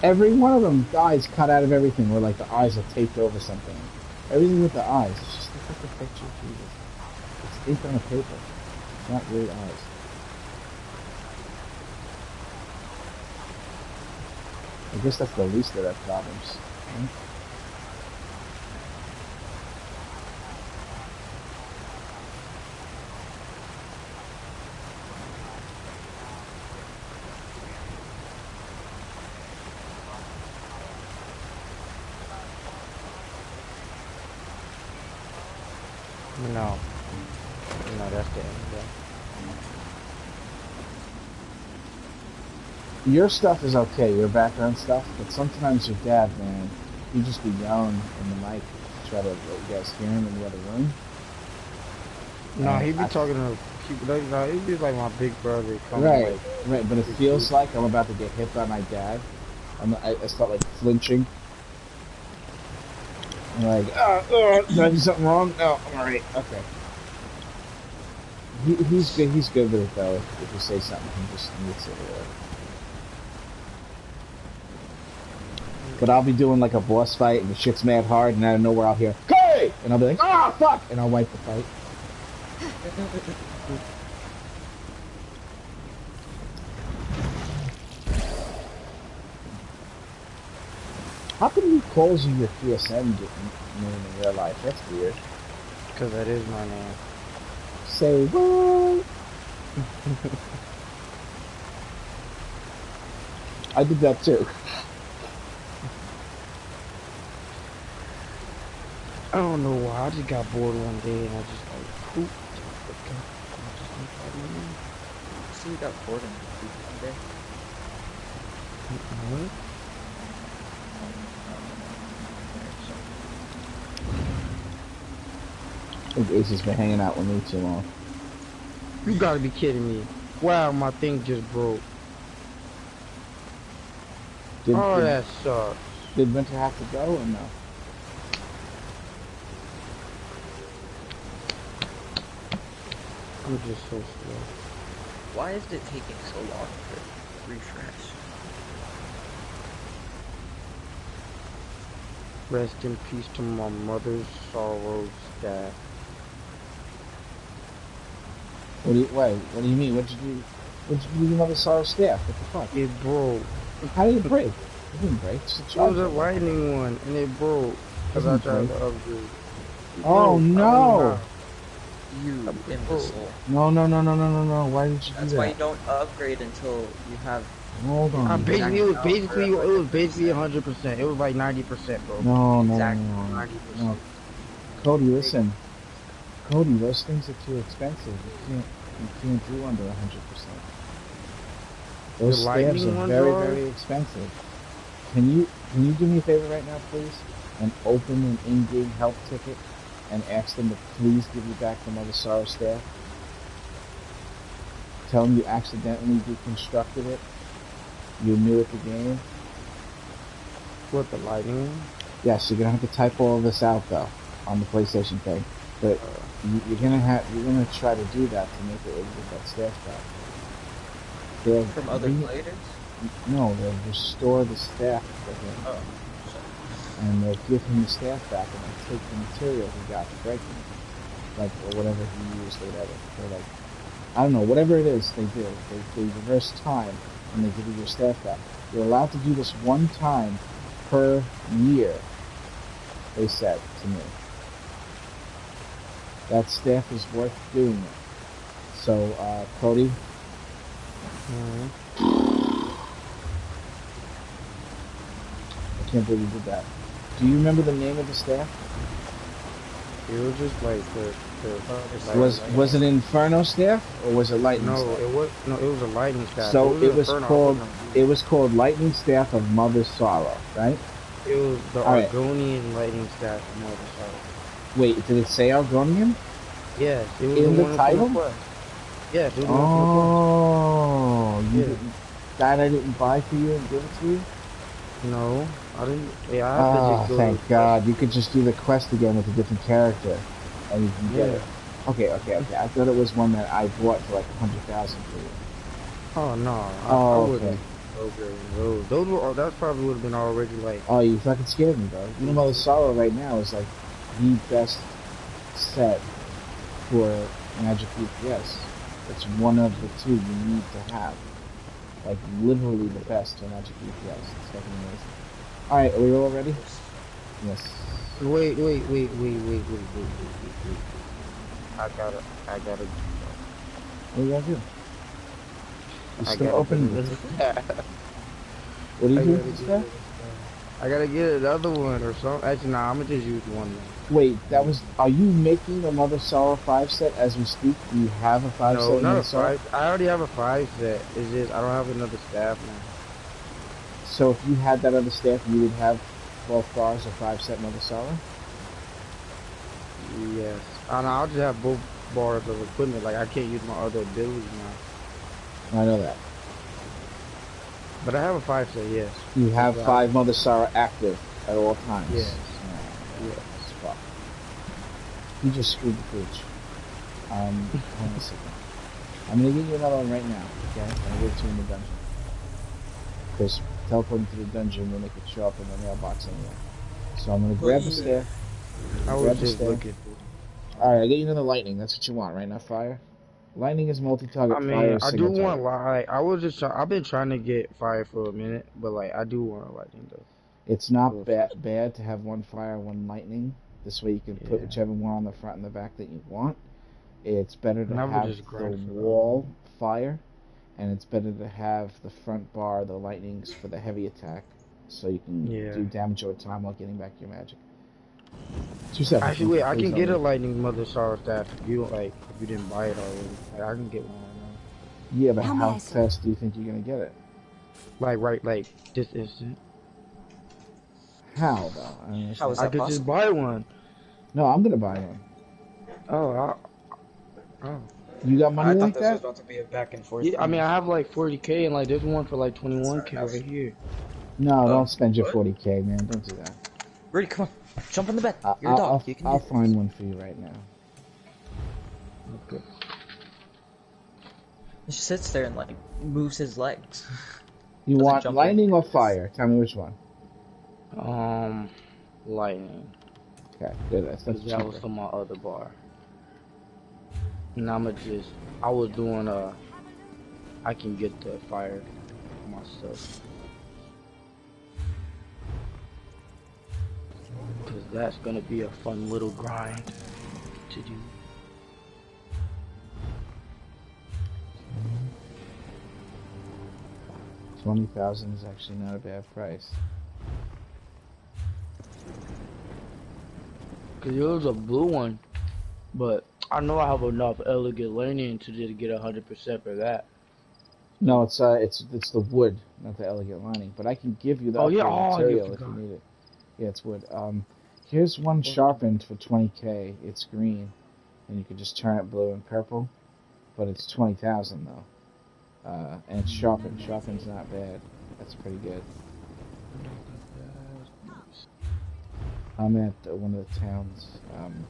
Every one of them eyes cut out of everything, where like the eyes are taped over something. Everything with the eyes. It's just look at the picture, Jesus. It's taped on a paper. Not really eyes. I guess that's the least of their problems. Right? No, that's the end of that. Your stuff is okay, your background stuff, but sometimes your dad, man, he just be yelling in the mic to try to let you guys hear him in the other room. No, he be talking to people. No, he be like my big brother. Right, right, but it feels like I'm about to get hit by my dad. I start like flinching. I'm like, did I do something wrong? No, I'm alright. Okay. He's good. He's good with it though. If you say something, he just admits it. But I'll be doing like a boss fight, and the shit's mad hard, and out of nowhere I'll hear, "Hey!" and I'll be like, "Ah, fuck!" and I'll wipe the fight. How come he calls you your PSN name in real life? That's weird. Because that is my name. Say what? I did that too. I don't know why. I just got bored one day and I just like poop. So you got bored and pooped one day? What? I think Ace has been hanging out with me too long. You gotta be kidding me. Wow, my thing just broke. That sucks. Did Winter have to go or no? I'm just so slow. Why is it taking so long to refresh? Rest in peace to my mother's sorrows, Dad. What do you mean? What did you do your mother's sorrows staff? What the fuck? It broke. How did it break? It didn't break. It was a lightning one, and it broke. Because I tried to upgrade. Oh no! You imbecile. No. Why did you do that? That's why you don't upgrade until you have... Hold on. It was basically 100%. It was like 90%, bro. No. Cody, listen. Cody, those things are too expensive. You can't do under 100%. Those The staves lightning are ones very, are? very expensive. Can you do me a favor right now, please, and open an in-game help ticket and ask them to please give you back the Mother Sorrow staff? Tell them you accidentally deconstructed it. You're new at the game. What, the lightning one? Yes, you're gonna have to type all of this out though on the PlayStation thing, but you're gonna try to do that to make it where you get that staff back. They'll From other players? No, they'll restore the staff for him. Oh, And they'll give him the staff back, and they'll take the material he got for breaking it, like or whatever he used or whatever. They're like, I don't know, whatever it is they do. They reverse time and they give you your staff back. You're allowed to do this one time per year, they said to me. That staff is worth doing it. So, Cody? I can't believe you did that. Do you remember the name of the staff? It was just like Was it Inferno staff or was it Lightning no, staff? it was a lightning staff. So it was Inferno. called Lightning Staff of Mother Sorrow, right? It was the Alright. Argonian lightning staff of Mother Sorrow. Wait, did it say Argonian? Yes, it was In the one title? from the quest. Yes, it was Oh, you Yeah. didn't, that I didn't buy for you and give it to you? No, I didn't. Yeah, I have to Oh, just go. thank God. You could just do the quest again with a different character, and you can get Yeah. it. Okay. I thought it was one that I bought for like 100,000 for you. Oh no, Oh, I wouldn't okay. go there in those were. That probably would have been already like. Oh, you fucking scared me, bro. You know, Mother Sorrow right now is like the best set for Magic UPS. It's one of the two you need to have. Like, literally the best for Magic UPS. It's fucking amazing. Alright, are we all ready? Yes. Wait. I gotta. What do you gotta do? You I still gotta open get it? What do you do with this guy? I gotta get another one or something. Actually, nah, I'm gonna just use one. Man. Wait, are you making a Mother Sorrow 5 set as we speak? Do you have a 5 set? No, not Mother a Sorrow? 5. I already have a 5 set. It's just I don't have another staff now. So if you had that other staff, you would have both bars or 5 set Mother Sorrow? Yes. I'll just have both bars of equipment. Like I can't use my other abilities now. I know that. But I have a 5 set, yes. You have 5 Mother Sorrow active at all times? Yes. Yeah, it's fucked. You just screwed the pooch. Hold on a second. I'm gonna get you another one right now, okay? I'm gonna give it to you in the dungeon. Because teleporting to the dungeon will make it show up in the mailbox anyway. So I'm gonna grab the staff. I was just looking. Alright, I get you another lightning. That's what you want, right? Not fire? Lightning is multi-target. I mean, fire is I do single want target. light. I was just I've been trying to get fire for a minute, but like I do want a lightning though. It's not bad to have one fire, one lightning. This way you can put whichever one on the front and the back that you want. It's better to have the wall fire, and it's better to have the front bar, the lightnings for the heavy attack, so you can do damage over time while getting back your magic. 2 seconds. Actually, wait, I can get a lightning Mother Sorrow staff if you didn't buy it already. Like, I can get one right now. Yeah, but how fast do you think you're gonna get it? Like this instant. How though? I mean, I could just buy one. No, I'm gonna buy one. Oh. You got money I like thought this that? was about to be a back and forth. Yeah, I mean, I have like 40k, and like there's one for like 21k over here. No, don't spend your 40k, man. Don't do that. Rudy, come on, jump on the bed. You're a dog. You can I'll find one for you right now. Okay. He just sits there and like moves his legs. You want lightning or fire? Tell me which one. Lightning. Okay, good. That's that was for my other bar. And I was doing I can get the fire for my stuff. Cause that's gonna be a fun little grind to do. $20,000 is actually not a bad price. Cause it was a blue one, but I know I have enough elegant learning to just get 100% for that. No, it's the wood, not the elegant lining. But I can give you the material if you need it. Yeah, it's wood. Here's one sharpened for 20k. It's green, and you can just turn it blue and purple. But it's 20,000 though. And it's sharpened. Sharpened's not bad. That's pretty good. I'm at one of the towns. I'm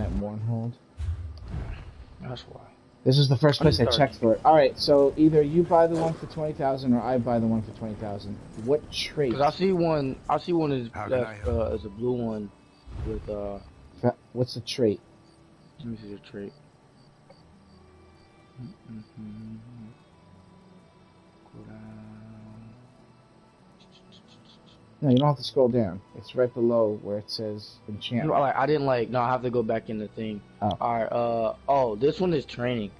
at Mournhold. That's why. This is the first place I checked for it. Alright, so either you buy the one for 20,000 or I buy the one for 20,000. What trait? Cause I see one as a blue one with What's the trait? Let me see the trait. No, you don't have to scroll down. It's right below where it says enchantment. I didn't no, I have to go back in the thing. Oh. Alright, this one is training.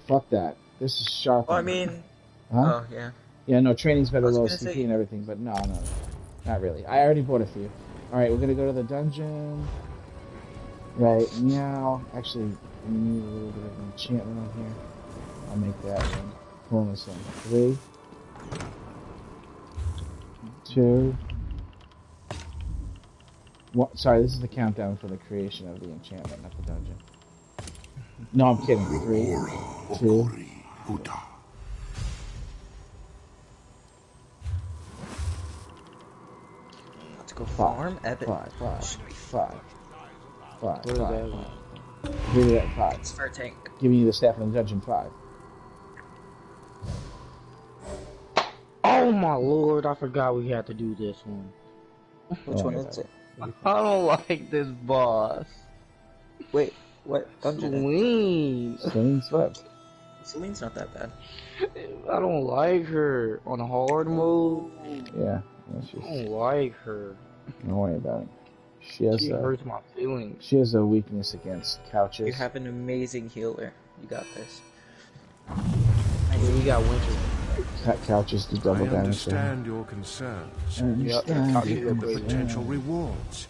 Fuck that. This is sharp. Oh, I mean... Huh? Oh, yeah. Yeah, no, training's better low CP and everything, but no. Not really. I already bought it for you. Alright, we're gonna go to the dungeon. Right, meow. Actually, we need a little bit of enchantment on here. I'll make that one. Pull this one. 3, 2... Sorry, this is the countdown for the creation of the enchantment, not the dungeon. No, I'm kidding. 3, 2... Let's go farm. Epic. 5. What is that? Give you that 5. It's for a tank. Giving you the staff in the dungeon 5. Oh my lord, I forgot we had to do this one. Which one is it? I don't like this boss. Wait, what dungeon? Celine's what? Celine's not that bad. I don't like her on hard mode. Yeah, I don't like her. Don't worry about it. She hurts my feelings. She has a weakness against couches. You have an amazing healer. You got this. You got winter. Couches do double damage. I understand your concerns and the potential rewards.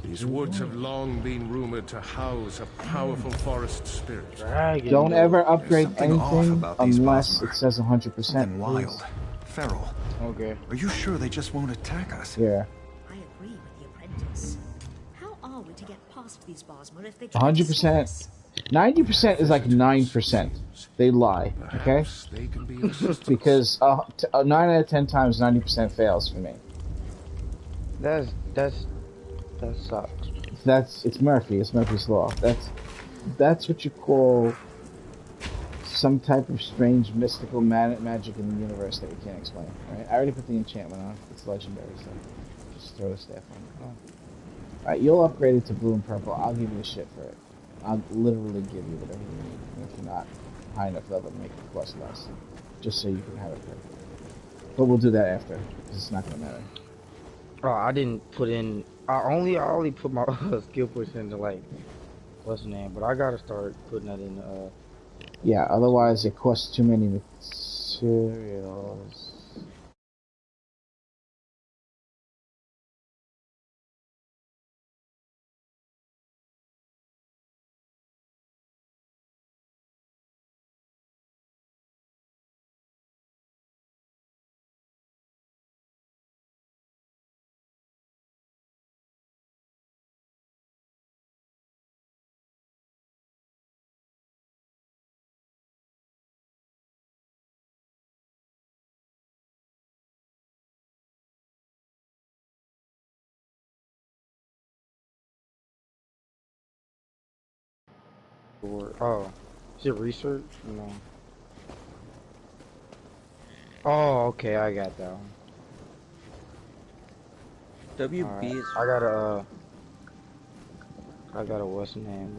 These woods have long been rumored to house a powerful forest spirit. Don't ever upgrade anything unless it says 100%. Wild, feral. Okay. Are you sure they just won't attack us? Yeah. I agree with the apprentice. How are we to get past these Bosmer if they 100%. 90% is like 9%. They lie, okay? They can be because 9 out of 10 times 90% fails for me. That sucks. It's Murphy. It's Murphy's law. That's what you call some type of strange mystical magic in the universe that we can't explain. Alright, I already put the enchantment on. It's legendary, so just throw the staff on. Alright, you'll upgrade it to blue and purple. I'll give you the shit for it. I'll literally give you whatever you need. And if you're not high enough level to make it cost less, just so you can have it perfect. But we'll do that after, because it's not gonna matter. Oh, I didn't put in. I only put my skill push into what's the name? But I gotta start putting that in. Yeah, otherwise it costs too many materials. Oh, is it research? No. Oh, okay, I got that one. WB is. I got a what's the name?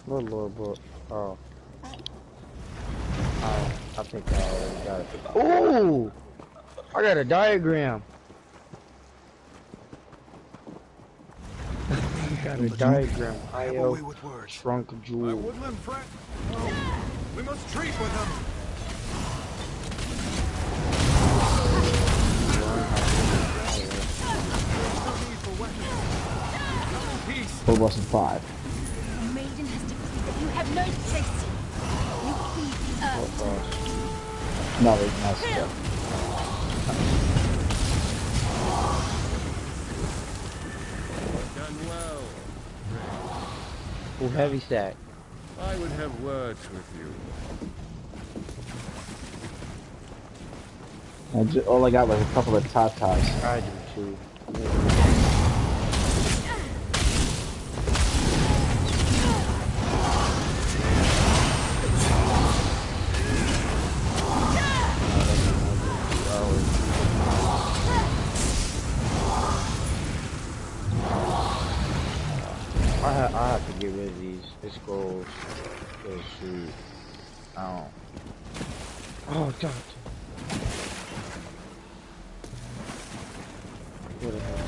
What Lord book? Oh. I think I already got it. Ooh! I got a diagram. got a diagram. IL shrunk My jewel. woodland friend. Oh, we must treat with them. Full lesson 5. The maiden has decreed that you have no place. You feed the earth. No, there's no stuff. Done well. Full heavy stack. I would have words with you. All I got was a couple of tatas. I do too. I have to get rid of these. This goes. Oh shoot. I don't. Oh god. What the hell?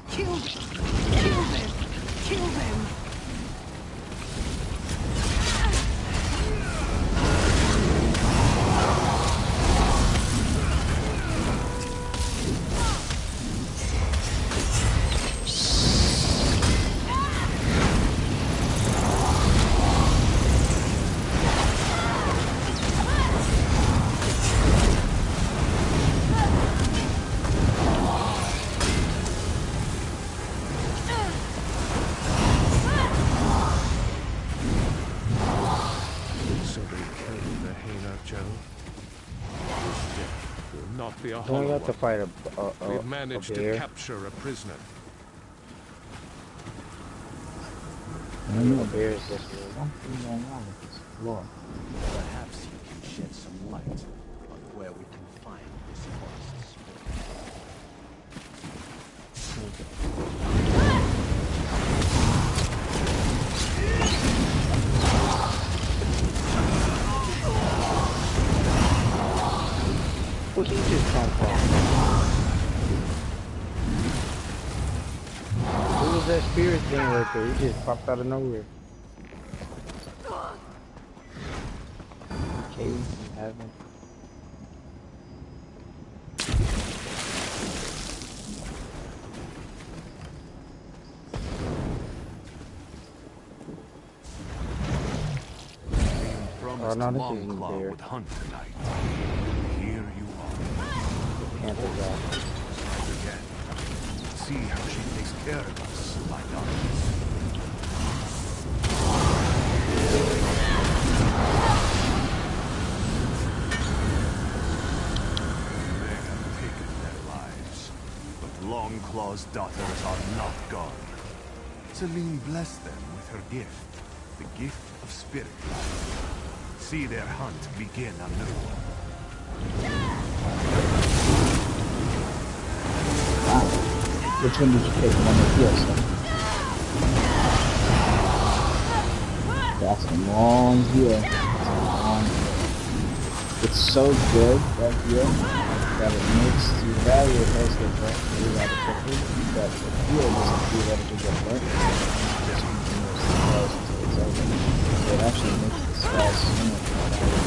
Kill them! Kill them! Kill them! Be a Don't have to fight We've managed a to bear. capture a prisoner. I know. Bear is this Something going on with this floor. Perhaps you can shed some light on where we can find this forest Where he just come from? Who was that spirit thing right there? He just popped out of nowhere. Cave in heaven. Oh no, this isn't there. would hunt tonight. Here you are. Panther guy. Again. See how she takes care of us, my darlings. They have taken their lives, but Longclaw's daughters are not gone. Celine blessed them with her gift, the gift of spirit life. See their hunt begin anew. Wow. Which one did you pick? One that heals, huh? That's a long heal. That's a long heal. It's so good, that heal, that it makes the value of those get burnt really rather quickly, but the heal doesn't theoretically get burnt. It just continues to close until it's over. So it actually makes the spell sooner more valuable.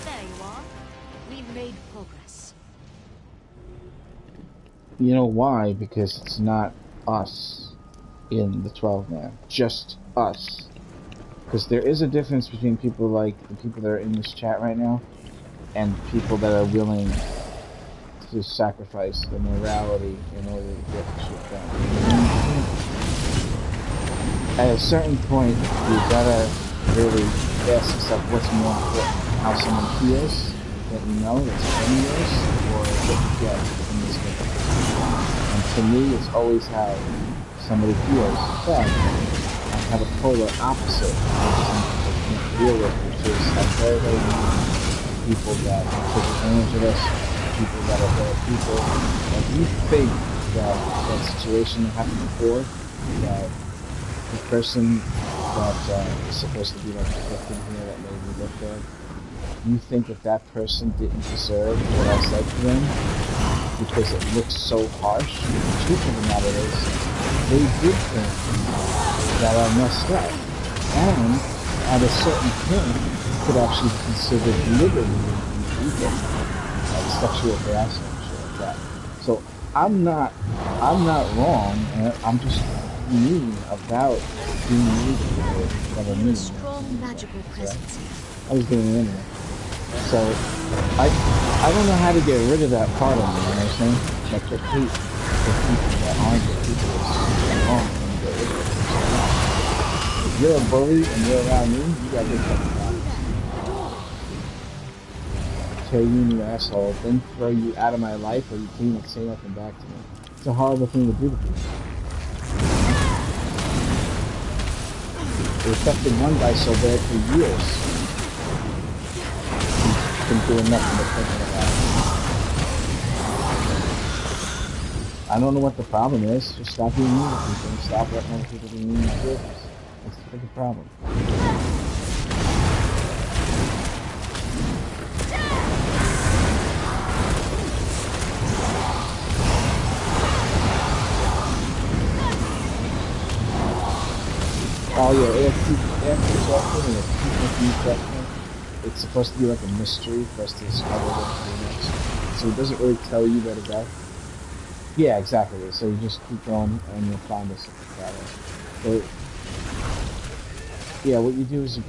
There you are. We've made progress. You know why? Because it's not us in the 12-man. Just us. Because there is a difference between people like the people that are in this chat right now and people that are willing to sacrifice their morality in order to get the shit done. At a certain point, you gotta really ask yourself what's more important. How someone feels that you know that's 20 years, or what you get in this game. And to me, it's always how somebody feels. But I have a polar opposite, which is deal with, which is a very, very many people that take advantage of us, people that are bad people. Like, you think that situation that happened before, that the person that is supposed to be like the victim here that made me look bad, you think that that person didn't deserve what I said to them because it looks so harsh? The truth of the matter is, they did things that are messed up, and at a certain point, could actually be considered literally illegal, like sexual harassment and shit like that. So I'm not wrong, and I'm just mean about being illegal that are mean. Strong magical presence. I was doing it anyway. So I don't know how to get rid of that part of me, you know what I'm saying? Like, I hate the people that aren't the people that's wrong and get rid of it. If you're a bully and you're around me, you gotta get fucking out. Tear you in your asshole, then throw you out of my life, or you can't even say nothing back to me. It's a horrible thing to do to people. It affected one guy so bad for years. He's been doing nothing but thinking about it. I don't know what the problem is. Just stop being mean to people and stop letting other people be mean to business. That's the freaking problem. Oh yeah, after talking and it's supposed to be like a mystery for us to discover what to do next. So it doesn't really tell you where to go. Yeah, exactly. So you just keep going and you'll find us that way. So yeah, what you do is you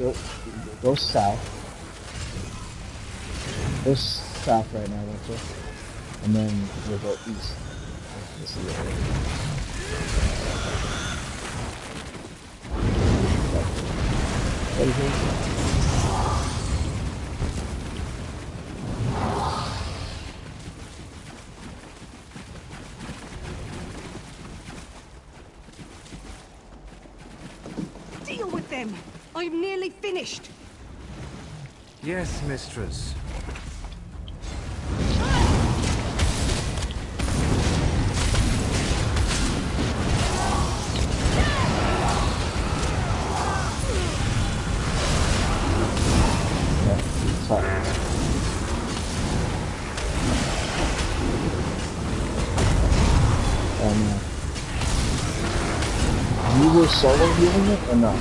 go south. Go south right now, won't you? And then you'll go east. This is it. What is it? Deal with them! I'm nearly finished! Yes, mistress. You were solo healing it or no?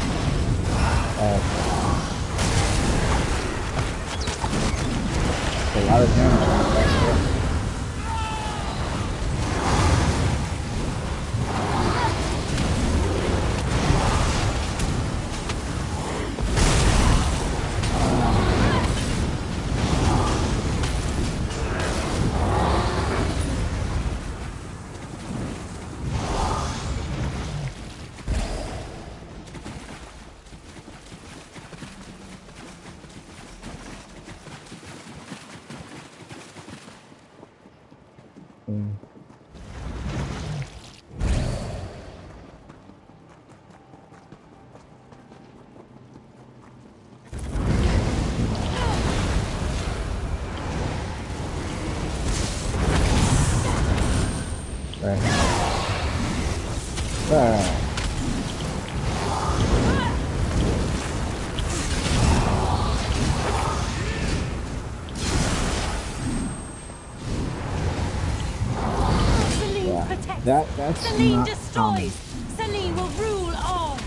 A lot of damage on the last one. That's Selene destroys! Selene will rule all!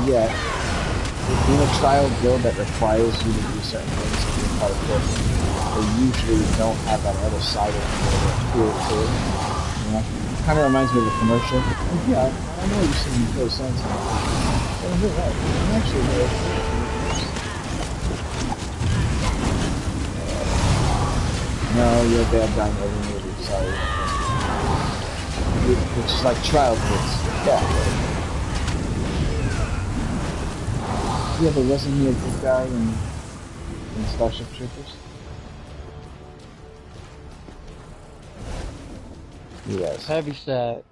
Yeah. In a trial guild that requires you to do certain things to be part of it, they usually don't have that other side of it cool too. You know? It kind of reminds me of the commercial. Oh, yeah, I know you said you play sense. Oh, you're right. I'm actually very cool. No, you're a bad guy in every movie, sorry. Which is like trial kids. Yeah. Yeah, but wasn't he a good guy in Starship Troopers? Yes. Heavy sack.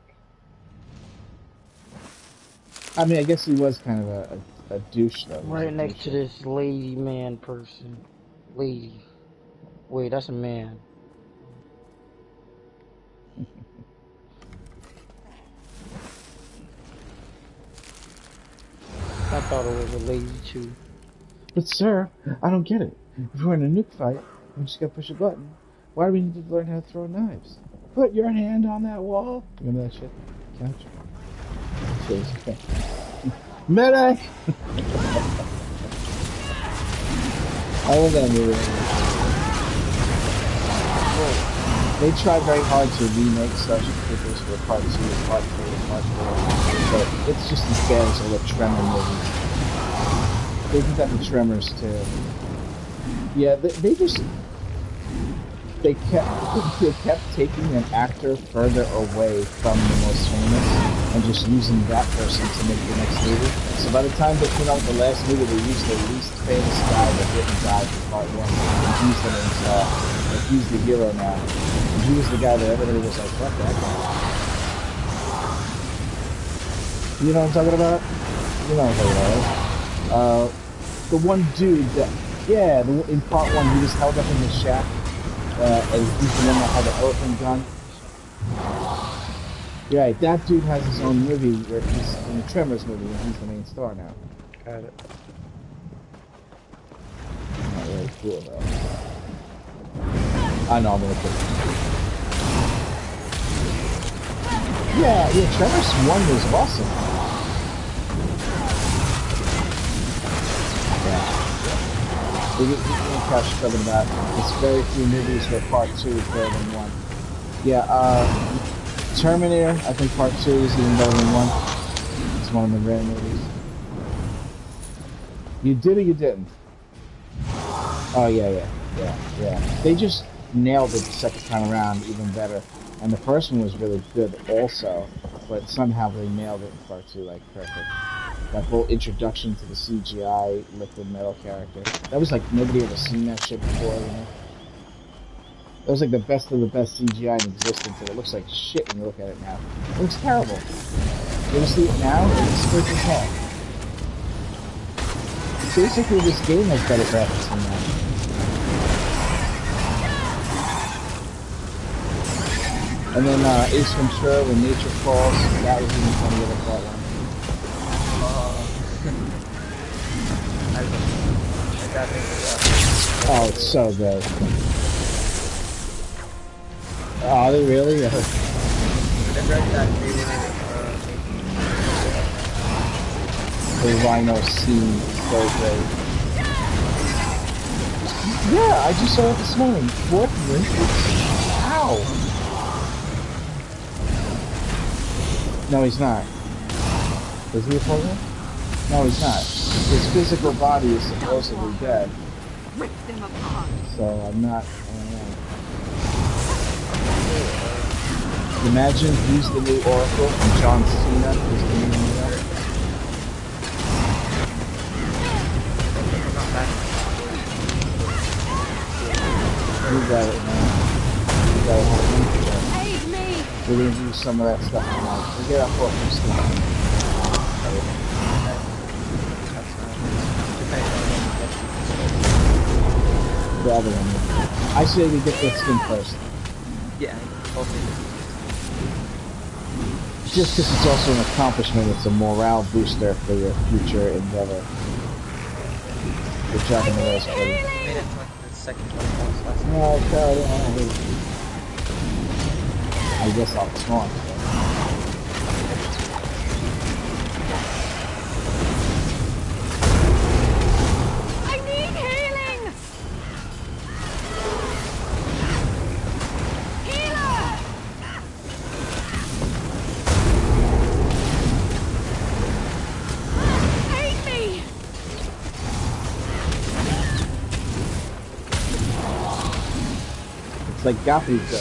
I mean, I guess he was kind of a douche though. Right next to this lady man person. Lady. Wait, that's a man. I thought it was a lady too. But sir, I don't get it. If we're in a nuke fight, we just gotta push a button. Why do we need to learn how to throw knives? Put your hand on that wall. Remember that shit? Couch. Okay. Medic! I love that movie. They tried very hard to remake Starship Troopers for Part 2, Part 3, and Part 4, but it's just as bad as all the Tremor movies. They did that with Tremors too. Yeah, they kept taking an actor further away from the most famous and just using that person to make the next movie. So by the time they came out with the last movie, they used the least famous guy that didn't die for Part 1. And he's the main star. Like, he's the hero now. And he was the guy that everybody was like, fuck that guy. You know what I'm talking about? You know what I'm talking about, right? The one dude that, yeah, in Part 1 he was held up in the shack, and he's the one that had the elephant gun. You're right, that dude has his own movie where he's in the Tremors movie and he's the main star now. Got it. Not really cool though. I know, I'm gonna put it. Yeah, Tremors 1 was awesome. We catch talking about it's very few movies where Part 2 is better than 1. Yeah, Terminator, I think Part 2 is even better than 1. It's one of the rare movies. You did or you didn't? Oh yeah. They just nailed it the second time around even better. And the first one was really good also, but somehow they nailed it in Part 2 like perfect. That whole introduction to the CGI liquid metal character. That was like, nobody ever seen that shit before, you know? That was like the best of the best CGI in existence, and it looks like shit when you look at it now. It looks terrible. You ever see it now? It's good as hell. Basically, this game has better graphics than that. And then Ace Ventura, When Nature Calls, that was even funny of a Part 1. Oh, it's so good. Oh, they really? The Rhino scene is so great. Yeah, I just saw it this morning. What? Ow! No, he's not. Is he a program? No, he's not. His physical body is supposedly dead. Rip them apart. So I'm not. Imagine he's the new Oracle and John Cena is the new Neo. You got it, man. You got it. Aid me. We're gonna do some of that stuff tonight. We get up off some stuff. The other one. I say we get that skin first. Yeah, hopefully. Just because it's also an accomplishment, it's a morale booster for your future endeavor. Good job in the race, buddy. Made it to like the second one last No, I guess I'll taunt. Like Gappy's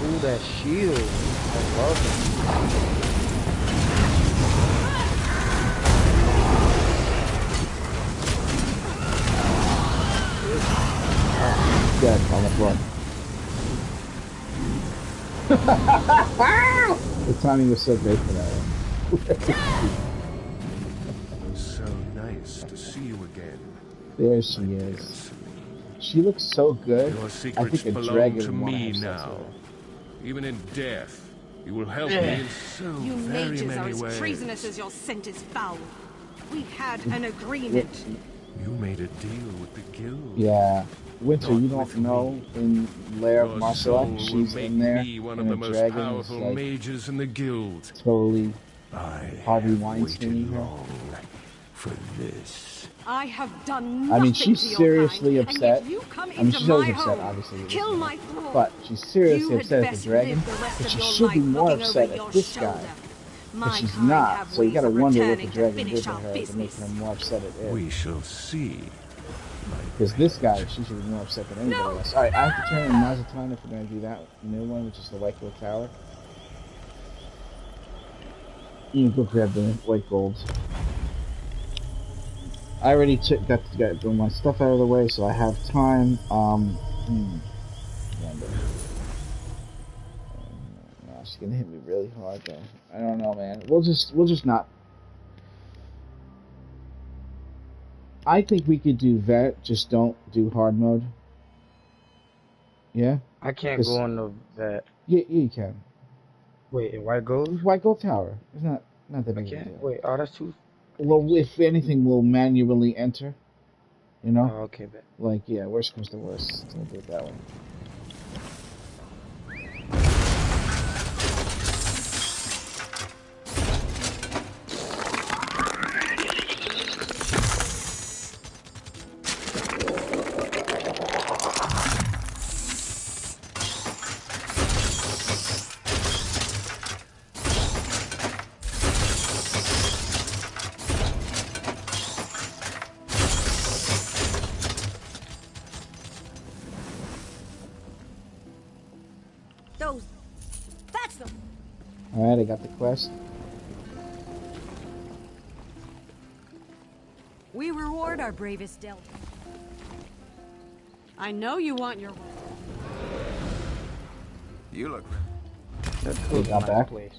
Ooh, that shield. I love it. Dead on the floor. The timing was so great for that one. So nice to see you again. There she is. She looks so good. Your I secrets think a belong dragon to would want to me have sex now. with her. Even in death, you will help me in so You very mages are many as ways. treasonous as your scent is foul. We had an agreement. You made a deal with the guild. Yeah. Winter, Not you don't know in Lair of Your Marcellus, soul will she's make in there, me one of and the a most dragon is powerful like mages in the guild. totally I Harvey have Weinstein waited her. long for this. I have done nothing I mean, she's to your seriously kind, upset. And yet you come I mean, into she's always my upset, home, obviously. with kill this my man. thrall. But she's seriously You had upset at the best dragon, live the rest but of she your should be life more looking upset over at your this shoulder. guy. My But she's kind not, have so you ways gotta of wonder what the returning to dragon did finish to our her to make business. her more upset at it. We shall see. Because this guy, she should be more upset than anybody else. Alright, I have to turn in Mazatlan if we're going to do that new one, which is the White Gold Tower. You can go grab the white gold. I already got my stuff out of the way, so I have time. Wonder. She's gonna hit me really hard though. I don't know, man. We'll just not. I think we could do vet, just don't do hard mode. Yeah? I can't go on the vet. Yeah, you can. Wait, in White Gold? White Gold Tower. It's not that big I of a can't. deal. Wait, oh, that's too. Well, if anything, we'll manually enter. You know? Oh, okay, bet. Like, yeah, worst comes to worst. We'll do it that way. That's them. Alright, I got the quest. We reward our bravest Delta. I know you want your... You look... That's They got back. place.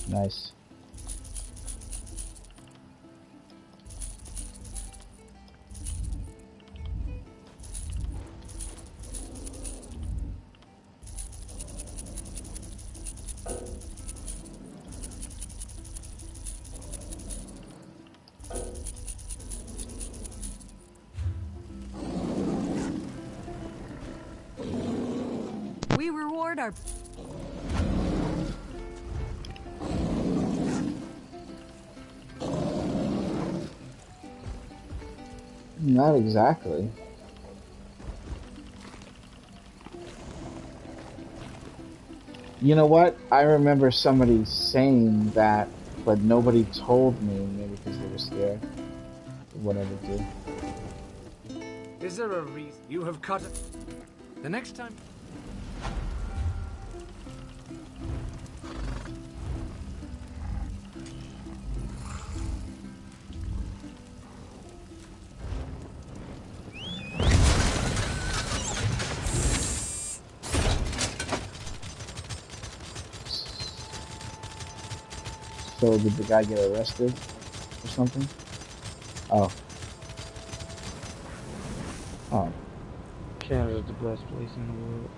Nice. We reward our... Not exactly. You know what? I remember somebody saying that, but nobody told me, maybe because they were scared. Whatever, dude. Is there a reason you have cut it? The next time... So did the guy get arrested or something? Oh. Oh. Canada's the best place in the world.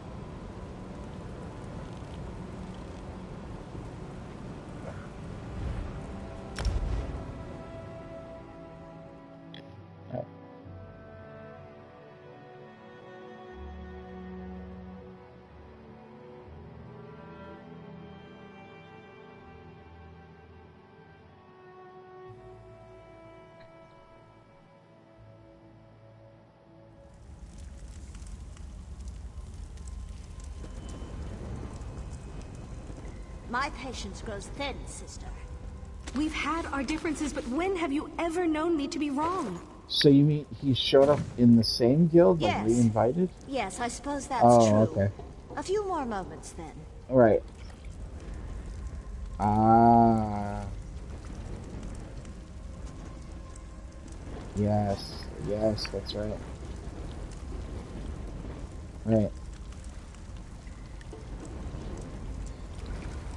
My patience grows thin, sister. We've had our differences, but when have you ever known me to be wrong? So you mean he showed up in the same guild, like Yes. re-invited? Yes, I suppose that's Oh, true. okay. A few more moments, then. Right. Ah. Yes, yes, that's right. Right.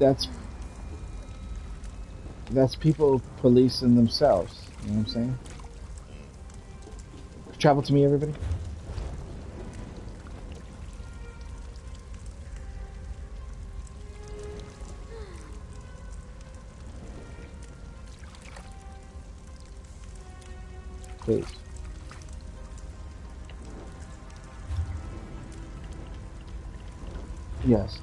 That's people policing themselves. You know what I'm saying? Travel to me, everybody. Please. Yes.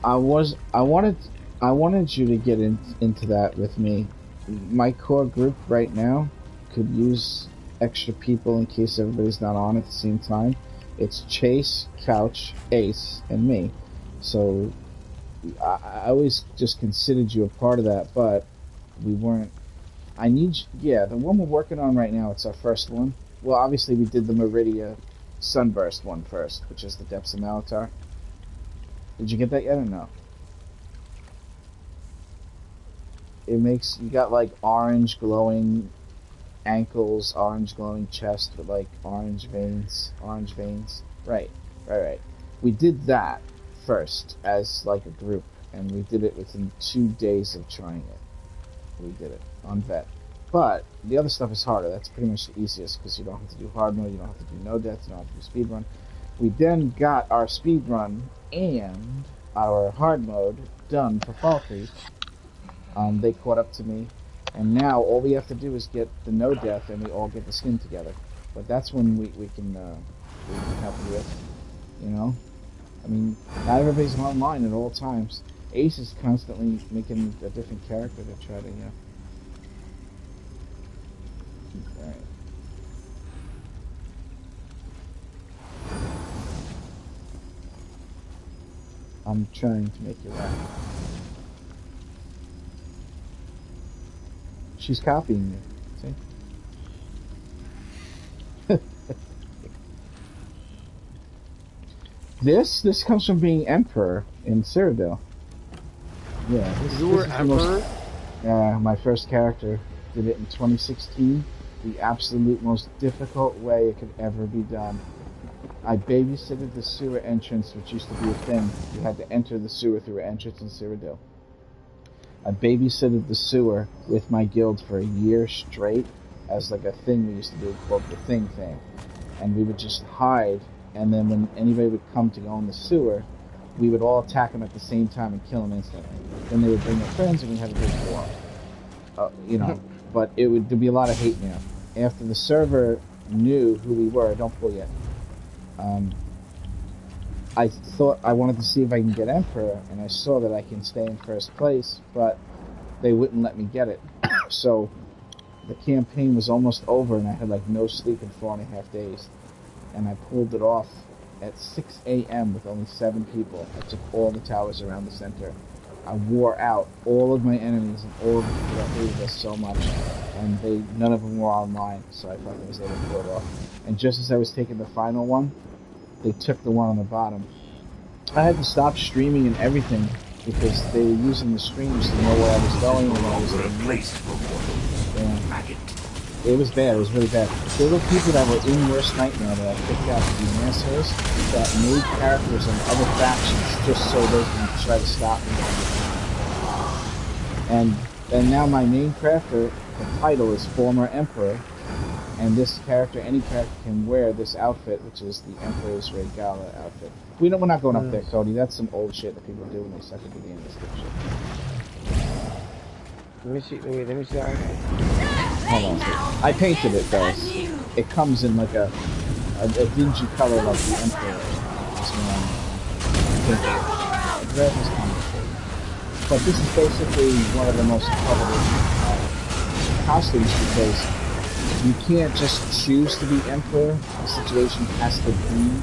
I wanted you to get into that with me. My core group right now could use extra people in case everybody's not on at the same time. It's Chase, Couch, Ace, and me. So I always just considered you a part of that, but we weren't. The one we're working on right now, it's our first one. Well, obviously we did the Meridia Sunburst one first, which is the Depths of Malatar. Did you get that yet or no? You got like orange glowing ankles, orange glowing chest with like orange veins. Right. We did that first as like a group, and we did it within 2 days of trying it. We did it on vet. But the other stuff is harder. That's pretty much the easiest because you don't have to do hard mode, you don't have to do no death, you don't have to do speed run. We then got our speed run and our hard mode done for Fall Creek. They caught up to me, and now all we have to do is get the no death, and we all get the skin together. But that's when we can help you with, you know. I mean, not everybody's online at all times. Ace is constantly making a different character to try to, you know. All right. I'm trying to make you laugh. She's copying you. See? This comes from being Emperor in Cyrodiil. Yeah, you were Emperor? Yeah, my first character. Did it in 2016. The absolute most difficult way it could ever be done. I babysitted the sewer entrance, which used to be a thing. You had to enter the sewer through an entrance in Cyrodiil. I babysitted the sewer with my guild for a year straight as like a thing we used to do called the thing. And we would just hide, and then when anybody would come to go in the sewer, we would all attack them at the same time and kill them instantly. Then they would bring their friends and we had a big war. You know, but there'd be a lot of hate mail. After the server knew who we were, don't pull yet. I thought I wanted to see if I can get Emperor, and I saw that I can stay in first place, but they wouldn't let me get it. So the campaign was almost over, and I had like no sleep in 4.5 days, and I pulled it off at 6 a.m. with only 7 people. I took all the towers around the center. I wore out all of my enemies and all of the people that hated us so much, and none of them were online, so I fucking was able to pull it off. And just as I was taking the final one, they took the one on the bottom. I had to stop streaming and everything because they were using the streams to know where I was going and where I was going. Yeah. It was bad. It was really bad. There were people that were in Worst Nightmare that I picked out to be assholes that made characters in other factions just so they can try to stop me. And now my main crafter, the title is Former Emperor. And this character, any character can wear this outfit, which is the Emperor's Regala outfit. We're not going up there, Cody. That's some old shit that people do when they suck at the game. This shit. Let me see. Hold on. I painted it, guys. It comes in like a dingy color like the Emperor. Red is complicated. But this is basically one of the most coveted hostage because you can't just choose to be emperor. The situation has to be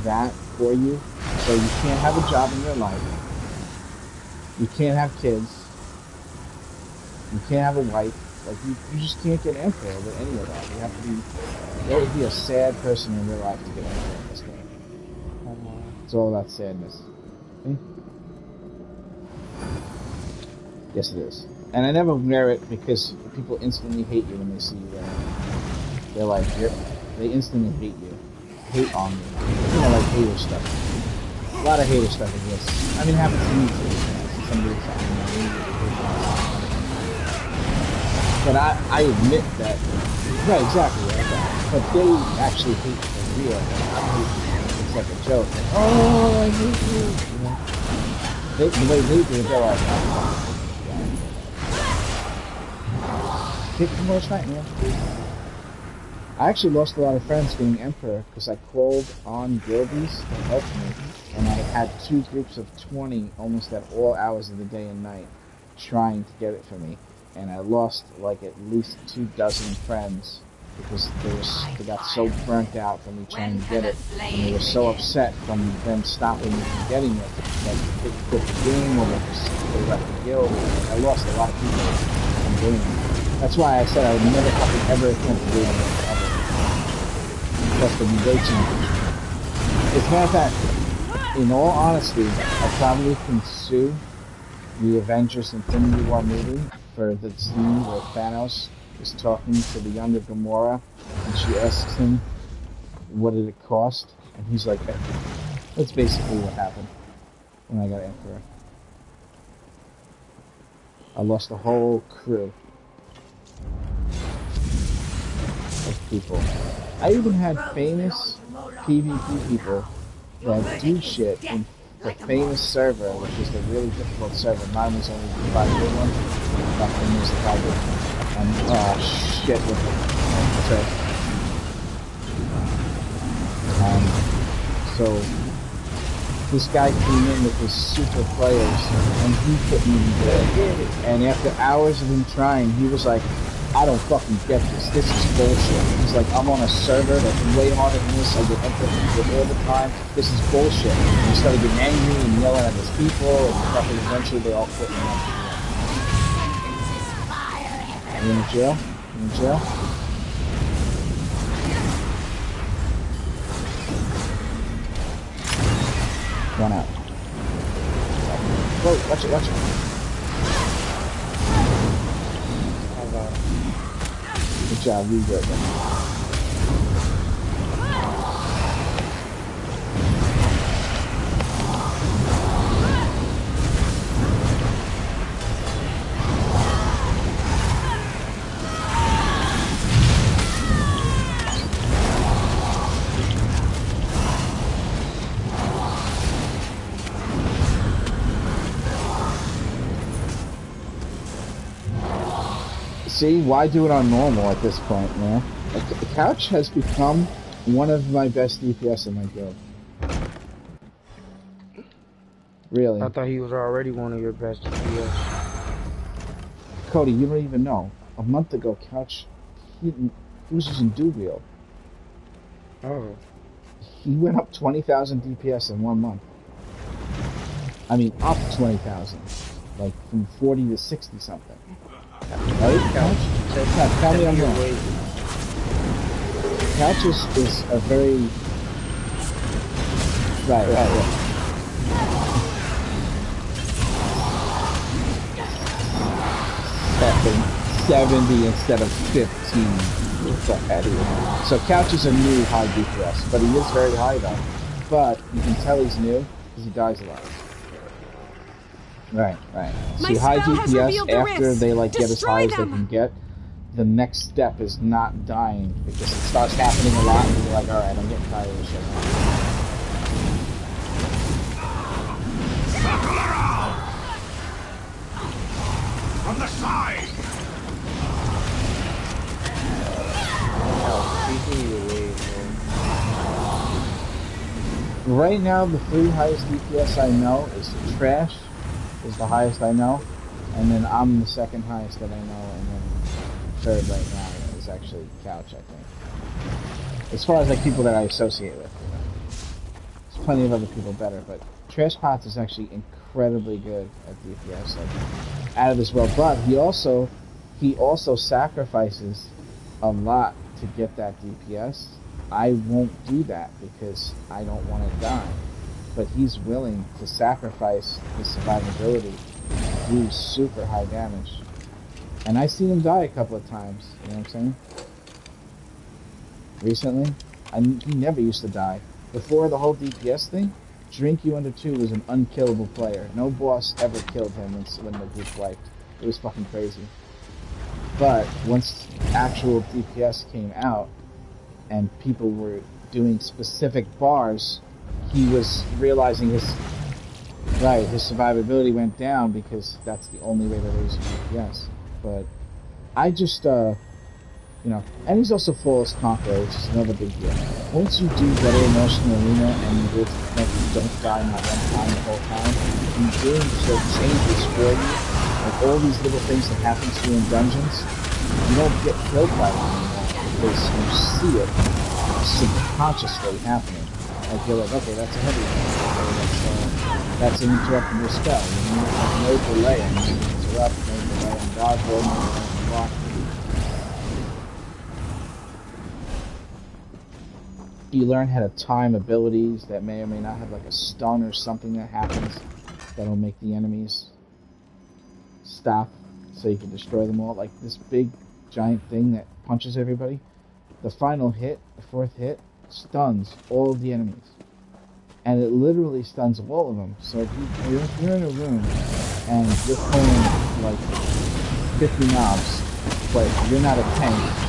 that for you. So you can't have a job in your life. You can't have kids. You can't have a wife. Like, you just can't get emperor with any of that. You have to be... That would be a sad person in real life to get emperor in this game. It's all about sadness. Okay? Yes, it is. And I never wear it because people instantly hate you when they see you wearing it. They're like, they instantly hate you. Hate on you. You know, like hater stuff. A lot of hater stuff exists. I mean, it happens to me too. Somebody's talking about me. But I admit that, right, exactly, right, but they actually hate for real. It's like a joke. Like, oh, I hate you. You know? The way they do it, they're like, kick the most nightmare. I actually lost a lot of friends being emperor because I called on guildies to help me, and I had 2 groups of 20 almost at all hours of the day and night trying to get it for me. And I lost like at least 24 friends because they got so burnt out from me trying to get it, and they were so upset from them stopping me from getting it that they quit the game or they left the guild. I lost a lot of people from doing it. That's why I said I would never fucking ever attempt to do it ever. Because the way too much. As a matter of fact, in all honesty, I probably can sue the Avengers Infinity War movie for the scene where Thanos is talking to the younger Gamora, and she asks him, what did it cost? And he's like, that's basically what happened when I got Emperor. I lost a whole crew of people. I even had famous PvP people that do shit in the famous server, which is the really difficult server. Mine was only the 5-year one. That thing was the 5-year. And, shit with it. So, this guy came in with his super players, and he couldn't even do it. And after hours of him trying, he was like, I don't fucking get this. This is bullshit. He's like, I'm on a server that's way harder than this. I get empathy all the time. This is bullshit. And he started getting angry and yelling at his people, and fucking eventually they all quit and left. You in jail? You in jail? Run out. Whoa, watch it, watch it. Good job, you good. See, why do it on normal at this point, man? The Couch has become one of my best DPS in my guild. Really. I thought he was already one of your best DPS. Cody, you don't even know. A month ago, Couch, he was using Dewgwheel. Oh. He went up 20,000 DPS in 1 month. I mean, up 20,000. Like, from 40 to 60 something. Right, Couch? Tell me I'm wrong. Couch is a very... Right. 70 instead of 15. So Couch is a new high DPS, but he is very high though. But you can tell he's new because he dies a lot. Right. See, high DPS, after they like get as high as they can get, the next step is not dying because it starts happening a lot and you're like, alright, I'm getting tired of this shit now. From the side! Right now, the 3 highest DPS I know is Trash, is the highest I know, and then I'm the second highest that I know, and then third right now is actually Couch, I think. As far as like people that I associate with, you know. There's plenty of other people better, but Trash Pots is actually incredibly good at DPS, like out of this world. But he also sacrifices a lot to get that DPS. I won't do that because I don't want to die. But he's willing to sacrifice his survivability to do super high damage. And I've seen him die a couple of times, you know what I'm saying? Recently, he never used to die. Before the whole DPS thing, Drink You Under 2 was an unkillable player. No boss ever killed him when the group wiped. It was fucking crazy. But once actual DPS came out, and people were doing specific bars, he was realizing his survivability went down because that's the only way to raise DPS. But I just, you know, and he's also Flawless Conqueror, which is another big deal. Once you do better Emotional Arena and you go to the point you don't die not one time the whole time, you gain so changes for you, like all these little things that happen to you in dungeons, you don't get killed by them anymore because you see it subconsciously happening. Like you're like, okay, that's a heavy one. That's an interrupting your spell. You know, like no delay, and you interrupt, no delay, and dodge roll, no delay, and block. You learn how to time abilities that may or may not have like a stun or something that happens that'll make the enemies stop so you can destroy them all. Like this big giant thing that punches everybody. The final hit, the fourth hit, stuns all of the enemies. And it literally stuns all of them. So if you're in a room and you're pulling like 50 knobs, but you're not a tank,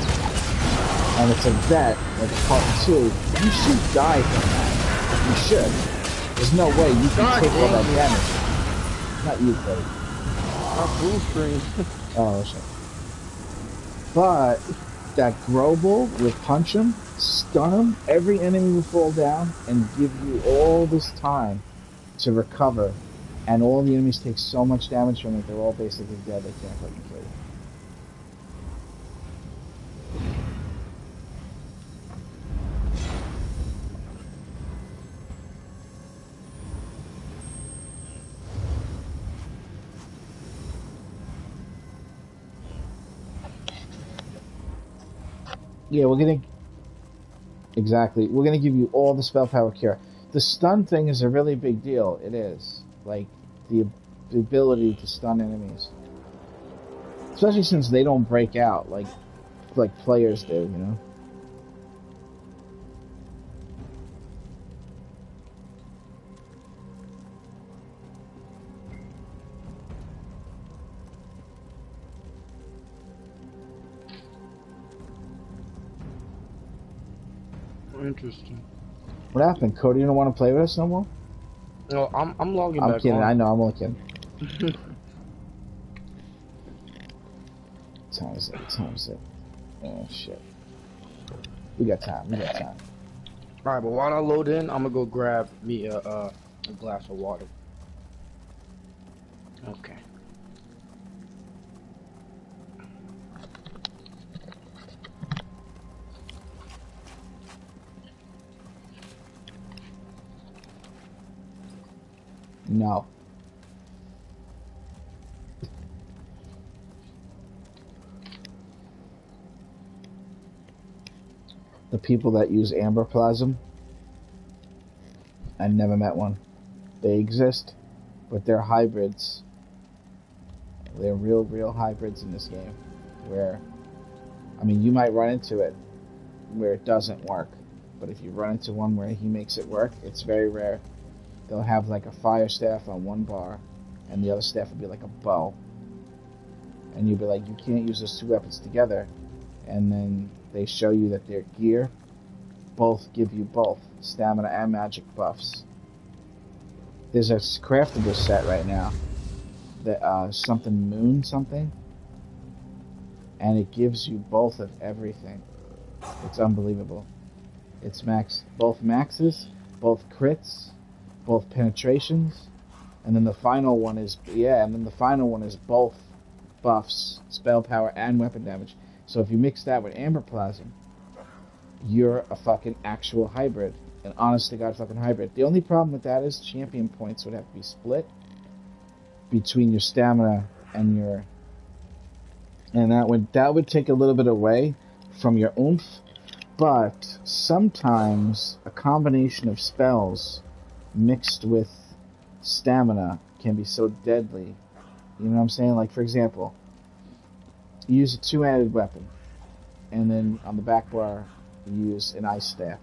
and it's a vet, like part 2, you should die from that. You should. There's no way you can take all that damage. Not you, Cody. Not blue screen. Oh, shit. But that Grobel will punch him, stun him, every enemy will fall down, and give you all this time to recover. And all the enemies take so much damage from it, they're all basically dead, they can't fucking kill you. Yeah, we're gonna give you all the spell power cure. The stun thing is a really big deal. It is like the ability to stun enemies, especially since they don't break out like players do. You know. Interesting. What happened, Cody? You don't want to play with us no more? No, I'm logging I'm back kidding. on. I know. I'm only kidding. What time is it? Oh shit. We got time. All right, but while I load in, I'm gonna go grab me a glass of water. Okay. No. The people that use Amber Plasm, I never met one. They exist, but they're hybrids. They're real hybrids in this game. Where, I mean, you might run into it where it doesn't work, but if you run into one where he makes it work, it's very rare. They'll have like a fire staff on one bar, and the other staff will be like a bow. And you'll be like, you can't use those two weapons together. And then they show you that their gear both give you both stamina and magic buffs. There's a craftable set right now that something moon something, and it gives you both of everything. It's unbelievable. It's both maxes, both crits, both penetrations, and then the final one is both buffs, spell power, and weapon damage. So if you mix that with Amber Plasm, you're a fucking actual hybrid. An honest to God fucking hybrid. The only problem with that is champion points would have to be split between your stamina and your... And that would take a little bit away from your oomph. But sometimes a combination of spells mixed with stamina can be so deadly. You know what I'm saying? Like, for example, you use a two-handed weapon, and then on the back bar, you use an ice staff.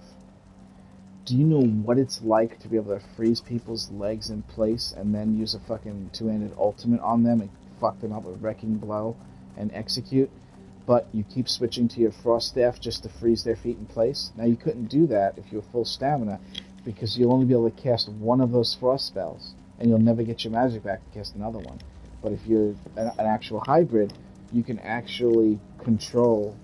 Do you know what it's like to be able to freeze people's legs in place and then use a fucking two-handed ultimate on them and fuck them up with Wrecking Blow and execute? But you keep switching to your frost staff just to freeze their feet in place. Now you couldn't do that if you were full stamina, because you'll only be able to cast one of those frost spells, and you'll never get your magic back to cast another one. But if you're an actual hybrid, you can actually control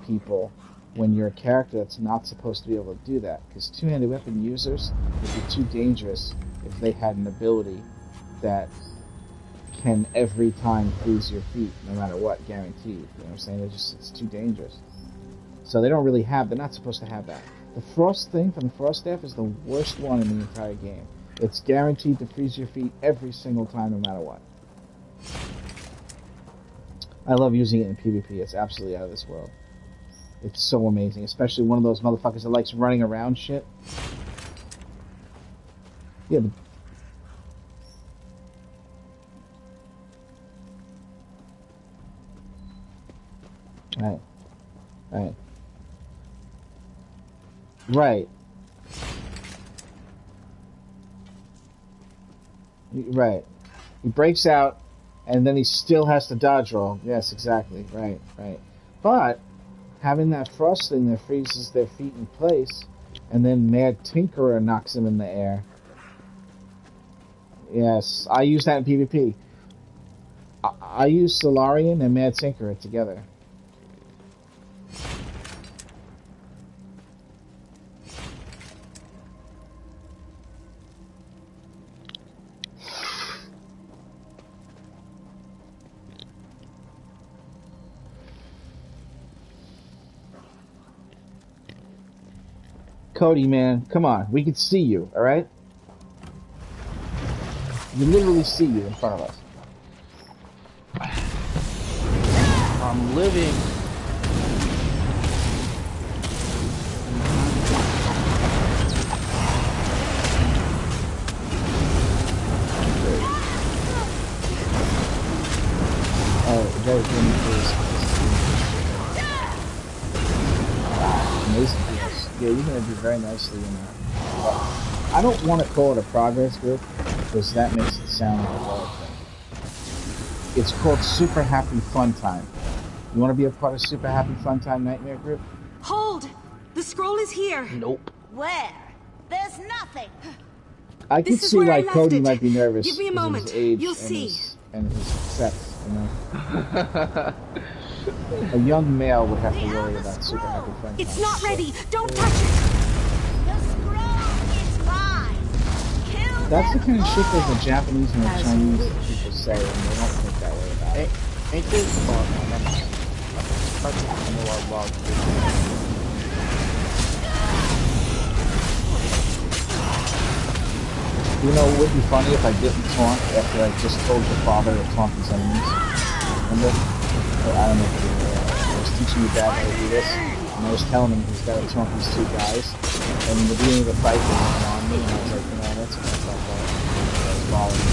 people when you're a character that's not supposed to be able to do that. Because two-handed weapon users would be too dangerous if they had an ability that can every time freeze your feet, no matter what, guaranteed. You know what I'm saying? It's too dangerous. So they're not supposed to have that. The frost thing from the frost staff is the worst one in the entire game. It's guaranteed to freeze your feet every single time, no matter what. I love using it in PvP. It's absolutely out of this world. It's so amazing, especially one of those motherfuckers that likes running around shit. Yeah, but Right. He breaks out, and then he still has to dodge roll. Yes, exactly. Right. But having that frost thing that freezes their feet in place, and then Mad Tinkerer knocks him in the air. Yes, I use that in PvP. I use Solarian and Mad Tinkerer together. Cody, man, come on. We can see you, alright? We literally see you in front of us. I'm living. Oh, that was amazing. Yeah, you're gonna do very nicely in there. I don't want to call it a progress group, because that makes it sound like a hard thing. It's called Super Happy Fun Time. You want to be a part of Super Happy Fun Time Nightmare Group? Hold! The scroll is here! Nope. Where? There's nothing! I can see why Cody might be nervous. Give me a moment. His age You'll and see. And his sex, you know? A young male would have to worry about Super Happy Fun Time. It's not ready! Don't touch it! The scroll is mine! Kill That's the kind of shit that the all. Japanese and the Chinese people say, and they don't think that way about it. Ain't this fun, man? I know I love You know, it would be funny if I didn't taunt after I just told your father to taunt his enemies. Remember? Or, I don't know if you I was teaching your dad how to do this, and I was telling him he's got to taunt these two guys. And in the beginning of the fight, they went on me, and I was like, you know, that's what I thought about. I was following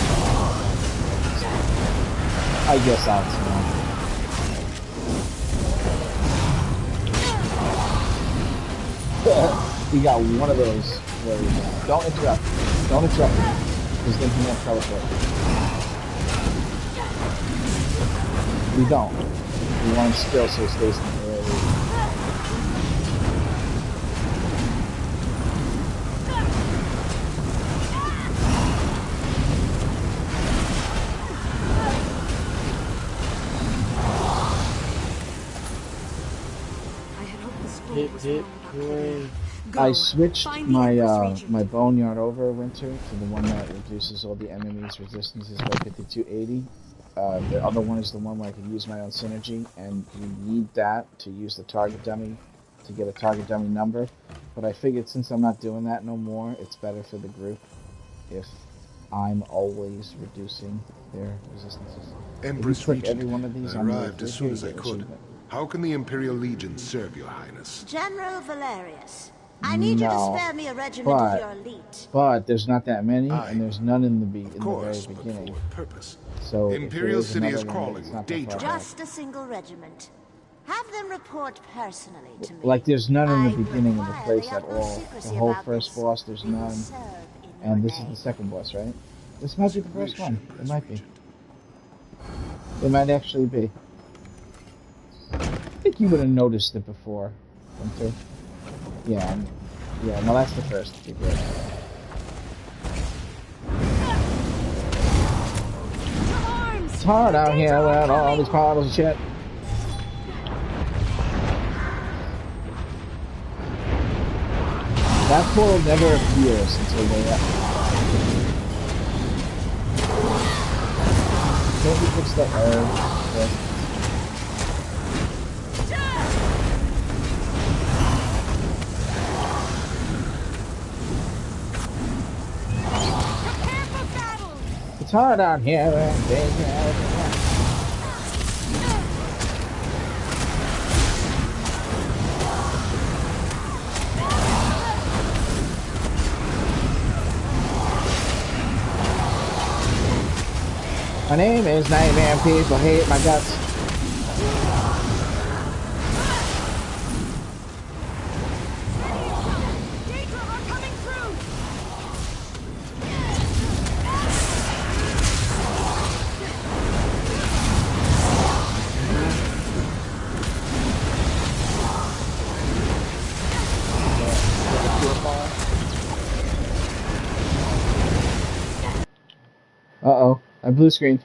I guess I'll taunt. He got one of those where don't interrupt. Don't interrupt me, because then he won't teleport. We don't. We want him still so he stays in the area. I switched my my Boneyard over winter to the one that reduces all the enemies' resistances by 5280, The other one is the one where I can use my own synergy, and you need that to use the target dummy to get a target dummy number. But I figured since I'm not doing that no more, it's better for the group if I'm always reducing their resistances. Empress If you click every one of these, I I'm arrived as soon as I could. achievement. How can the Imperial Legion serve your highness? General Valerius, I need you to spare me a regiment of your elite. But there's not that many, and there's none in the very beginning. Purpose. So Imperial City is crawling with danger. Just a single regiment. Have them report personally to me. Like there's none in the beginning of the place at all. The whole first boss, there's none. And this is the second boss, right? This might be the first one. It might be. It might actually be. I think you would have noticed it before. Don't you? Yeah. Yeah, no, that's the first. It's hard out here without all these bottles and shit. That portal never appears until they Can't we fix that error? It's hard out here. My name is Nightmare. People hate my guts. Uh-oh, I blue screened.